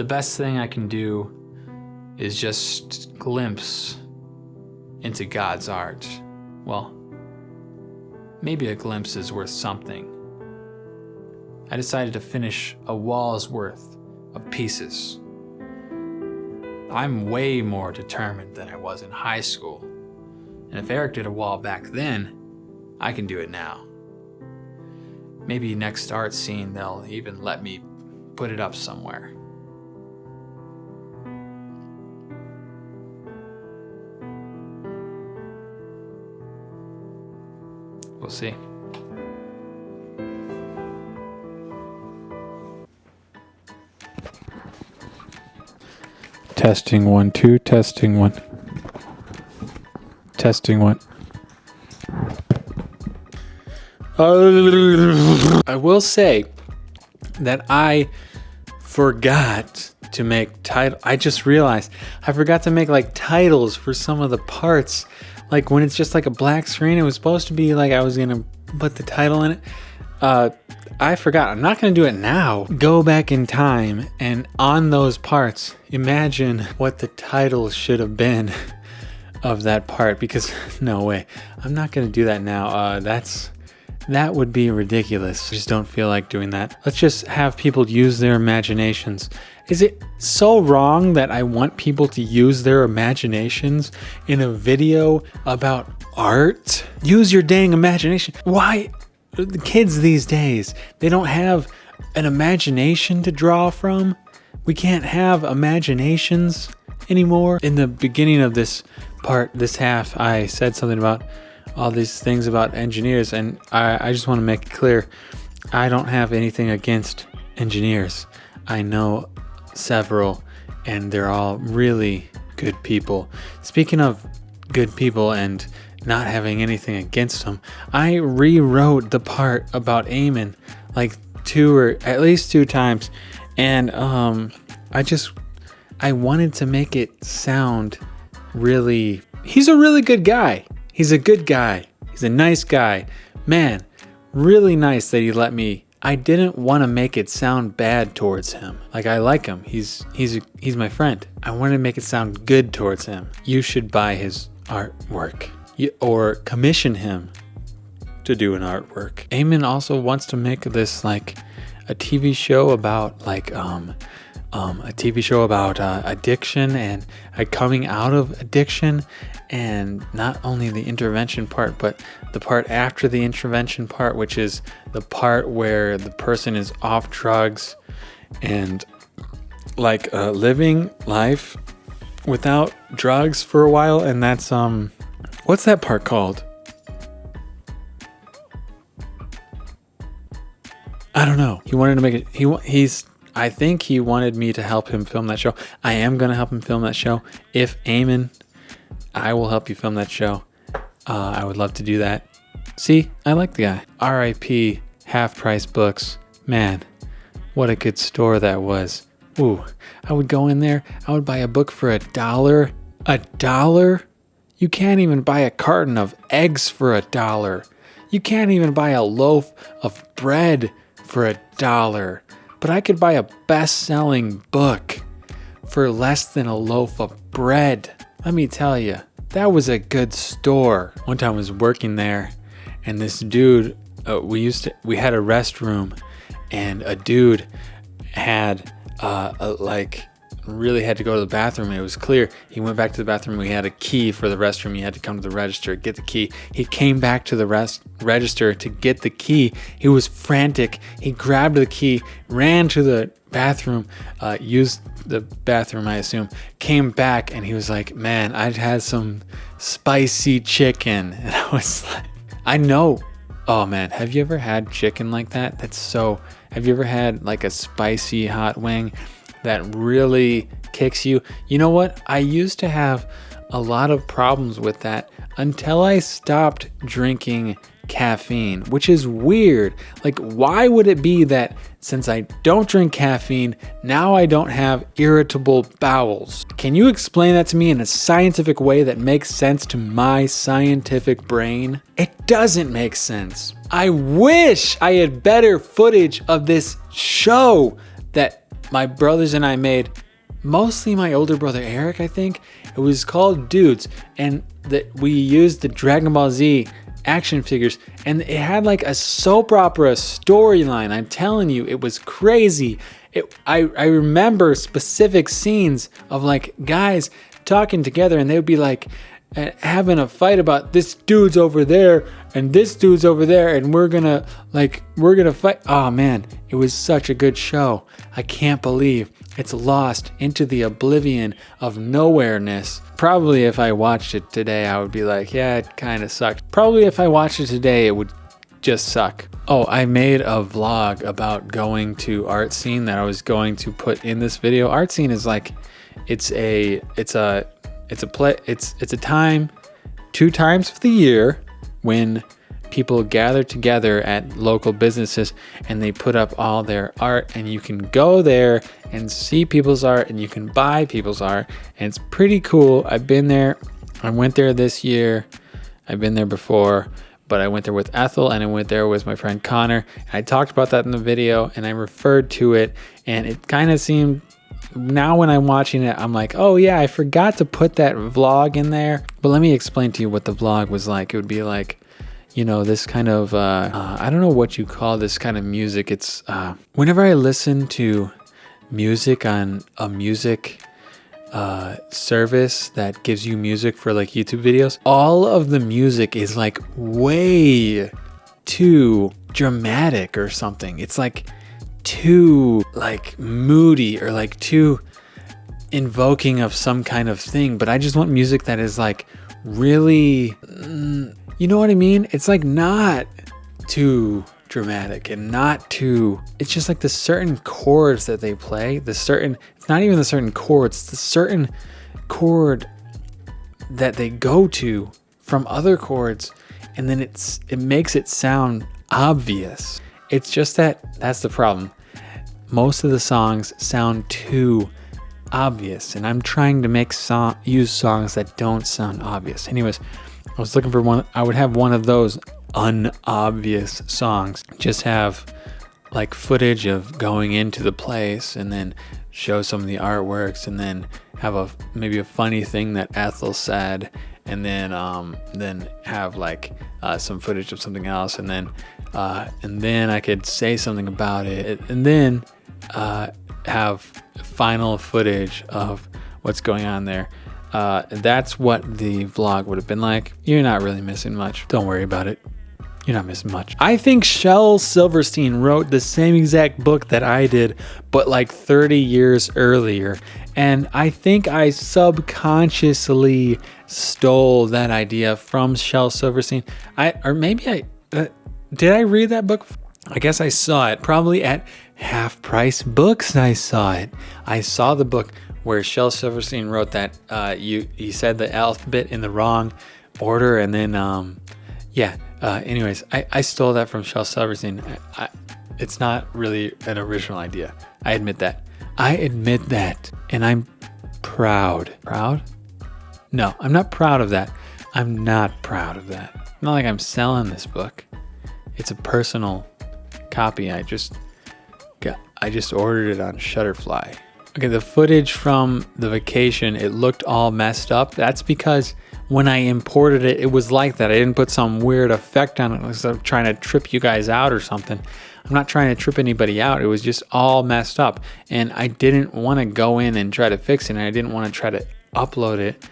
The best thing I can do is just glimpse into God's art. Well, maybe a glimpse is worth something. I decided to finish a wall's worth of pieces. I'm way more determined than I was in high school. And if Eric did a wall back then, I can do it now. Maybe next Art Scene, they'll even let me put it up somewhere. We'll see. Testing 1 2, testing 1. Testing 1. I will say that I forgot to make title. I just realized I forgot to make like titles for some of the parts. Like when it's just like a black screen, it was supposed to be like I was gonna put the title in it. I forgot. I'm not gonna do it now. Go back in time and on those parts, imagine what the title should have been of that part, because no way. I'm not gonna do that now. That would be ridiculous. I just don't feel like doing that. Let's just have people use their imaginations. Is it so wrong that I want people to use their imaginations in a video about art? Use your dang imagination. Why? The kids these days, they don't have an imagination to draw from. We can't have imaginations anymore. In the beginning of this part, this half, I said something about all these things about engineers, and I just want to make it clear, I don't have anything against engineers. I know several, and they're all really good people. Speaking of good people and not having anything against them, I rewrote the part about Eamon like at least two times, and I wanted to make it sound really, he's a really good guy. He's a good guy. He's a nice guy. Man, really nice that he let me. I didn't want to make it sound bad towards him. Like, I like him. He's my friend. I wanted to make it sound good towards him. You should buy his artwork or commission him to do an artwork. Eamon also wants to make this like a TV show about like addiction and coming out of addiction, and not only the intervention part, but the part after the intervention part, which is the part where the person is off drugs and like living life without drugs for a while. And that's what's that part called? I don't know. He wanted to make it. I think he wanted me to help him film that show. I am going to help him film that show. If Eamon, I will help you film that show. I would love to do that. See, I like the guy. R.I.P. Half Price Books. Man, what a good store that was. Ooh, I would go in there. I would buy a book for $1. $1? You can't even buy a carton of eggs for $1. You can't even buy a loaf of bread for $1. But I could buy a best-selling book for less than a loaf of bread. Let me tell you, that was a good store. One time I was working there, and this dude, we had a restroom, and a dude had really had to go to the bathroom. It was clear. He went back to the bathroom. We had a key for the restroom. He had to come to the register, get the key. He came back to the register to get the key. He was frantic. He grabbed the key, ran to the bathroom, used the bathroom, I assume, came back, and he was like, man, I'd had some spicy chicken. And I was like, I know. Oh man, have you ever had chicken like that? Have you ever had like a spicy hot wing that really kicks you? You know what? I used to have a lot of problems with that until I stopped drinking caffeine, which is weird. Like, why would it be that since I don't drink caffeine, now I don't have irritable bowels? Can you explain that to me in a scientific way that makes sense to my scientific brain? It doesn't make sense. I wish I had better footage of this show that my brothers and I made, mostly my older brother Eric, I think. It was called Dudes, and we used the Dragon Ball Z action figures, and it had like a soap opera storyline. I'm telling you, it was crazy. I remember specific scenes of like guys talking together, and they would be like having a fight about this dude's over there and this dude's over there, and we're gonna fight. Oh man, it was such a good show. I can't believe it's lost into the oblivion of nowhereness. Probably if I watched it today, I would be like, yeah, it kind of sucked. Probably if I watched it today, it would just suck. Oh, I made a vlog about going to Art Scene that I was going to put in this video. Art Scene is like, it's a time, 2 times of the year when people gather together at local businesses and they put up all their art, and you can go there and see people's art and you can buy people's art, and it's pretty cool. I've been there. I went there this year. I've been there before, but I went there with Ethel and I went there with my friend Connor. And I talked about that in the video and I referred to it, and it kind of seemed, now when I'm watching it, I'm like, oh yeah, I forgot to put that vlog in there. But let me explain to you what the vlog was like. It would be like, you know, this kind of, I don't know what you call this kind of music. It's, whenever I listen to music on a music service that gives you music for like YouTube videos, all of the music is like way too dramatic or something. It's like too like moody or like too invoking of some kind of thing. But I just want music that is like really, you know what I mean? It's like not too dramatic and not too, it's just like the certain chords that they play, it's not even the certain chords, it's the certain chord that they go to from other chords, and then it makes it sound obvious. It's just that's the problem. Most of the songs sound too obvious, and I'm trying to use songs that don't sound obvious. Anyways, I was looking for one. I would have one of those unobvious songs. Just have like footage of going into the place, and then show some of the artworks, and then have maybe a funny thing that Ethel said, and then have like some footage of something else, and then I could say something about it, and then have final footage of what's going on there. That's what the vlog would have been like. You're not really missing much. Don't worry about it. You're not missing much. I think Shel Silverstein wrote the same exact book that I did, but like 30 years earlier. And I think I subconsciously stole that idea from Shel Silverstein. Did I read that book? I guess I saw it probably at Half Price Books. I saw it. I saw the book where Shel Silverstein wrote that he said the alphabet in the wrong order, and then anyways, I stole that from Shel Silverstein. It's not really an original idea. I admit that. And I'm proud. Proud? No, I'm not proud of that. I'm not proud of that. Not like I'm selling this book. It's a personal copy. I just ordered it on Shutterfly. Okay, the footage from the vacation, it looked all messed up. That's because when I imported it, it was like that. I didn't put some weird effect on it, like I'm trying to trip you guys out or something. I'm not trying to trip anybody out. It was just all messed up. And I didn't want to go in and try to fix it. And I didn't want to try to upload it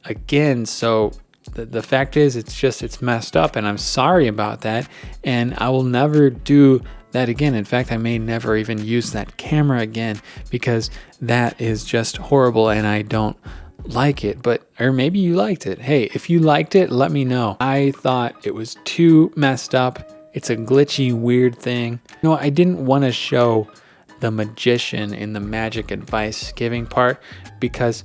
again. So the fact is, it's messed up. And I'm sorry about that. And I will never do that again. In fact, I may never even use that camera again, because that is just horrible and I don't like it. Or maybe you liked it. Hey, if you liked it, let me know. I thought it was too messed up. It's a glitchy, weird thing. You know, I didn't want to show the magician in the magic advice giving part, because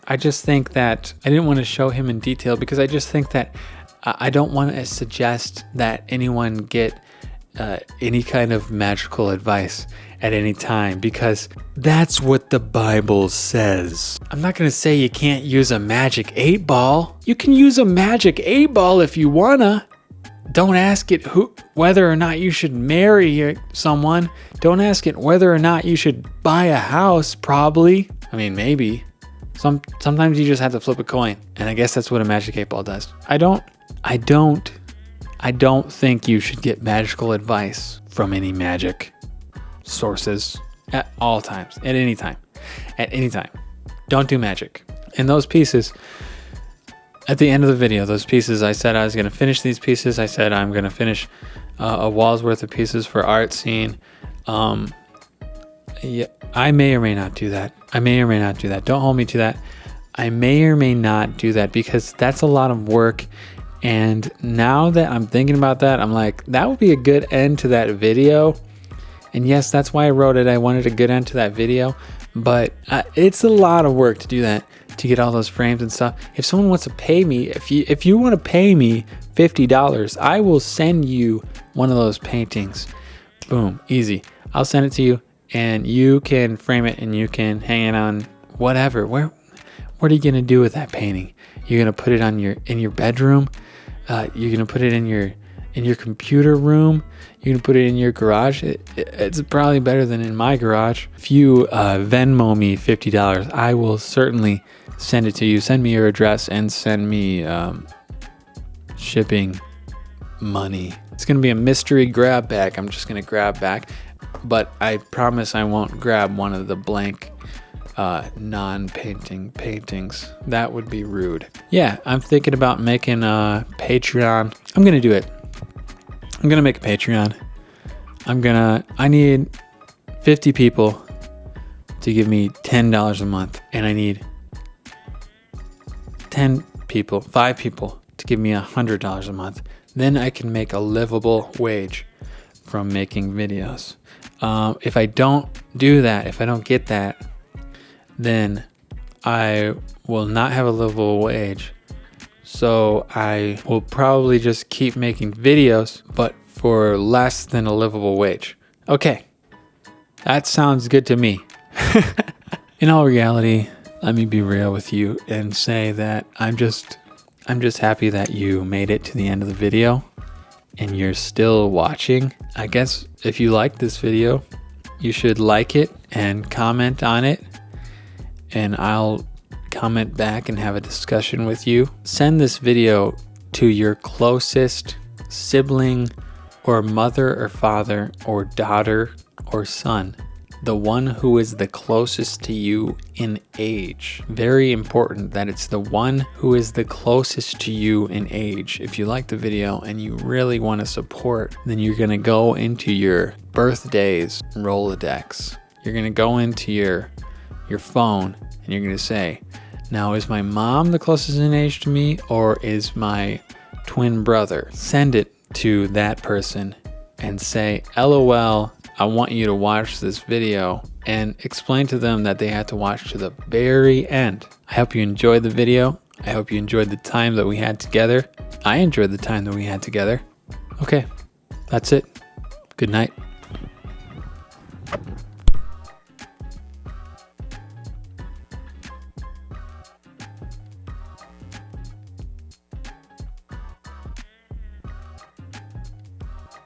I just think that I didn't want to show him in detail, because I just think that I don't want to suggest that anyone get any kind of magical advice at any time, because that's what the Bible says. I'm not going to say you can't use a magic 8-ball. You can use a magic 8-ball if you wanna. Don't ask it whether or not you should marry someone. Don't ask it whether or not you should buy a house, probably. I mean, maybe. Sometimes you just have to flip a coin, and I guess that's what a magic 8-ball does. I don't think you should get magical advice from any magic sources at all times, at any time. Don't do magic. And those pieces, at the end of the video, those pieces, I said I was going to finish these pieces. I said I'm going to finish a wall's worth of pieces for art scene. Yeah, I may or may not do that. Don't hold me to that. I may or may not do that, because that's a lot of work. And now that I'm thinking about that, I'm like, that would be a good end to that video. And yes, that's why I wrote it. I wanted a good end to that video. But it's a lot of work to do that, to get all those frames and stuff. If someone wants to pay me, if you want to pay me $50, I will send you one of those paintings. Boom, easy. I'll send it to you and you can frame it and you can hang it on whatever. What are you going to do with that painting? You're going to put it on in your bedroom. You're going to put it in your computer room. You're going to put it in your garage. It's probably better than in my garage. If you Venmo me $50, I will certainly send it to you. Send me your address and send me shipping money. It's going to be a mystery grab bag. I'm just going to grab back, but I promise I won't grab one of the blank non-painting paintings. That would be rude. Yeah, I'm thinking about making a Patreon. I'm going to do it. I'm going to make a Patreon. I need 50 people to give me $10 a month, and I need 5 people to give me $100 a month. Then I can make a livable wage from making videos. If I don't do that, if I don't get that, then I will not have a livable wage. So I will probably just keep making videos, but for less than a livable wage. Okay, that sounds good to me. In all reality, let me be real with you and say that I'm just happy that you made it to the end of the video and you're still watching. I guess if you like this video, you should like it and comment on it, and I'll comment back and have a discussion with you. Send this video to your closest sibling or mother or father or daughter or son. The one who is the closest to you in age. Very important that it's the one who is the closest to you in age. If you like the video and you really want to support, then you're going to go into your birthdays Rolodex. You're going to go into your phone and you're going to say, now is my mom the closest in age to me or is my twin brother? Send it to that person and say, LOL, I want you to watch this video, and explain to them that they have to watch to the very end. I hope you enjoyed the video. I hope you enjoyed the time that we had together. I enjoyed the time that we had together. Okay, that's it. Good night.